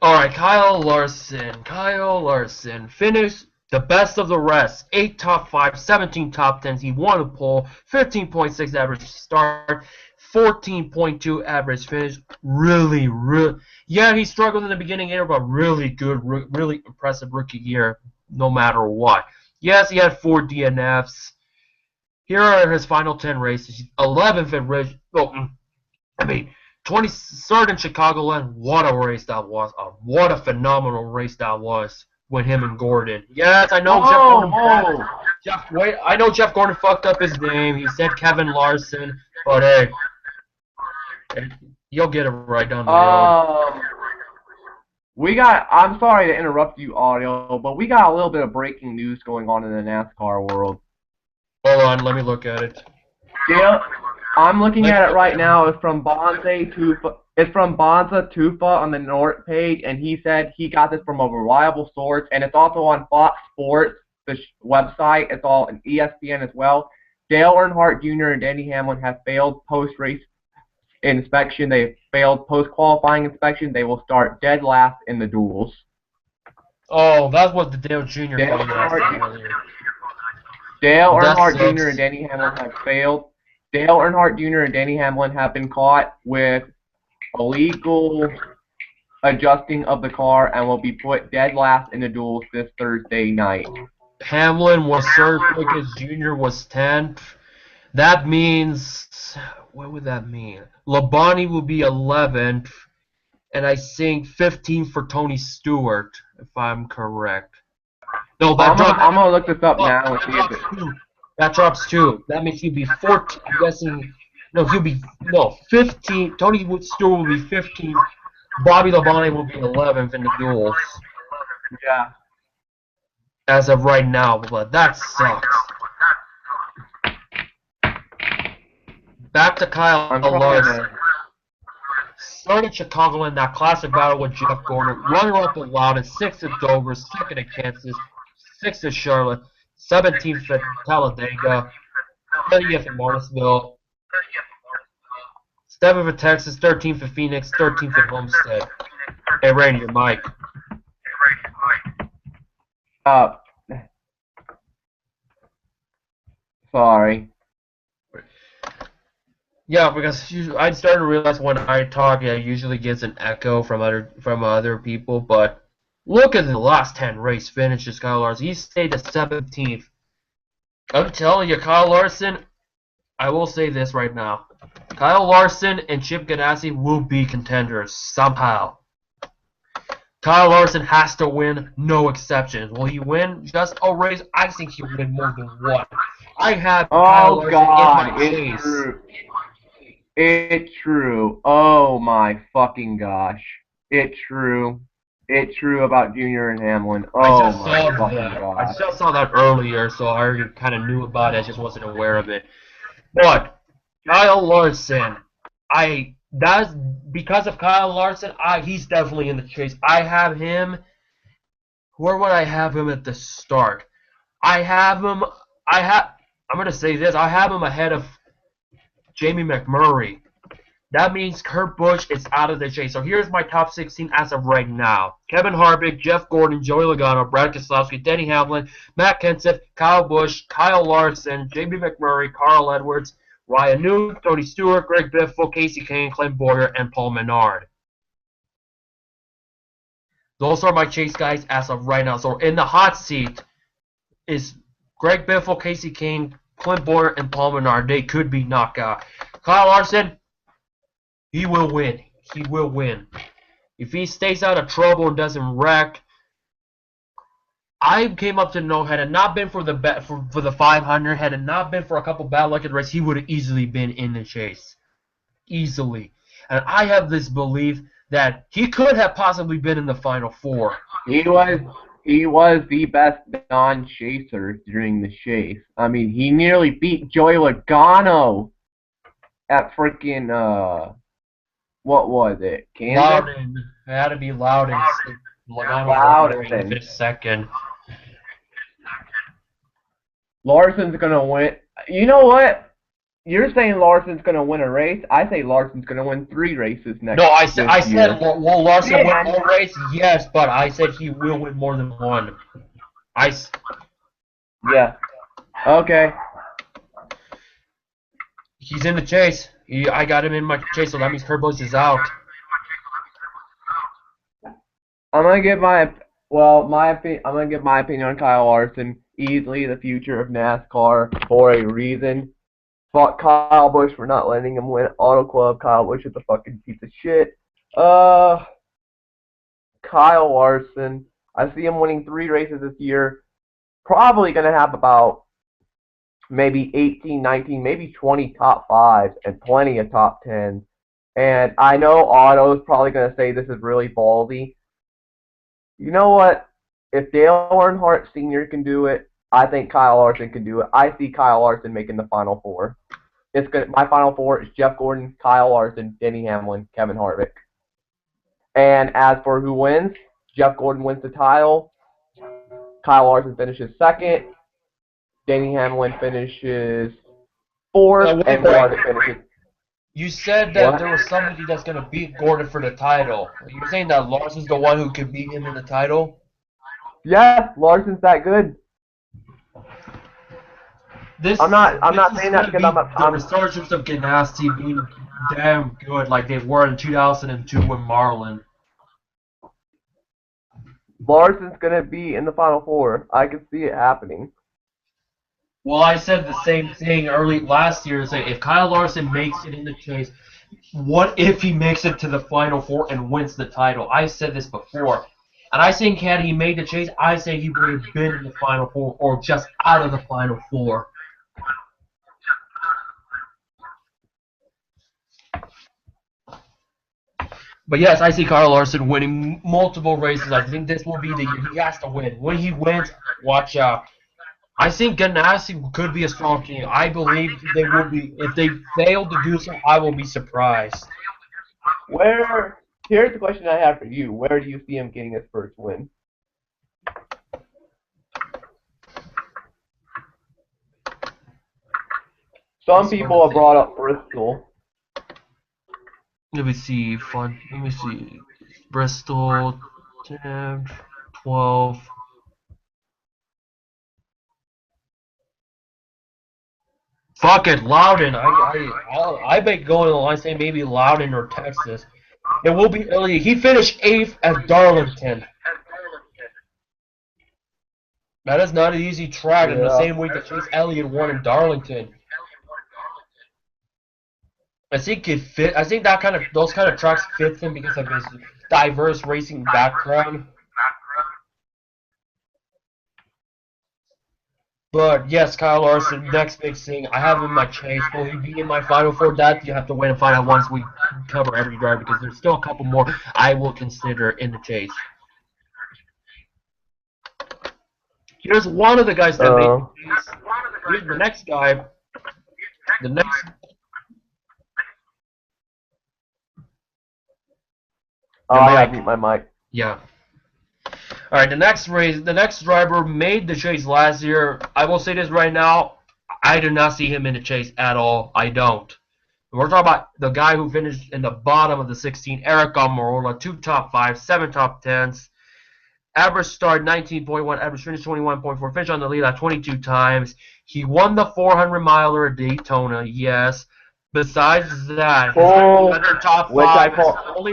Alright, Kyle Larson. Kyle Larson. Finished The best of the rest. 8 top 5, 17 top 10s. He won a pole. 15.6 average start. 14.2 average finish. Really. Yeah, he struggled in the beginning here, but really good, really impressive rookie year, no matter what. Yes, he had 4 DNFs. Here are his final 10 races. 11th at Ridge. Oh, 23rd in Chicagoland. What a race that was. What a phenomenal race that was with him and Gordon. Yes, I know I know Jeff Gordon fucked up his name. He said Kevin Larson, but hey, you'll get it right down the road. I'm sorry to interrupt you, Audio, but we got a little bit of breaking news going on in the NASCAR world. Hold on, let me look at it. Yeah, I'm looking at it right now. It's from Bonza Tufa on the North page, and he said he got this from a reliable source, and it's also on Fox Sports, the website. It's all on ESPN as well. Dale Earnhardt Jr. and Denny Hamlin have failed post-race inspection. They failed post-qualifying inspection. They will start dead last in the duels. Oh, that's what the Dale Jr. earlier. Dale Earnhardt Jr. and Denny Hamlin have failed. Dale Earnhardt Jr. and Denny Hamlin have been caught with illegal adjusting of the car and will be put dead last in the duels this Thursday night. Hamlin was third because Jr. was 10th. That means, what would that mean? Labonte will be 11th, and I think 15th for Tony Stewart, if I'm correct. No, I'm gonna look this up now and see if it. That drops 2. That means he'll be 14. I'm guessing. No, 15. Tony Stewart will be 15. Bobby Labonte will be 11th in the duels. Yeah. As of right now, but that sucks. Back to Kyle Larson. Started Chicago in that classic battle with Jeff Gordon. Runner-up at Loudon, 6th at Dover, 2nd at Kansas, 6th at Charlotte, 17th at Talladega, 30th at Martinsville, 7th at Texas, 13th at Phoenix, 13th at Homestead. Hey, Rain, your mic. Sorry. Yeah, because I started to realize when I talk, it usually gets an echo from other people. But look at the last 10 race finishes, Kyle Larson. He stayed at 17th. I'm telling you, Kyle Larson. I will say this right now: Kyle Larson and Chip Ganassi will be contenders somehow. Kyle Larson has to win, no exceptions. Will he win just a race? I think he'll win more than one. I have Kyle Larson in my case. True. It's true. Oh my fucking gosh. It's true. It's true about Junior and Hamlin. Oh my fucking gosh. I just saw that earlier, so I already kind of knew about it. I just wasn't aware of it. But Kyle Larson, that's because of Kyle Larson. He's definitely in the chase. I have him. Where would I have him at the start? I'm gonna say this. I have him ahead of Jamie McMurray. That means Kurt Busch is out of the chase. So here's my top 16 as of right now. Kevin Harvick, Jeff Gordon, Joey Logano, Brad Keselowski, Denny Hamlin, Matt Kenseth, Kyle Busch, Kyle Larson, Jamie McMurray, Carl Edwards, Ryan Newman, Tony Stewart, Greg Biffle, Kasey Kahne, Clint Bowyer, and Paul Menard. Those are my chase guys as of right now. So in the hot seat is Greg Biffle, Kasey Kahne, Clint Bowyer, and Paul Menard. They could be knocked out. Kyle Larson, he will win. He will win. If he stays out of trouble and doesn't wreck, I came up to know, had it not been for the 500, had it not been for a couple bad luck at the race, he would have easily been in the chase. Easily. And I have this belief that he could have possibly been in the Final Four. He was the best non-chaser during the chase. I mean, he nearly beat Joey Logano at freaking, what was it? Kansas? Loudon. It had to be Loudon. Logano in second. Larson's going to win. You know what? You're saying Larson's going to win a race. I say Larson's going to win 3 races next year. No, I said, will Larson win more races? Yes, but I said he will win more than one. Ice. Yeah. Okay. He's in the chase. I got him in my chase, so that means Kurt Busch is out. I'm gonna give my I'm gonna give my opinion on Kyle Larson. Easily the future of NASCAR for a reason. Fuck Kyle Busch for not letting him win Auto Club. Kyle Busch is a fucking piece of shit. Kyle Larson. I see him winning 3 races this year. Probably gonna have about maybe 18, 19, maybe 20 top 5s and plenty of top 10s. And I know Otto's probably gonna say this is really ballsy. You know what? If Dale Earnhardt Sr. can do it, I think Kyle Larson can do it. I see Kyle Larson making the Final Four. My Final Four is Jeff Gordon, Kyle Larson, Denny Hamlin, Kevin Harvick. And as for who wins, Jeff Gordon wins the title. Kyle Larson finishes second. Denny Hamlin finishes fourth, and Harvick finishes. You said that there was somebody that's going to beat Gordon for the title. You're saying that Larson's the one who could beat him in the title? Yeah, Larson's that good. I'm not saying that because the resurgence of Ganassi being damn good like they were in 2002 with Marlin. Larson's going to be in the Final Four. I can see it happening. Well, I said the same thing early last year. Saying if Kyle Larson makes it in the chase, what if he makes it to the Final Four and wins the title? I said this before. And I think had he made the chase, I say he would have been in the Final Four or just out of the Final Four. But yes, I see Kyle Larson winning multiple races. I think this will be the year he has to win. When he wins, watch out. I think Ganassi could be a strong team. I believe they would be. If they fail to do so, I will be surprised. Here's the question I have for you. Where do you see him getting his first win? Some people have brought up Bristol. Let me see. Let me see. Bristol, 10, 12. Fuck it, Loudon. I bet going to the line saying maybe Loudon or Texas. It will be early. He finished 8th at Darlington. That is not an easy track in the same week that Chase Elliott won in Darlington. I think those kind of tracks fit him because of his diverse racing background. But yes, Kyle Larson, next big thing. I have him in my chase. Will he be in my Final Four? That you have to wait and find out once we cover every driver because there's still a couple more I will consider in the chase. Here's one of the guys that made the chase. Here's the next guy. The next. I mute my mic. Yeah. All right, the next driver made the chase last year. I will say this right now, I do not see him in the chase at all. I don't. We're talking about the guy who finished in the bottom of the 16, Aric Almirola, 2 top 5s, 7 top 10s. Average start 19.1, average finish 21.4, finish on the lead at 22 times. He won the 400-miler at Daytona, yes. Besides that, his only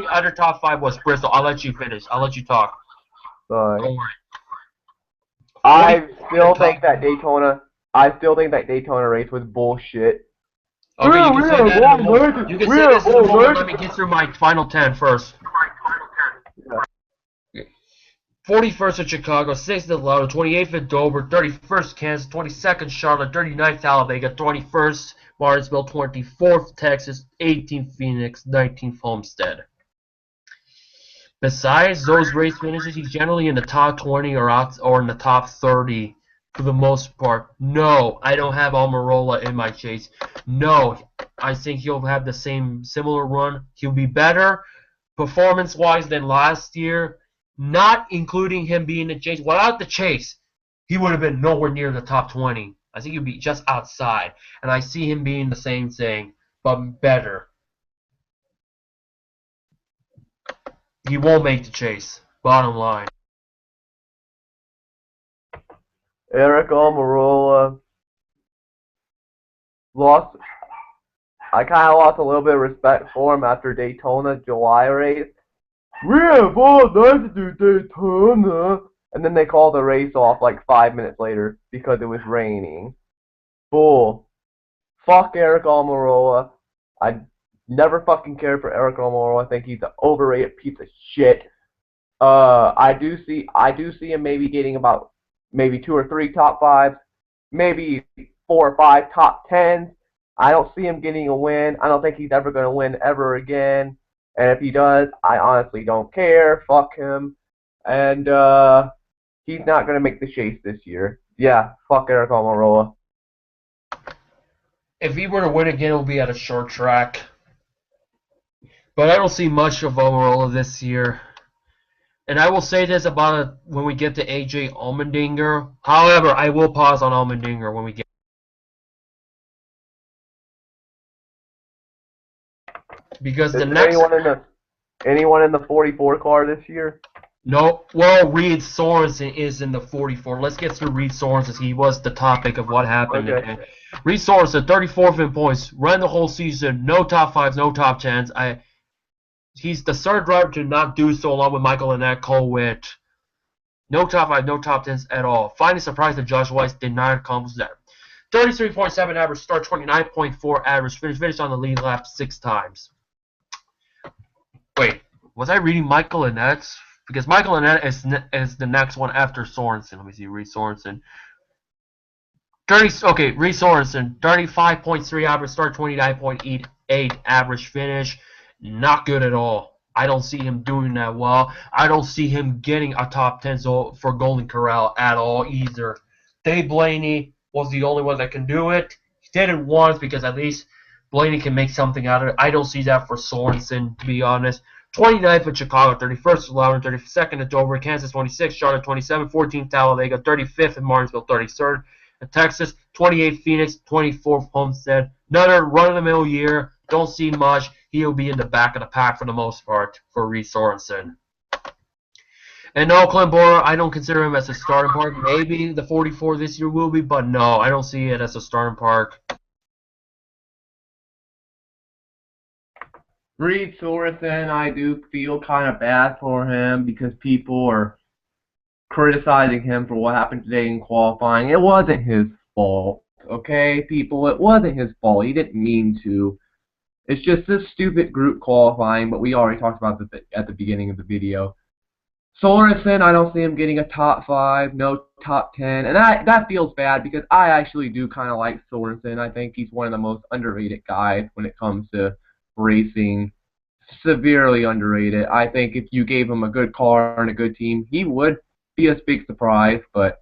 other top 5 was Bristol. I'll let you finish. I'll let you talk. Sorry. Don't worry. I still think that Daytona race was bullshit. Okay, you can say that in a moment. You can say this in a moment. Let me get through my final 10 first. 41st at Chicago, 6th at Lauderdale, 28th at Dover, 31st Kansas, 22nd Charlotte, 39th Talladega, 21st Martinsville, 24th Texas, 18th Phoenix, 19th Homestead. Besides those race finishes, he's generally in the top 20 or in the top 30 for the most part. No, I don't have Almirola in my chase. No, I think he'll have the similar run. He'll be better performance-wise than last year, not including him being in the chase. Without the chase, he would have been nowhere near the top 20. I think he'd be just outside. And I see him being the same thing, but better. He won't make the chase. Bottom line. Aric Almirola lost. I kind of lost a little bit of respect for him after Daytona July race. We have all night to do Daytona. And then they called the race off like 5 minutes later because it was raining. Bull. Fuck Aric Almirola. I never fucking cared for Aric Almirola. I think he's an overrated piece of shit. I do see him maybe getting about maybe 2 or 3 top 5s, maybe 4 or 5 top 10s. I don't see him getting a win. I don't think he's ever going to win ever again. And if he does, I honestly don't care. Fuck him. And he's not going to make the chase this year. Yeah, fuck Aric Almirola. If he were to win again, it will be at a short track. But I don't see much of Almirola this year. And I will say this about it when we get to AJ Allmendinger. However, I will pause on Allmendinger when we get. Because the next. Anyone in the 44 car this year? No. Well, Reed Sorenson is in the 44. Let's get through Reed Sorenson. He was the topic of what happened. Okay. Reed Sorenson, 34th in points. Ran the whole season. No top 5s, no top 10s. He's the third driver to not do so, along with Michael Annett, Cole Whitt. No top 5, no top 10s at all. Finally surprised that Josh Weiss did not accomplish that. 33.7 average start, 29.4 average finish. Finished on the lead lap 6 times. Wait, was I reading Michael Annett's? Because Michael Annett is the next one after Sorenson. Let me see, Reed Sorenson. Reed Sorenson, 35.3 average start, 29.8 average finish. Not good at all. I don't see him doing that well. I don't see him getting a top 10 for Golden Corral at all either. Dave Blaney was the only one that can do it. He did it once because at least Blaney can make something out of it. I don't see that for Sorenson, to be honest. 29th at Chicago, 31st at Loudon, 32nd at Dover, Kansas 26th, Charlotte 27th, 14th Talladega, 35th at Martinsville, 33rd at Texas, 28th Phoenix, 24th Homestead. Another run-of-the-mill year. Don't see much. He'll be in the back of the pack for the most part for Reed Sorenson. And no, Clint Bowyer, I don't consider him as a starting park. Maybe the 44 this year will be, but no, I don't see it as a starting park. Reed Sorenson, I do feel kind of bad for him because people are criticizing him for what happened today in qualifying. It wasn't his fault, okay, people? It wasn't his fault. He didn't mean to. It's just this stupid group qualifying, but we already talked about this at the beginning of the video. Sorenson, I don't see him getting a top 5, no top 10, and that feels bad because I actually do kind of like Sorenson. I think he's one of the most underrated guys when it comes to racing. Severely underrated. I think if you gave him a good car and a good team, he would be a big surprise, but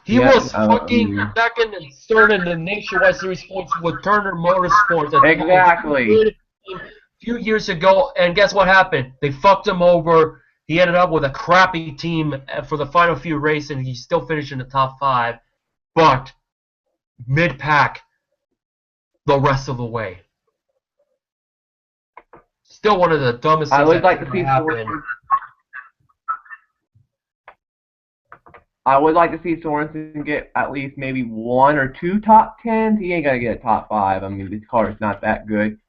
he was fucking second and third in the Nationwide Series points with Turner Motorsports. Exactly. A few years ago, and guess what happened? They fucked him over. He ended up with a crappy team for the final few races, and he still finished in the top 5, but mid-pack the rest of the way. Still one of the dumbest things that ever happened. I would like to see Sorenson get at least maybe 1 or 2 top 10s. He ain't going to get a top 5. I mean, this car is not that good.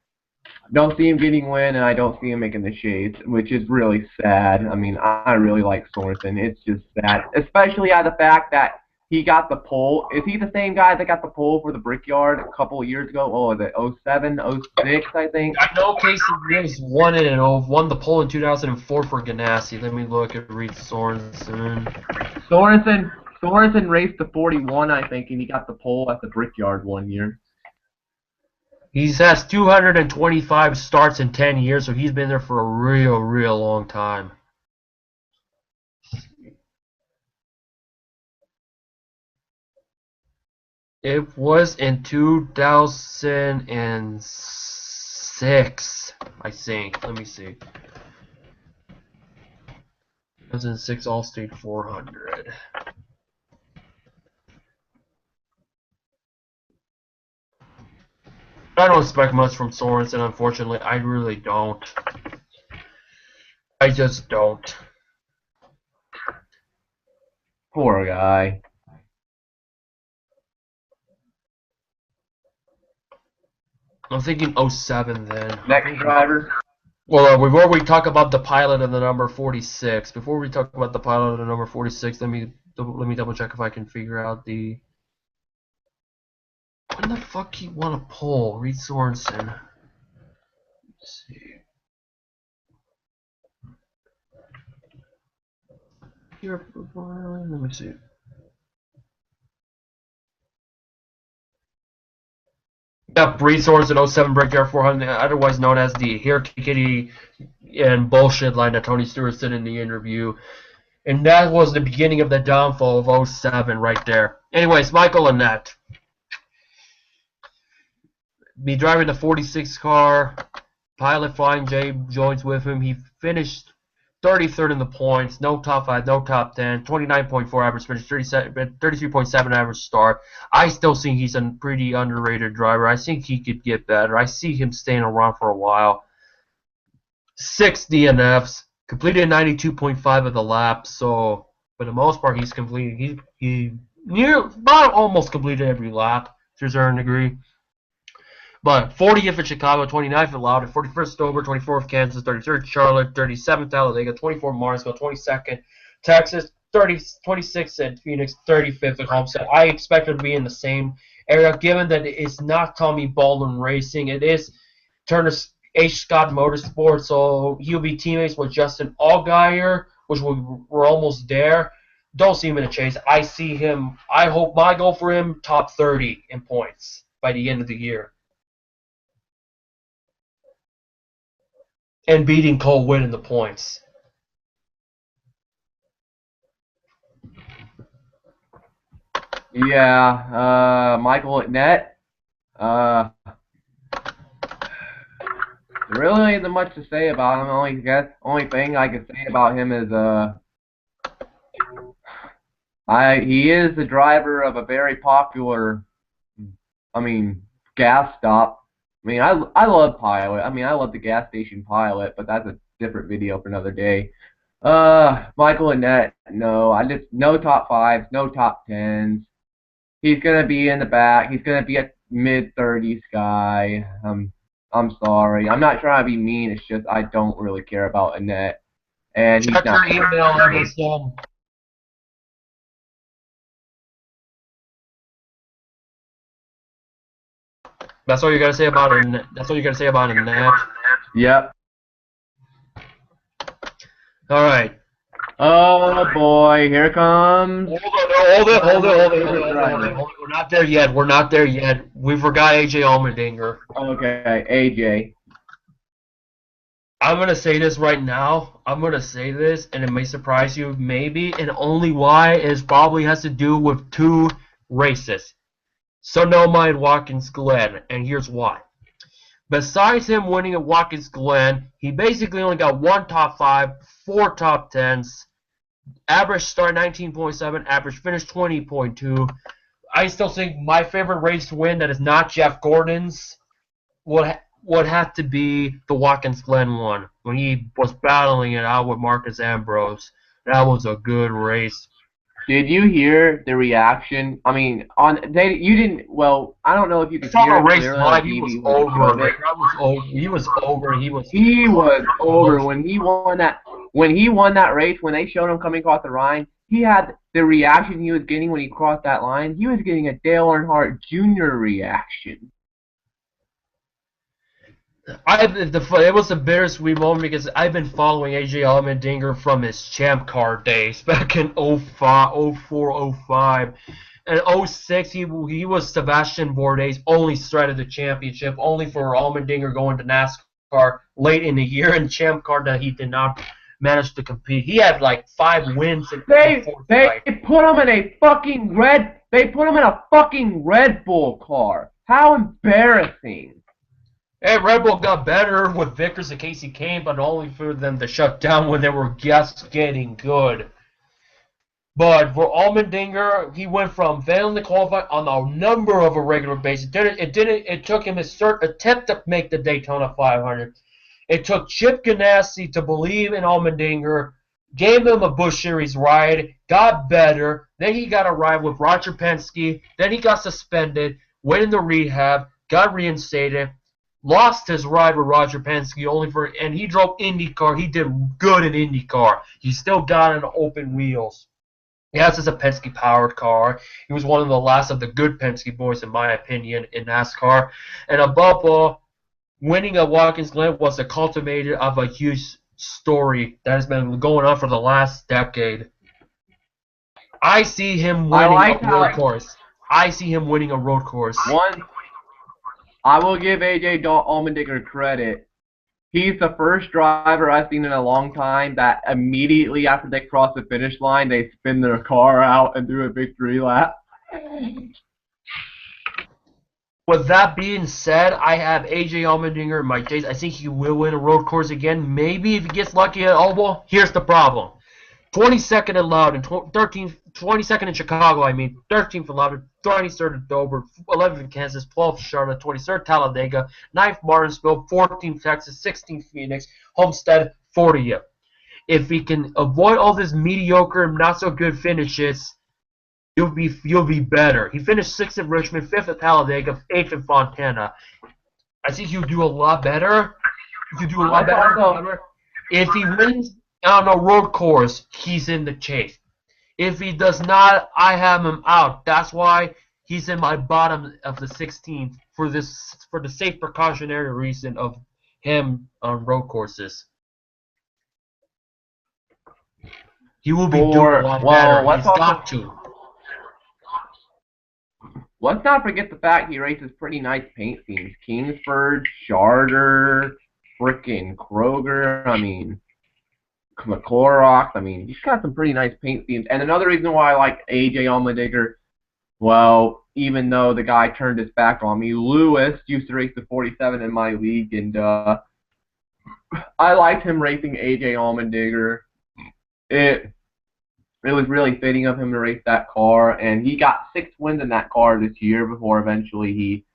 I don't see him getting win, and I don't see him making the shades, which is really sad. I mean, I really like Sorenson. It's just sad, especially out of the fact that he got the pole. Is he the same guy that got the pole for the Brickyard a couple of years ago? Oh, was it 07, 06, I think? I know Casey Mears won it and won the pole in 2004 for Ganassi. Let me look at Reed Sorenson. Sorenson raced the 41, I think, and he got the pole at the Brickyard one year. He has 225 starts in 10 years, so he's been there for a real long time. It was in 2006, I think. Let me see. 2006 Allstate 400. I don't expect much from Sorenson, unfortunately. I really don't. I just don't. Poor guy. I'm thinking 07 then. Next driver. Well, we've already talked about the pilot of the number 46. Before we talk about the pilot of the number 46, let me double check if I can figure out the. When the fuck he won a pole? Reed Sorenson. Let's see. Here, let me see. Yep, Reed Sorenson 07 Brickyard 400, otherwise known as the Here Kitty and bullshit line that Tony Stewart said in the interview. And that was the beginning of the downfall of 07 right there. Anyways, Michael Annett. Be driving the 46 car. Pilot Flying J joins with him. He finished 33rd in the points. No top 5, no top 10. 29.4 average finish, 33.7 average start. I still think he's a pretty underrated driver. I think he could get better. I see him staying around for a while. 6 DNFs. Completed 92.5 of the laps. So, for the most part, he's completed. He about almost completed every lap to a certain degree. But 40th at Chicago, 29th at Loudon, 41st Dover, 24th Kansas, 33rd Charlotte, 37th Talladega, 24th Martinsville, 22nd Texas, 26th at Phoenix, 35th at Homestead. I expect it to be in the same area, given that it's not Tommy Baldwin Racing. It is Turner H. Scott Motorsports, so he'll be teammates with Justin Allgaier, which we're almost there. Don't see him in a chase. I see him. I hope my goal for him, top 30 in points by the end of the year. And beating Cole Whitt in the points. Yeah, Michael Annett. There really ain't much to say about him. Only thing I can say about him is he is the driver of a very popular, gas stop. I love Pilot. I love the gas station Pilot, but that's a different video for another day. Michael Annett, no top 5s, no top 10s. He's gonna be in the back. He's gonna be a mid-30s guy. I'm sorry. I'm not trying to be mean. It's just I don't really care about Annett, and he's not. Check your email. That's all you gotta say about it. That's all you gotta say about Annett. Yep. All right. Oh boy, here comes. Hold it. We're not there yet. We're not there yet. We forgot AJ Allmendinger. Okay, AJ. I'm gonna say this right now. I'm gonna say this, and it may surprise you, maybe, and only why is probably has to do with 2 races. Sonoma and Watkins Glen, and here's why. Besides him winning at Watkins Glen, he basically only got 1 top 5, 4 top 10s, average start 19.7, average finish 20.2. I still think my favorite race to win that is not Jeff Gordon's would have to be the Watkins Glen one when he was battling it out with Marcus Ambrose. That was a good race. Did you hear the reaction? You didn't. Well, I don't know if you could hear it. Race live, he was over. He was over. He was over when he won that. When he won that race, when they showed him coming across the line, he had the reaction he was getting when he crossed that line. He was getting a Dale Earnhardt Jr. reaction. It was a bittersweet moment because I've been following AJ Allmendinger from his Champ Car days back in 05, 04, 05. And 06, he was Sebastian Bourdais' only threat of the championship, only for Allmendinger going to NASCAR late in the year in Champ Car that he did not manage to compete. He had like 5 wins. They put him in a fucking Red Bull car. How embarrassing. Hey, Red Bull got better with Vickers and Kasey Kahne, but only for them to shut down when they were just getting good. But for Allmendinger, he went from failing to qualify on a number of irregular bases. It took him his third attempt to make the Daytona 500. It took Chip Ganassi to believe in Allmendinger, gave him a Busch Series ride, got better. Then he got a ride with Roger Penske. Then he got suspended, went into rehab, got reinstated. lost his ride with Roger Penske and he drove IndyCar. He did good in IndyCar. He still got on open wheels. Yes, it's a Penske-powered car. He was one of the last of the good Penske boys, in my opinion, in NASCAR. And above all, winning at Watkins Glen was the culminated of a huge story that has been going on for the last decade. I see him winning a road course. I see him winning a road course. I will give AJ Allmendinger credit. He's the first driver I've seen in a long time that immediately after they cross the finish line, they spin their car out and do a victory lap. With that being said, I have AJ Allmendinger in my case. I think he will win a road course again. Maybe if he gets lucky at Oval. Here's the problem. 22nd in Loudon, 22nd in Chicago, 13th in Loudon, 23rd in Dover, 11th in Kansas, 12th Charlotte, 23rd Talladega, 9th Martinsville, 14th Texas, 16th Phoenix, Homestead, 40th. If he can avoid all this mediocre, not so good finishes, you'll be better. He finished 6th at Richmond, 5th at Talladega, 8th in Fontana. I think he'll do a lot better. If he wins on a road course, he's in the chase. If he does not, I have him out. That's why he's in my bottom of the 16th for the safe precautionary reason of him on road courses. He will be doing a lot better. He's got to. Let's not forget the fact he races pretty nice paint schemes. Kingsford, Charter, frickin' Kroger, McClorox. He's got some pretty nice paint schemes. And another reason why I like AJ Allmendinger, well, even though the guy turned his back on me, Lewis used to race the 47 in my league, and I liked him racing AJ Allmendinger. It was really fitting of him to race that car, and he got 6 wins in that car this year before eventually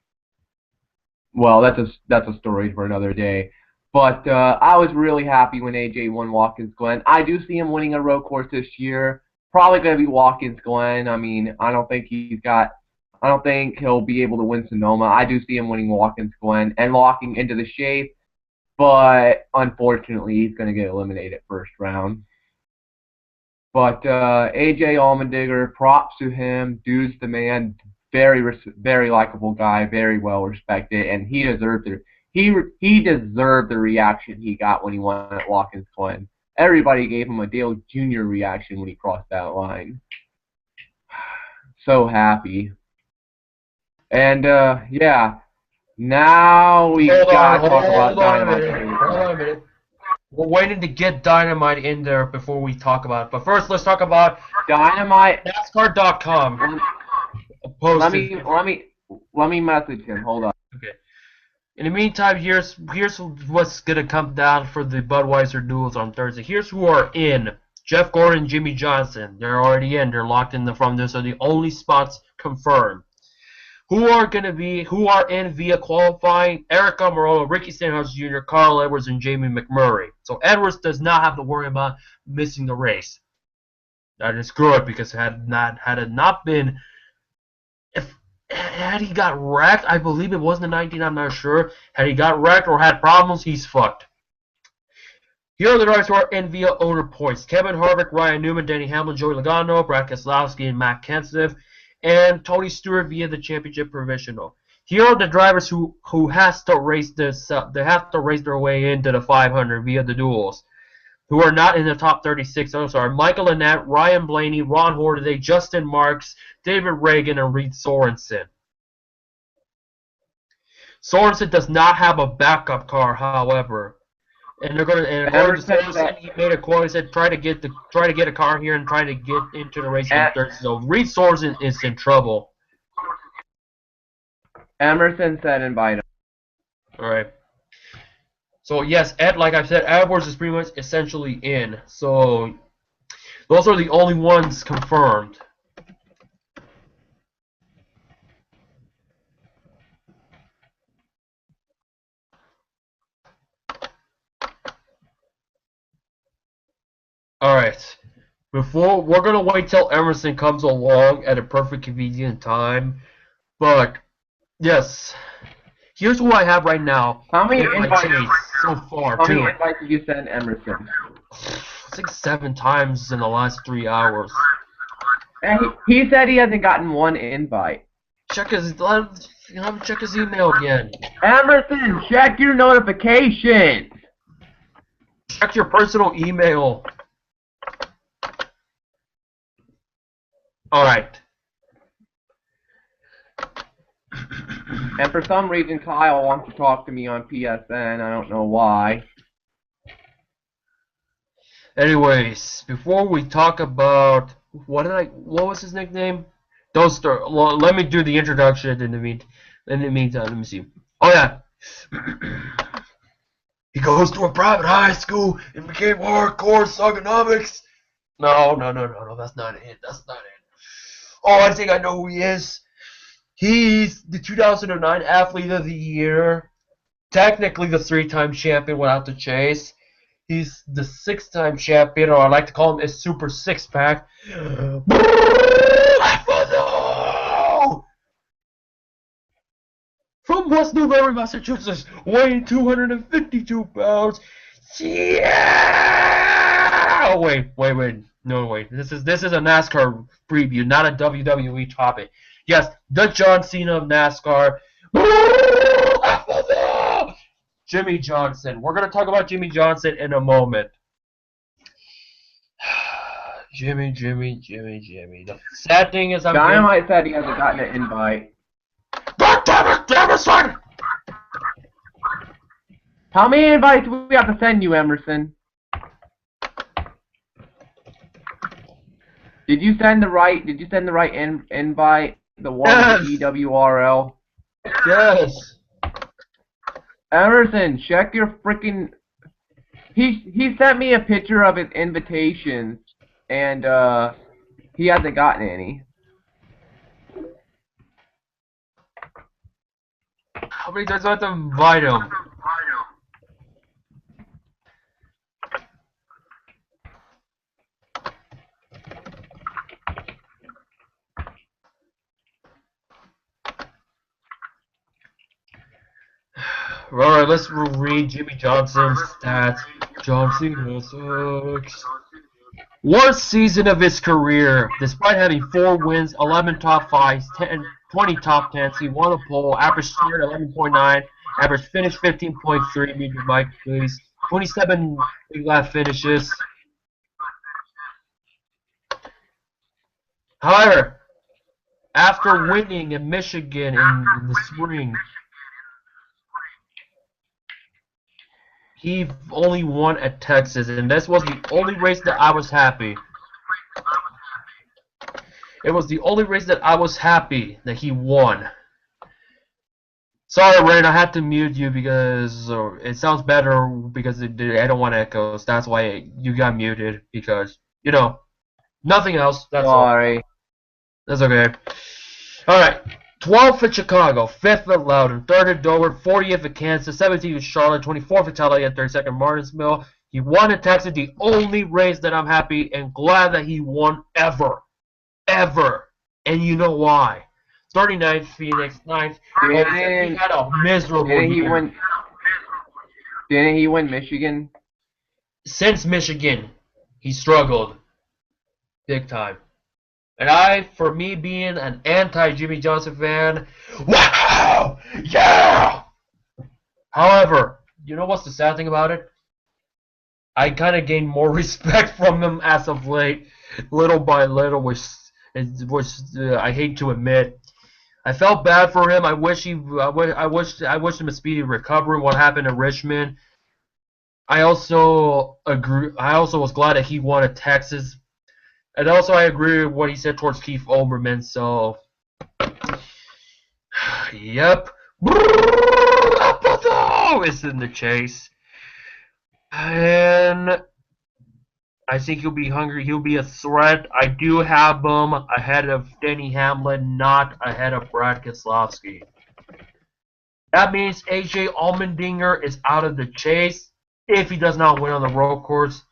that's a story for another day. But I was really happy when AJ won Watkins Glen. I do see him winning a road course this year. Probably going to be Watkins Glen. I don't think he'll be able to win Sonoma. I do see him winning Watkins Glen and locking into the shape, but unfortunately he's going to get eliminated first round. But AJ Allmendinger, props to him. Dude's the man. Very likable guy, very well respected, and he deserved it. He deserved the reaction he got when he won at Watkins Glen. Everybody gave him a Dale Jr. reaction when he crossed that line. So happy. And yeah, now we gotta talk about Dynamite. Hold on a minute. We're waiting to get Dynamite in there before we talk about it. But first, let's talk about Dynamite. NASCAR.com. Let me message him. Hold on. Okay. In the meantime, here's what's gonna come down for the Budweiser duels on Thursday. Here's who are in: Jeff Gordon, Jimmie Johnson. They're already in. They're locked in from this. Are the only spots confirmed. Who are in via qualifying? Aric Almirola, Ricky Stenhouse Jr., Carl Edwards, and Jamie McMurray. So Edwards does not have to worry about missing the race. That is good, because had he got wrecked, I believe it was the 19, I'm not sure. Had he got wrecked or had problems, he's fucked. Here are the drivers who are in via owner points: Kevin Harvick, Ryan Newman, Denny Hamlin, Joey Logano, Brad Keselowski, and Matt Kenseth, and Tony Stewart via the championship provisional. Here are the drivers who has to race this. They have to race their way into the 500 via the duels. Who are not in the top 36? Those are Michael Annett, Ryan Blaney, Ron Hornaday, Justin Marks, David Ragan, and Reed Sorenson. Sorenson does not have a backup car, however. And they're gonna. And according to Sorenson, he made a quote. He said, "Try to get a car here and try to get into the race on Thursday." So Reed Sorenson is in trouble. Emerson said invite him. All right. So yes, like I said, Edwards is pretty much essentially in. So those are the only ones confirmed. Alright, we're gonna wait till Emerson comes along at a perfect convenient time, but yes, Here's who I have right now. How many in my invites? chase so far, How too. many invites did you send Emerson? I think 7 times in the last 3 hours. And he said he hasn't gotten one invite. Check his email again. Emerson, check your notifications. Check your personal email. Alright. And for some reason, Kyle wants to talk to me on PSN. I don't know why. Anyways, before we talk about what was his nickname? Let me do the introduction in the meantime. Let me see. Oh yeah. He goes to a private high school and became hardcore thugonomics. No, that's not it. Oh, I think I know who he is. He's the 2009 Athlete of the Year. Technically the 3-time champion without the chase. He's the 6-time champion, or I like to call him a super 6-pack. From West Newbury, Massachusetts, weighing 252 pounds. Yeah! Oh, wait. No, wait. This is a NASCAR preview, not a WWE topic. Yes, the John Cena of NASCAR. Jimmie Johnson. We're going to talk about Jimmie Johnson in a moment. Jimmie. The sad thing is Dynamite said he hasn't gotten an invite. God damn it, Emerson! How many invites do we have to send you, Emerson? Did you send the right invite? The one Yes. with EWRL? Yes. Emerson, check your freaking. He sent me a picture of his invitations, and he hasn't gotten any. How many times do I have to invite him? Alright, let's read Jimmie Johnson's stats. John Cena sucks. Worst season of his career. Despite having 4 wins, 11 top 5s, 20 top 10s, he won a pole, average start 11.9, average finish 15.3, medium mic please, 27 big lap finishes. However, after winning in Michigan in the spring, he only won at Texas, and this was the only race that I was happy. It was the only race that I was happy that he won. Sorry, Rant, I had to mute you because it sounds better because I don't want echoes. That's why you got muted because, you know, nothing else. That's Sorry. all. That's okay. Alright. 12th at Chicago, 5th at Loudon, 3rd at Dover, 40th at Kansas, 17th at Charlotte, 24th at Talladega, 32nd Martinsville. He won at Texas, the only race that I'm happy and glad that he won ever. Ever. And you know why. 39th, Phoenix, 9th. He had a miserable year. Didn't he win Michigan? Since Michigan, he struggled. Big time. And for me being an anti-Jimmie Johnson fan, wow! Yeah! However, you know what's the sad thing about it? I kind of gained more respect from him as of late, little by little, which I hate to admit. I felt bad for him. I wished him a speedy recovery. What happened in Richmond? I also was glad that he won at Texas. And also, I agree with what he said towards Keith Olbermann, so... Yep. Is in the chase. And... I think he'll be hungry. He'll be a threat. I do have him ahead of Denny Hamlin, not ahead of Brad Keselowski. That means AJ Allmendinger is out of the chase if he does not win on the road course.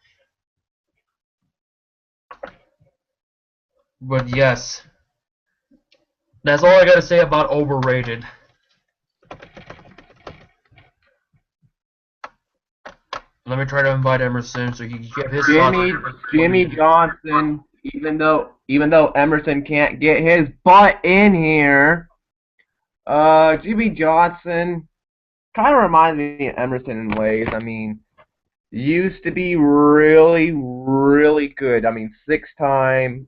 But yes, that's all I gotta say about overrated. Let me try to invite Emerson so he can give his Jimmie Johnson, even though Emerson can't get his butt in here, Jimmie Johnson kind of reminds me of Emerson in ways. I mean, used to be really, really good. I mean, six-time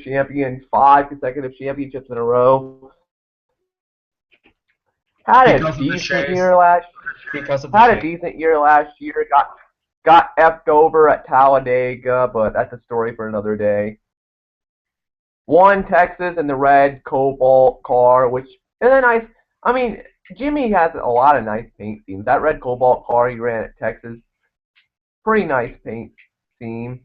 champion, 5 consecutive championships in a row. Had a decent year last year. Got effed over at Talladega, but that's a story for another day. Won Texas in the red Cobalt car, which is a nice. I mean, Jimmie has a lot of nice paint schemes. That red Cobalt car he ran at Texas, pretty nice paint scheme.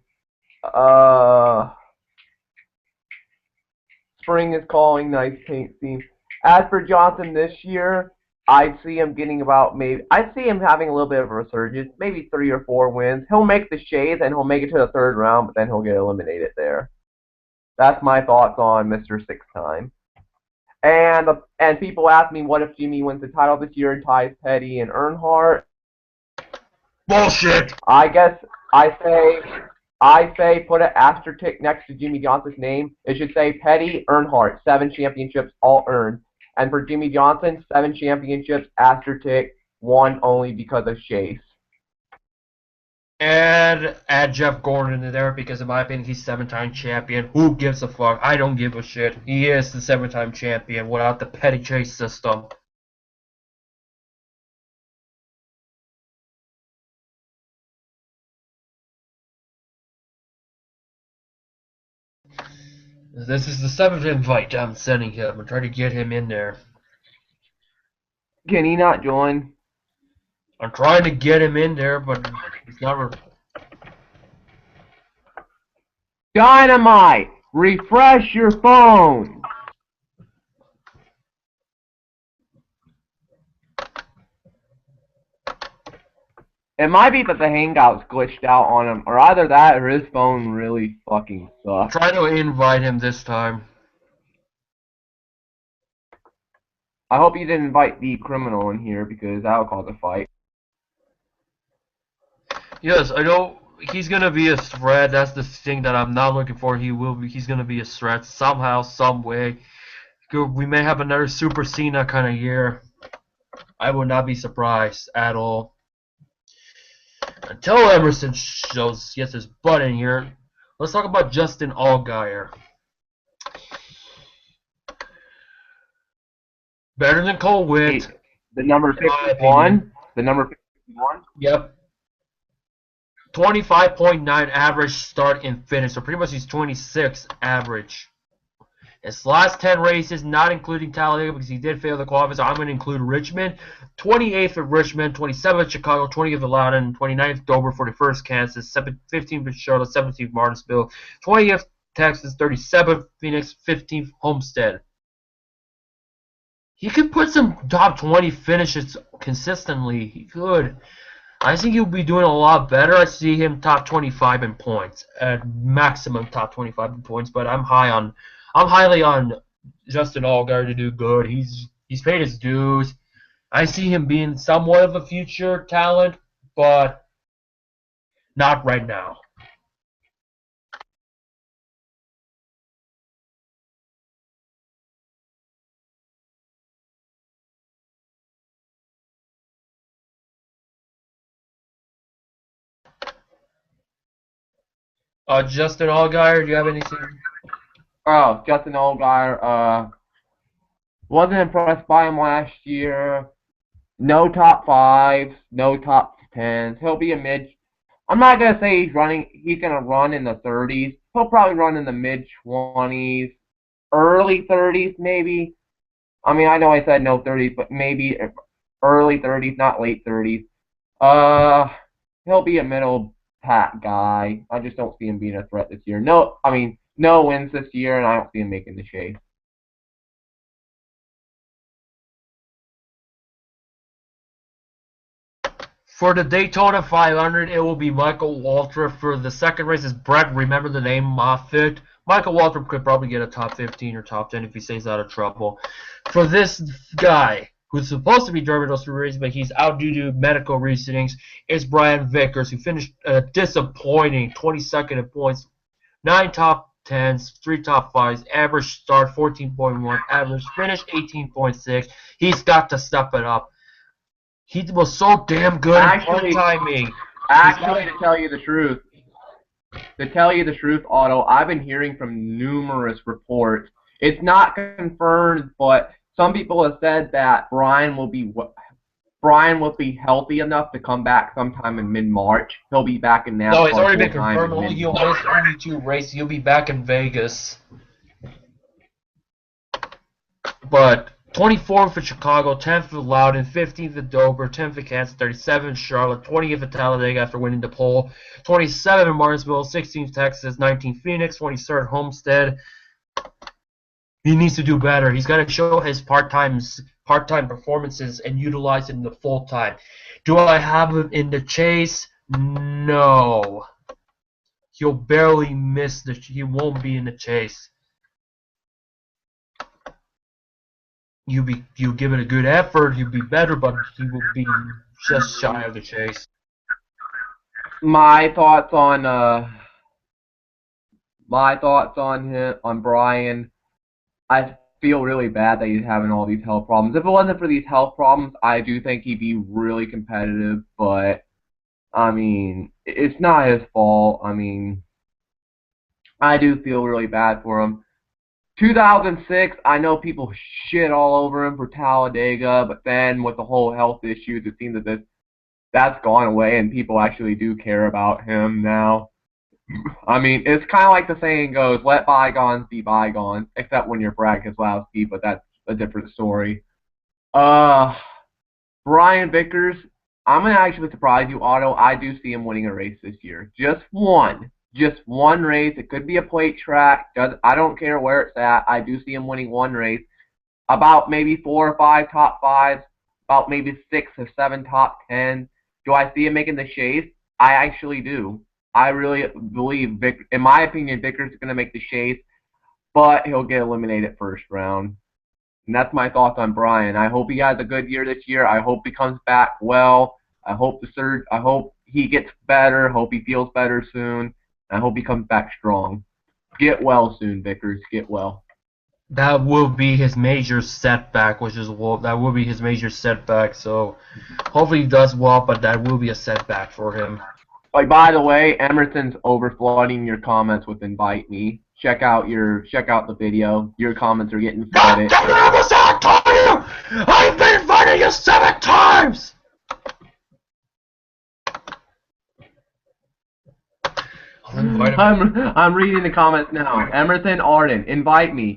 Spring is calling, nice paint scheme. As for Johnson this year, I see him having a little bit of a resurgence, maybe 3 or 4 wins. He'll make the shades and he'll make it to the 3rd round, but then he'll get eliminated there. That's my thoughts on Mr. Six-Time. And people ask me, what if Jimmie wins the title this year and ties Petty and Earnhardt? Bullshit! I guess I say put an asterisk next to Jimmie Johnson's name. It should say Petty, Earnhardt, 7 championships all earned. And for Jimmie Johnson, 7 championships, asterisk, 1 only because of Chase. And add Jeff Gordon in there because, in my opinion, he's 7-time champion. Who gives a fuck? I don't give a shit. He is the 7-time champion without the petty chase system. This is the 7th invite I'm sending him. I'm trying to get him in there. Can he not join? I'm trying to get him in there, but he's never. Dynamite! Refresh your phone! It might be that the Hangouts glitched out on him, or either that or his phone really fucking sucks. Try to invite him this time. I hope you didn't invite the criminal in here because that'll cause a fight. Yes, I know he's gonna be a threat. That's the thing that I'm not looking for. He's gonna be a threat somehow, some way. We may have another Super Cena kind of year. I would not be surprised at all. Until Emerson gets his butt in here, let's talk about Justin Allgaier. Better than Cole Whitt. The number 51? The number 51? Yep. 25.9 average start and finish. So pretty much he's 26 average. His last 10 races, not including Talladega because he did fail the qualifying, so I'm going to include Richmond. 28th at Richmond, 27th at Chicago, 20th at Loudon, 29th Dover, 41st Kansas, 15th at Charlotte, 17th Martinsville, 20th Texas, 37th Phoenix, 15th Homestead. He could put some top 20 finishes consistently. He could. I think he'll be doing a lot better. I see him top 25 in points, at maximum top 25 in points. But I'm highly on Justin Allgaier to do good. He's paid his dues. I see him being somewhat of a future talent, but not right now. Justin Allgaier, do you have anything? Oh, Justin Allgaier, wasn't impressed by him last year. No top 5s, no top 10s. He'll be a mid. I'm not gonna say he's gonna run in the 30s. He'll probably run in the mid 20s, early 30s maybe. I mean, I know I said no 30s, but maybe early 30s, not late 30s. He'll be a middle pack guy. I just don't see him being a threat this year. No wins this year, and I don't see him making the chase. For the Daytona 500, it will be Michael Waltrip. For the second race is Brett, remember the name, Moffitt. Michael Waltrip could probably get a top 15 or top 10 if he stays out of trouble. For this guy, who's supposed to be driving those 3 races, but he's out due to medical reasonings, is Brian Vickers, who finished a disappointing 22nd in points, 9 top 10s, 3 top 5s, average start 14.1, average finish 18.6. He's got to step it up. He was so damn good at timing. Actually, to tell you the truth, Otto, I've been hearing from numerous reports. It's not confirmed, but some people have said that Brian will be healthy enough to come back sometime in mid-March. He'll be back in NASCAR. No, it's already been confirmed. He'll miss only 2 races. He'll be back in Vegas. But 24th at Chicago, 10th at Loudon, 15th at Dover, 10th at Kansas, 37th at Charlotte, 20th at Talladega after winning the pole, 27th at Martinsville, 16th Texas, 19th Phoenix, 23rd Homestead. He needs to do better. He's got to show his part-time performances and utilize it in the full-time. Do I have him in the chase? No. He'll barely miss he won't be in the chase. You give it a good effort, you'll be better, but he will be just shy of the chase. My thoughts on Brian. I feel really bad that he's having all these health problems. If it wasn't for these health problems, I do think he'd be really competitive, but I mean, it's not his fault. I mean, I do feel really bad for him. 2006, I know people shit all over him for Talladega, but then with the whole health issues, it seems that that's gone away and people actually do care about him now. I mean, it's kind of like the saying goes, let bygones be bygones, except when you're Brad Keselowski, but that's a different story. Brian Vickers, I'm going to actually surprise you, Otto. I do see him winning a race this year. Just one race. It could be a plate track. I don't care where it's at. I do see him winning one race. About maybe 4 or 5 top 5s, about maybe 6 or 7 top 10s. Do I see him making the chase? I actually do. I really believe, in my opinion, Vickers is going to make the chase, but he'll get eliminated first round. And that's my thoughts on Brian. I hope he has a good year this year. I hope he comes back well. I hope he gets better. Hope he feels better soon. I hope he comes back strong. Get well soon, Vickers. Get well. That will be his major setback, that will be his major setback. So hopefully he does well, but that will be a setback for him. Like, by the way, Emerson's overflooding your comments with invite me. Check out the video. Your comments are getting flooded. God damn it, I told you! I've been inviting you 7 times! I'm reading the comments now. Emerson Arden, invite me.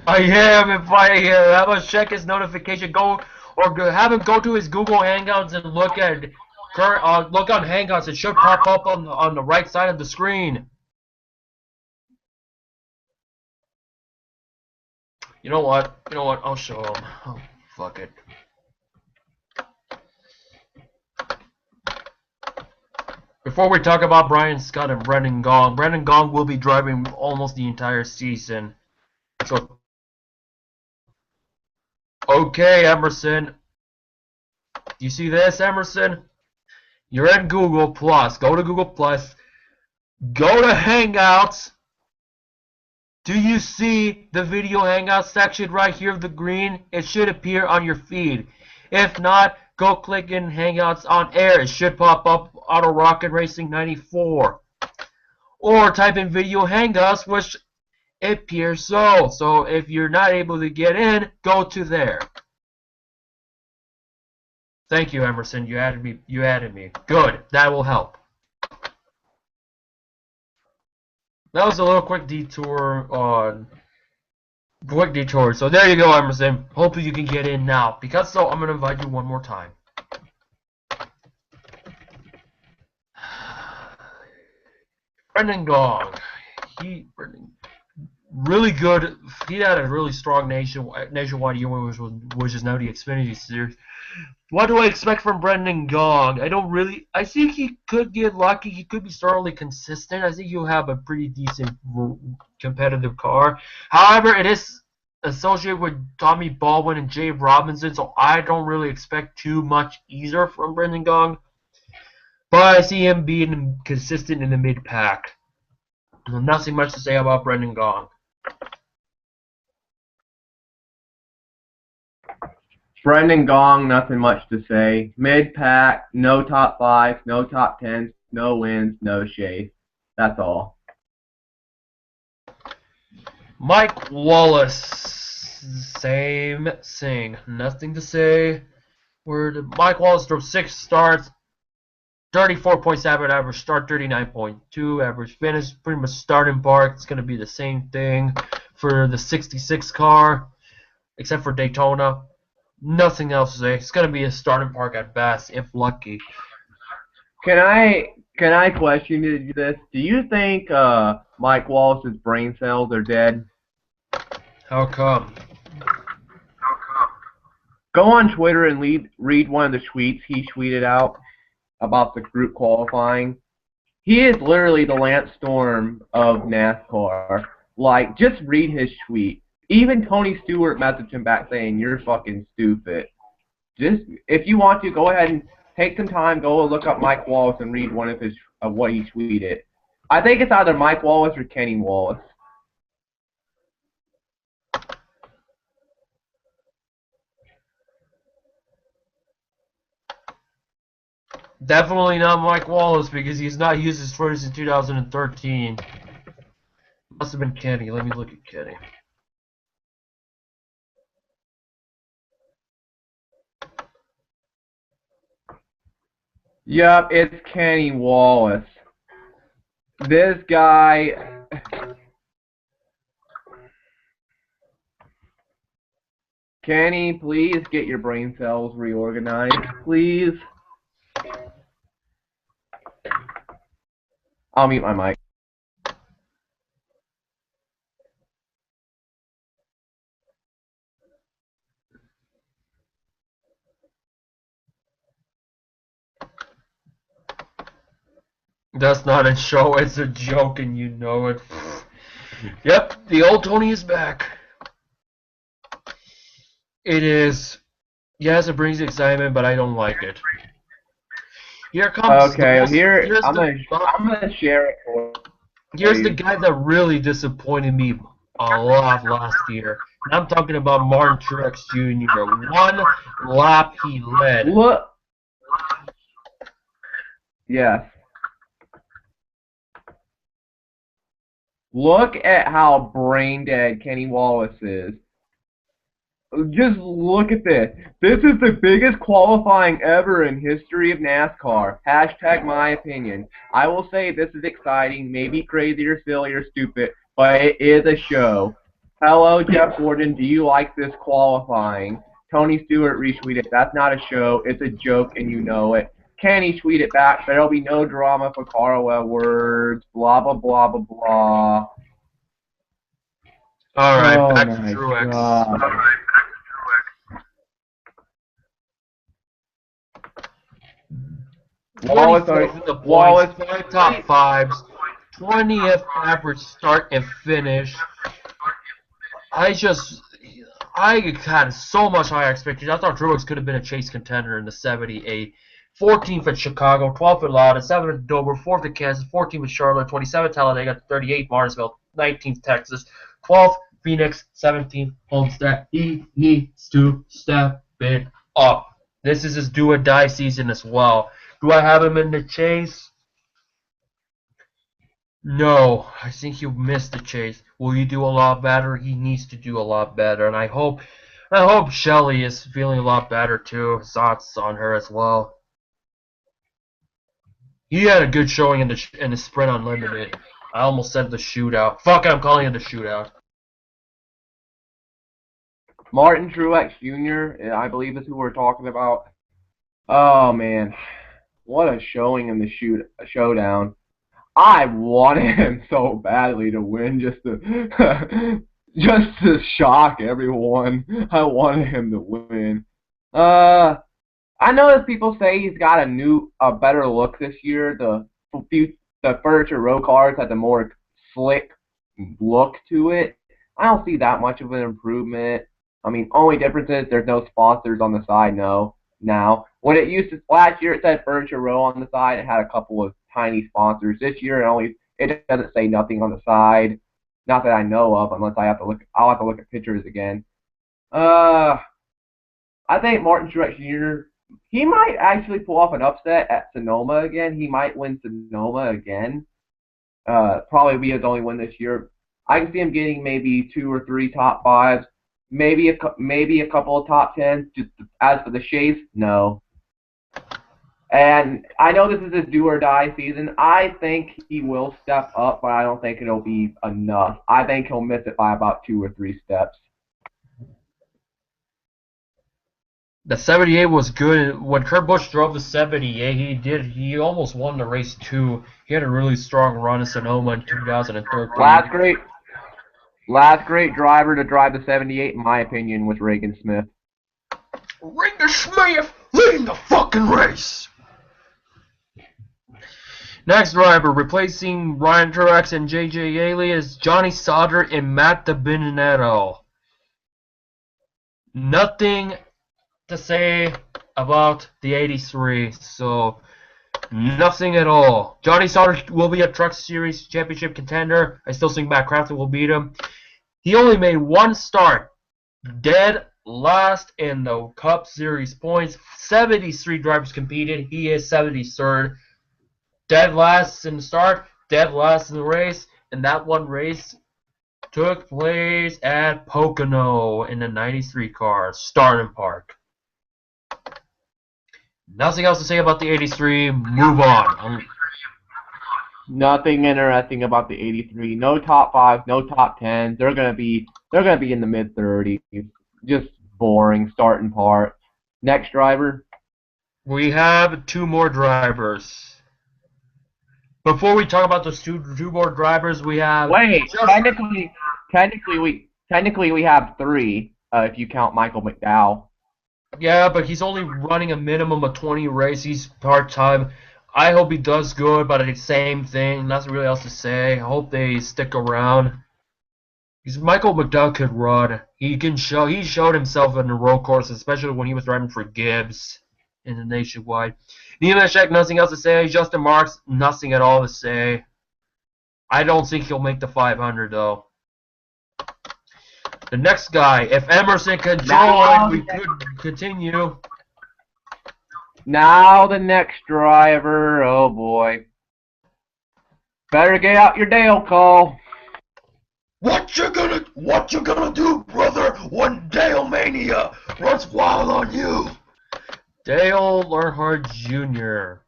I am inviting him. How about check his notification? Have him go to his Google Hangouts and look on Hangouts. It should pop up on the right side of the screen. You know what? I'll show him. Oh, fuck it. Before we talk about Brian Scott and Brendan Gaughan will be driving almost the entire season. So, okay, Emerson. You see this, Emerson? You're in Google Plus. Go to Google Plus. Go to Hangouts. Do you see the video Hangouts section right here, the green? It should appear on your feed. If not, go click in Hangouts on Air. It should pop up Auto Rocket Racing 94. Or type in Video Hangouts, which it appears so. So if you're not able to get in, go to there. Thank you, Emerson. You added me. Good. That will help. That was a little quick detour. So there you go, Emerson. Hopefully you can get in now. Because so, I'm going to invite you one more time. Brendan Gaughan. Really good. He had a really strong nationwide year, which is now the Xfinity Series. What do I expect from Brendan Gong? I think he could get lucky. He could be thoroughly consistent. I think he'll have a pretty decent competitive car. However, it is associated with Tommy Baldwin and Jay Robinson, so I don't really expect too much either from Brendan Gong. But I see him being consistent in the mid-pack. Nothing much to say about Brendan Gong. Brendan Gong, nothing much to say. Mid-pack, no top 5, no top 10s, no wins, no shade. That's all. Mike Wallace, same thing. Nothing to say. Mike Wallace drove 6 starts, 34.7 average start, 39.2 average finish. Pretty much starting park. It's going to be the same thing for the 66 car, except for Daytona. Nothing else to say. It's going to be a starting park at best, if lucky. Can I question you this? Do you think Mike Wallace's brain cells are dead? How come? Go on Twitter and read one of the tweets he tweeted out about the group qualifying. He is literally the Lance Storm of NASCAR. Like, just read his tweet. Even Tony Stewart messaged him back saying, "You're fucking stupid." Just, if you want to, go ahead and take some time, go look up Mike Wallace and read one of what he tweeted. I think it's either Mike Wallace or Kenny Wallace. Definitely not Mike Wallace because he's not used his first in 2013. Must have been Kenny. Let me look at Kenny. Yup, it's Kenny Wallace. This guy... Kenny, please get your brain cells reorganized, please. I'll mute my mic. That's not a show, it's a joke and you know it. Yep, the old Tony is back. It is. Yes, it brings excitement, but I don't like it. Here comes. Okay, I'm gonna share it for you. Here's the guy that really disappointed me a lot last year. And I'm talking about Martin Truex Jr. One lap he led. Look. Yes. Look at how brain dead Kenny Wallace is. Just look at this. This is the biggest qualifying ever in history of NASCAR. Hashtag my opinion. I will say this is exciting, maybe crazy or silly or stupid, but it is a show. Hello, Jeff Gordon. Do you like this qualifying? Tony Stewart retweeted. That's not a show. It's a joke, and you know it. Kenny tweeted back. There'll be no drama for Carl Edwards. Blah, blah, blah, blah, blah. All right, back to Truex. Wallace, 5 top 5s, 20th average start and finish. I had so much higher expectations. I thought Truex could have been a chase contender in the 78. 14th at Chicago, 12th at Lauda, 7th at Dover, 4th at Kansas, 14th at Charlotte, 27th Talladega, 38th Martinsville, 19th Texas, 12th Phoenix, 17th Homestead. He needs to step it up. This is his do or die season as well. Do I have him in the chase? No, I think he'll miss the chase. Will he do a lot better? He needs to do a lot better, and I hope Shelly is feeling a lot better too. Thoughts on her as well. He had a good showing in the sprint unlimited. I almost said the shootout. Fuck it, I'm calling it the shootout. Martin Truex Jr., I believe is who we're talking about. Oh man, what a showing in the showdown. I wanted him so badly to win, just to shock everyone. I wanted him to win. I notice people say he's got a better look this year. The furniture row cars had the more slick look to it. I don't see that much of an improvement. I mean, only difference is there's no sponsors on the side now. When it used to last year, it said furniture row on the side. It had a couple of tiny sponsors. This year, it doesn't say nothing on the side. Not that I know of, unless I'll have to look at pictures again. I think Martin Truex Jr. He might actually pull off an upset at Sonoma again. He might win Sonoma again. Probably be his only win this year. I can see him getting maybe 2 or 3 top 5s, maybe a couple of top 10s. Just as for the chase, no. And I know this is his do or die season. I think he will step up, but I don't think it'll be enough. I think he'll miss it by about 2 or 3 steps. The 78 was good. When Kurt Busch drove the 78, he almost won the race too. He had a really strong run in Sonoma in 2013. Last great driver to drive the 78, in my opinion, was Ragan Smith. Ragan Smith leading the fucking race. Next driver, replacing Ryan Truex and J.J. Elliott, is Johnny Sauter and Matt DiBenedetto. Nothing to say about the 83, so nothing at all. Johnny Sauter will be a Truck Series championship contender. I still think Matt Crafton will beat him. He only made 1 start, dead last in the Cup Series points. 73 drivers competed. He is 73rd. Dead last in the start, dead last in the race, and that one race took place at Pocono in the 93 car, Starting Park. Nothing else to say about the 83. Move on. Nothing interesting about the 83. No top 5s, no top 10s. They're gonna be in the mid 30s. Just boring Starting Park. Next driver. We have 2 more drivers. Before we talk about those two more drivers, we have. Wait, technically we have 3 if you count Michael McDowell. Yeah, but he's only running a minimum of 20 races part-time. I hope he does good, but it's the same thing. Nothing really else to say. I hope they stick around. Because Michael McDowell could run. He showed himself in the road course, especially when he was driving for Gibbs in the Nationwide. Nemechek, nothing else to say. Justin Marks, nothing at all to say. I don't think he'll make the 500 though. The next guy, if Emerson can join, we could continue. Now the next driver, oh boy. Better get out your Dale call. What you gonna do, brother, when Dale Mania runs wild on you? Dale Earnhardt Jr.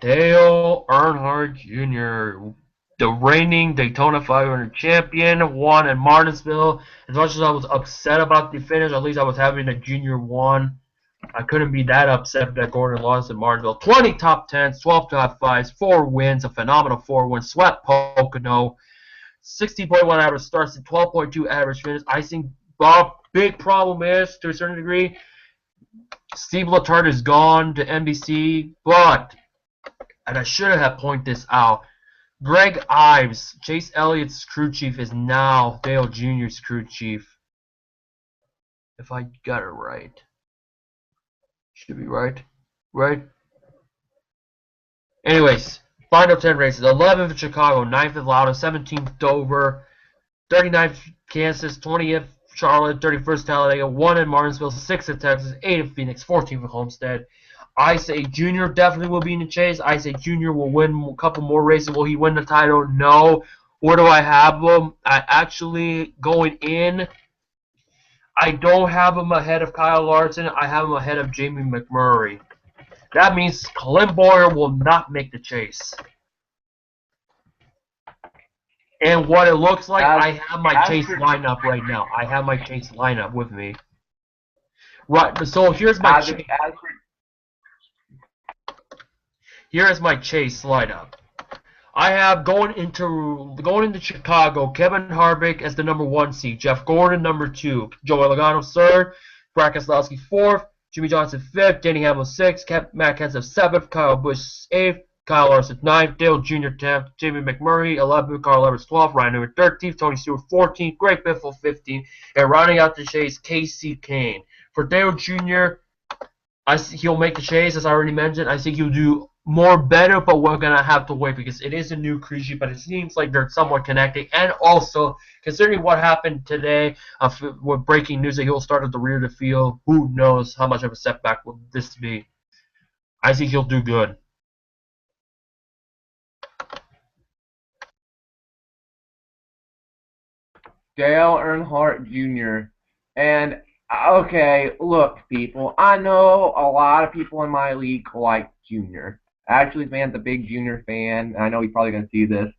Dale Earnhardt Jr., the reigning Daytona 500 champion, won in Martinsville. As much as I was upset about the finish, at least I was having a Junior won. I couldn't be that upset that Gordon lost in Martinsville. 20 top 10s, 12 top 5s, 4 wins, a phenomenal 4 wins, swept Pocono. 60.1 average starts at 12.2 average finish. I think Bob, big problem is, to a certain degree, Steve Letarte is gone to NBC, but, and I should have pointed this out, Greg Ives, Chase Elliott's crew chief, is now Dale Jr.'s crew chief. If I got it right. Should be right. Right? Anyways, final 10 races. 11th in Chicago, 9th at Loudon, 17th Dover, 39th Kansas, 20th Charlotte, 31st Talladega, 1 in Martinsville, 6th in Texas, 8th in Phoenix, 14th in Homestead. I say Junior definitely will be in the chase. I say Junior will win a couple more races. Will he win the title? No. Where do I have him? I actually, going in, I don't have him ahead of Kyle Larson. I have him ahead of Jamie McMurray. That means Clint Bowyer will not make the chase. And what it looks like, I have my chase lineup right now. I have my chase lineup with me. Right, so here's my chase. Here is my chase lineup. I have going into Chicago, Kevin Harvick as the number 1 seed, Jeff Gordon number 2, Joey Logano 3rd, Brad Keselowski 4th, Jimmie Johnson 5th, Denny Hamlin 6th, Matt Kenseth 7th, Kyle Busch 8th, Kyle Larson 9th, Dillon Jr. 10th, Jamie McMurray 11th, Carl Edwards 12th, Ryan Newman 13th, Tony Stewart 14th, Greg Biffle 15th, and rounding out the chase, Kasey Kahne. For Dale Jr., he'll make the chase, as I already mentioned. I think he'll do more better, but we're going to have to wait because it is a new creature, but it seems like they're somewhat connecting. And also, considering what happened today with breaking news that he'll start at the rear of the field, who knows how much of a setback will this be. I think he'll do good. Dale Earnhardt Jr. And, okay, look, people, I know a lot of people in my league like Jr. Actually, man's a big Jr. fan. I know he's probably going to see this.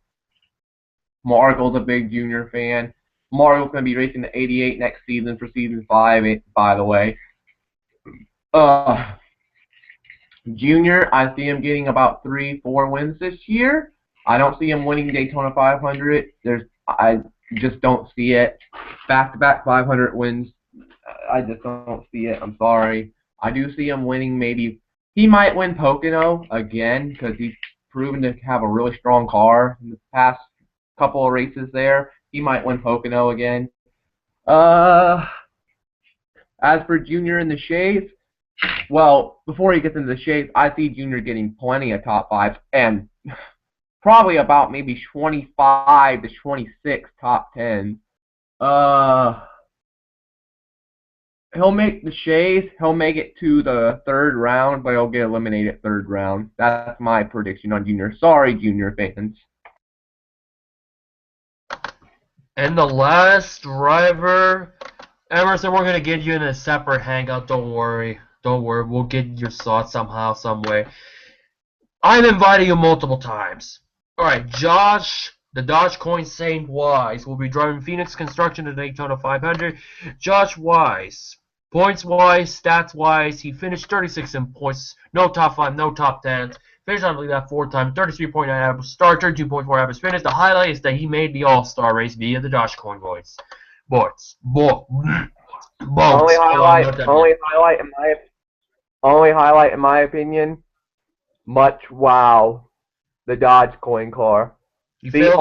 Margle's a big Jr. fan. Margle's going to be racing the 88 next season for season 5, by the way. Jr., I see him getting about 3-4 wins this year. I don't see him winning Daytona 500. I just don't see it. Back-to-back 500 wins, I just don't see it. I'm sorry. I do see him winning maybe. He might win Pocono again because he's proven to have a really strong car in the past couple of races there. He might win Pocono again. As for Jr. in the Shays, well, before he gets into the Shays, I see Jr. getting plenty of top 5s and probably about maybe 25 to 26 top 10s. He'll make the Shays. He'll make it to the 3rd round, but he'll get eliminated 3rd round. That's my prediction on Jr. Sorry, Jr. fans. And the last driver, Emerson, we're going to get you in a separate hangout. Don't worry. Don't worry. We'll get your thoughts somehow, some way. I've invited you multiple times. Alright, Josh, the Dodge Coin Saint Wise, will be driving Phoenix Construction at Daytona 500. Josh Wise, points-wise, stats-wise, he finished 36 in points, no top 5, no top 10s. Finished, I believe, that 4 times, 33.9 average start, 32.4 average finish. The highlight is that he made the All-Star race via the Dodge Coin Boys. Only highlight in my opinion, much wow, the Dodge Coin car. The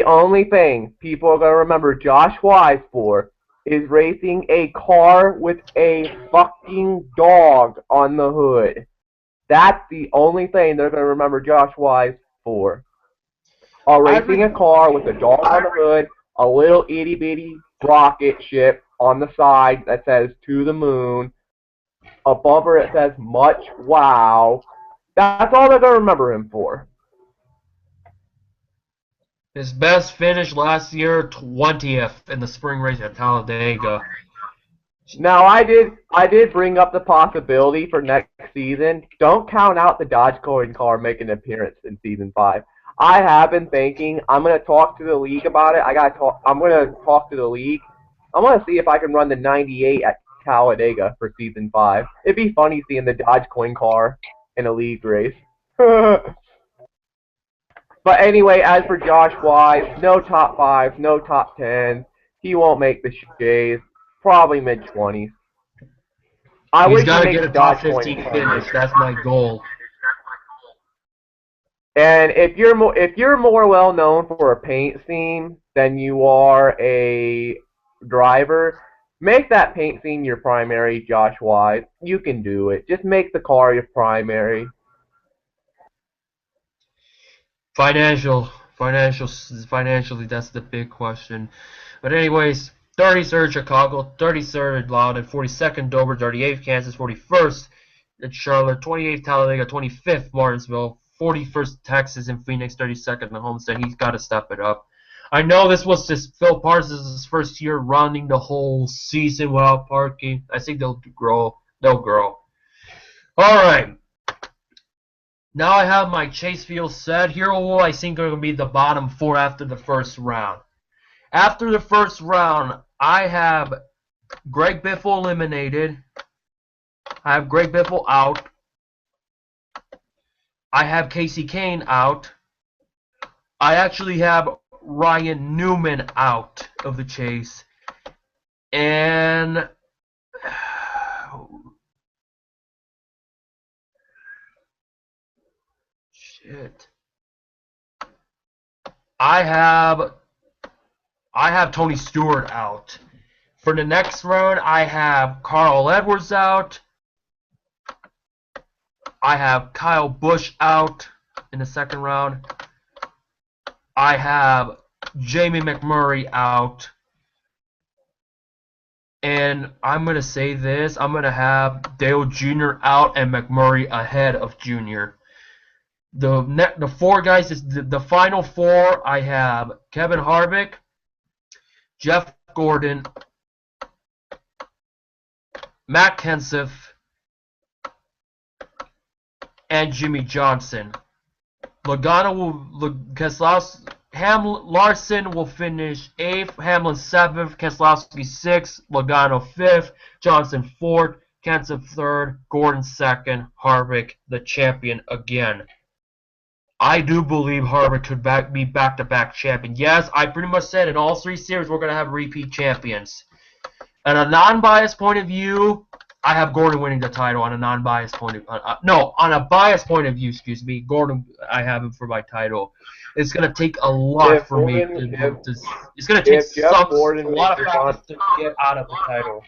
only thing people are going to remember Josh Wise for is racing a car with a fucking dog on the hood. That's the only thing they're going to remember Josh Wise for. Racing a car with a dog on the hood, a little itty-bitty rocket ship on the side that says to the moon, a bumper that says much wow. That's all they're going to remember him for. His best finish last year, 20th in the spring race at Talladega. Now, I did bring up the possibility for next season. Don't count out the Dodge Coin car making an appearance in season 5. I have been thinking I'm going to talk to the league about it. I'm going to talk to the league. I'm going to see if I can run the 98 at Talladega for season 5. It'd be funny seeing the Dodge Coin car in a league race. But anyway, as for Josh Wise, no top 5s, no top 10s. He won't make the Shays. Probably mid-20s. He's got to get a top 15 finish. That's my goal. And if you're more well known for a paint scheme than you are a driver, make that paint scheme your primary, Josh Wise. You can do it. Just make the car your primary. Financially, that's the big question. But anyways, 33rd Chicago, 33rd Loudon, 42nd Dover, 38th Kansas, 41st at Charlotte, 28th Talladega, 25th Martinsville, 41st Texas and Phoenix, 32nd the Homestead. He's got to step it up. I know this was just Phil Parsons' first year running the whole season without parking. I think they'll grow. They'll grow. All right. Now I have my chase field set. Here I think are going to be the bottom 4 after the first round. After the first round, I have Greg Biffle eliminated. I have Greg Biffle out. I have Kasey Kahne out. I actually have Ryan Newman out of the chase. And shit. I have Tony Stewart out. For the next round, I have Carl Edwards out. I have Kyle Busch out in the second round. I have Jamie McMurray out. And I'm going to say this. I'm going to have Dale Jr. out and McMurray ahead of Jr. The four guys, the final four, I have Kevin Harvick, Jeff Gordon, Matt Kenseth, and Jimmie Johnson. Larson will finish 8th, Hamlin 7th, Keselowski 6th, Logano 5th, Johnson 4th, Kenseth 3rd, Gordon 2nd, Harvick the champion again. I do believe Harvick could be back-to-back champion. Yes, I pretty much said in all 3 series we're going to have repeat champions. On a non-biased point of view, I have Gordon winning the title on a non-biased point of on a biased point of view, excuse me. Gordon, I have him for my title. It's going to take a lot for me. It's going to take a lot of factors to get out of the title.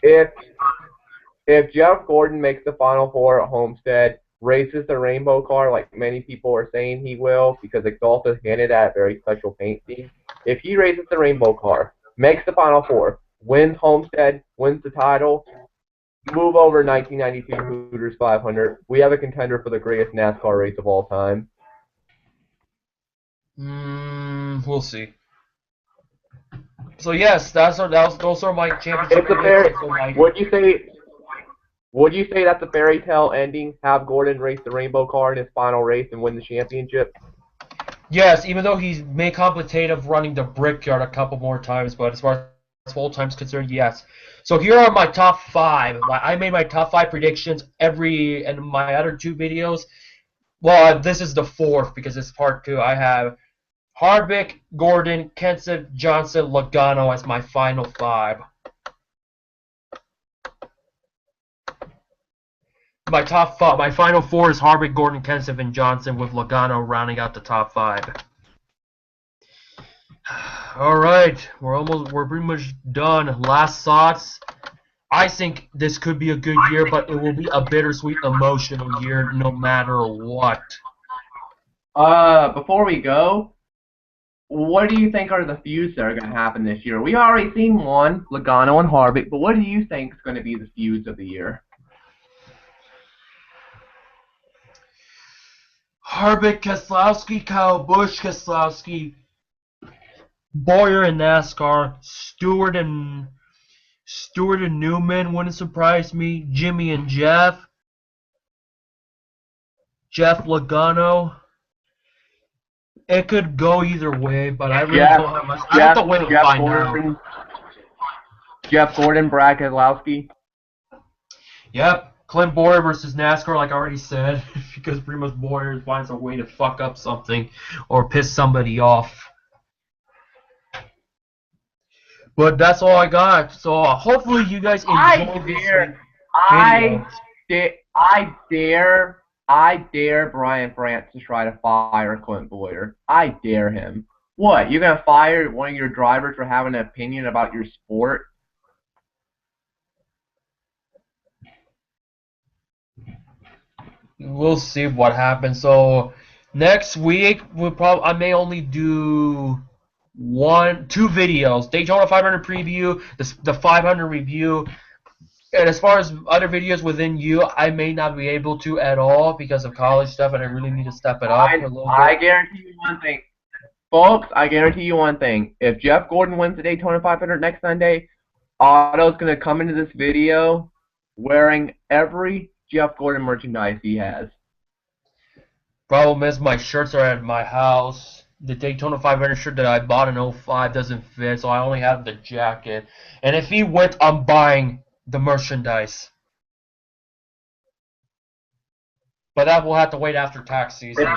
If Jeff Gordon makes the Final Four at Homestead, races the rainbow car like many people are saying he will, because Exalta's handed at a very special paint scheme. If he races the rainbow car, makes the Final Four, wins Homestead, wins the title, move over 1992 Hooters 500, we have a contender for the greatest NASCAR race of all time. We'll see. So yes, those are my championship. Would you say that's a fairy tale ending? Have Gordon race the rainbow car in his final race and win the championship? Yes, even though he may contemplate of running the Brickyard a couple more times, but as far as full time's concerned, yes. So here are my top 5. I made my top 5 predictions in my other 2 videos. Well, this is the 4th because it's part 2. I have Harvick, Gordon, Kenseth, Johnson, Logano as my final 5. My final 4 is Harvick, Gordon, Kenseth, and Johnson, with Logano rounding out the top 5. All right, we're pretty much done. Last thoughts. I think this could be a good year, but it will be a bittersweet, emotional year no matter what. Before we go, what do you think are the feuds that are going to happen this year? We already seen one, Logano and Harvick, but what do you think is going to be the feuds of the year? Harvick, Keselowski, Kyle Busch, Keselowski, Bowyer in NASCAR, Stewart and Newman wouldn't surprise me. Jimmie and Jeff Logano. It could go either way, but I really don't have much. I have to wait and find out. Jeff Gordon, Brad Keselowski. Yep. Clint Bowyer versus NASCAR, like I already said, because pretty much Bowyer finds a way to fuck up something or piss somebody off. But that's all I got. So hopefully you guys enjoyed this video. I dare Brian France to try to fire Clint Bowyer. I dare him. What? You're gonna fire one of your drivers for having an opinion about your sport? We'll see what happens. So next week I may only do 2 videos: Daytona 500 preview, the 500 review, and as far as other videos within I may not be able to at all because of college stuff, and I really need to step it up a little bit. I guarantee you one thing, folks. I guarantee you one thing: if Jeff Gordon wins the Daytona 500 next Sunday, Otto's gonna come into this video wearing every Jeff Gordon merchandise he has. Problem is, my shirts are at my house. The Daytona 500 shirt that I bought in 05 doesn't fit, so I only have the jacket. And if he wins, I'm buying the merchandise. But that will have to wait after tax season.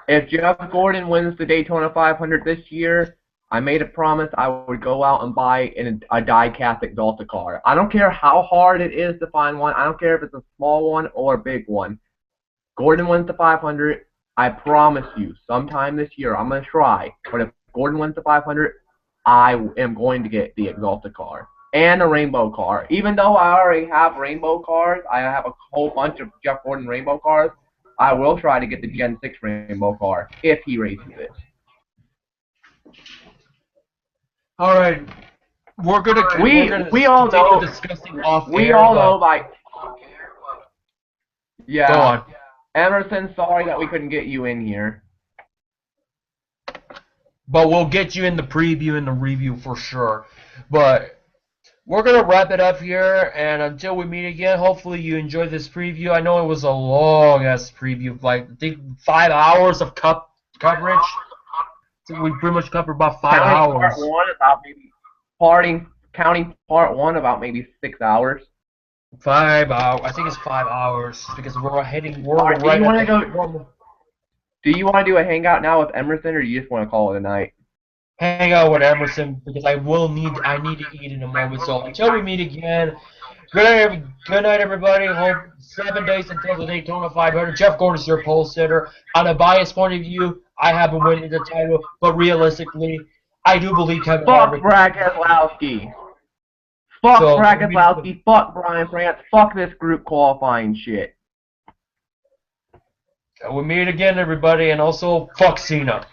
If Jeff Gordon wins the Daytona 500 this year, I made a promise I would go out and buy a die-cast Exalta car. I don't care how hard it is to find one. I don't care if it's a small one or a big one. Gordon wins the 500. I promise you, sometime this year, I'm going to try. But if Gordon wins the 500, I am going to get the Exalta car and a rainbow car. Even though I already have rainbow cars, I have a whole bunch of Jeff Gordon rainbow cars, I will try to get the Gen 6 rainbow car if he races it. All right, we all know discussing off we air, all but- know like yeah. Go on. Emerson, sorry that we couldn't get you in here. But we'll get you in the preview and the review for sure. But we're going to wrap it up here, and until we meet again, hopefully you enjoyed this preview. I know it was a long-ass preview, like, I think 5 hours of coverage. So we pretty much covered about 5 hours. Part one, about maybe counting part one, about maybe 6 hours. 5 hours. I think it's 5 hours because we're heading. Do you want to do a hangout now with Emerson, or you just want to call it a night? Hang out with Emerson because I need to eat in a moment. So until we meet again, good night, everybody. Hope 7 days until the Daytona 500. Jeff Gordon is your pole sitter. On a biased point of view, I have him winning the title, but realistically, I do believe Kevin Harvick. Fuck Keselowski. Fuck Keselowski. Fuck Brian France. Fuck this group qualifying shit. We'll meet again, everybody, and also fuck Cena.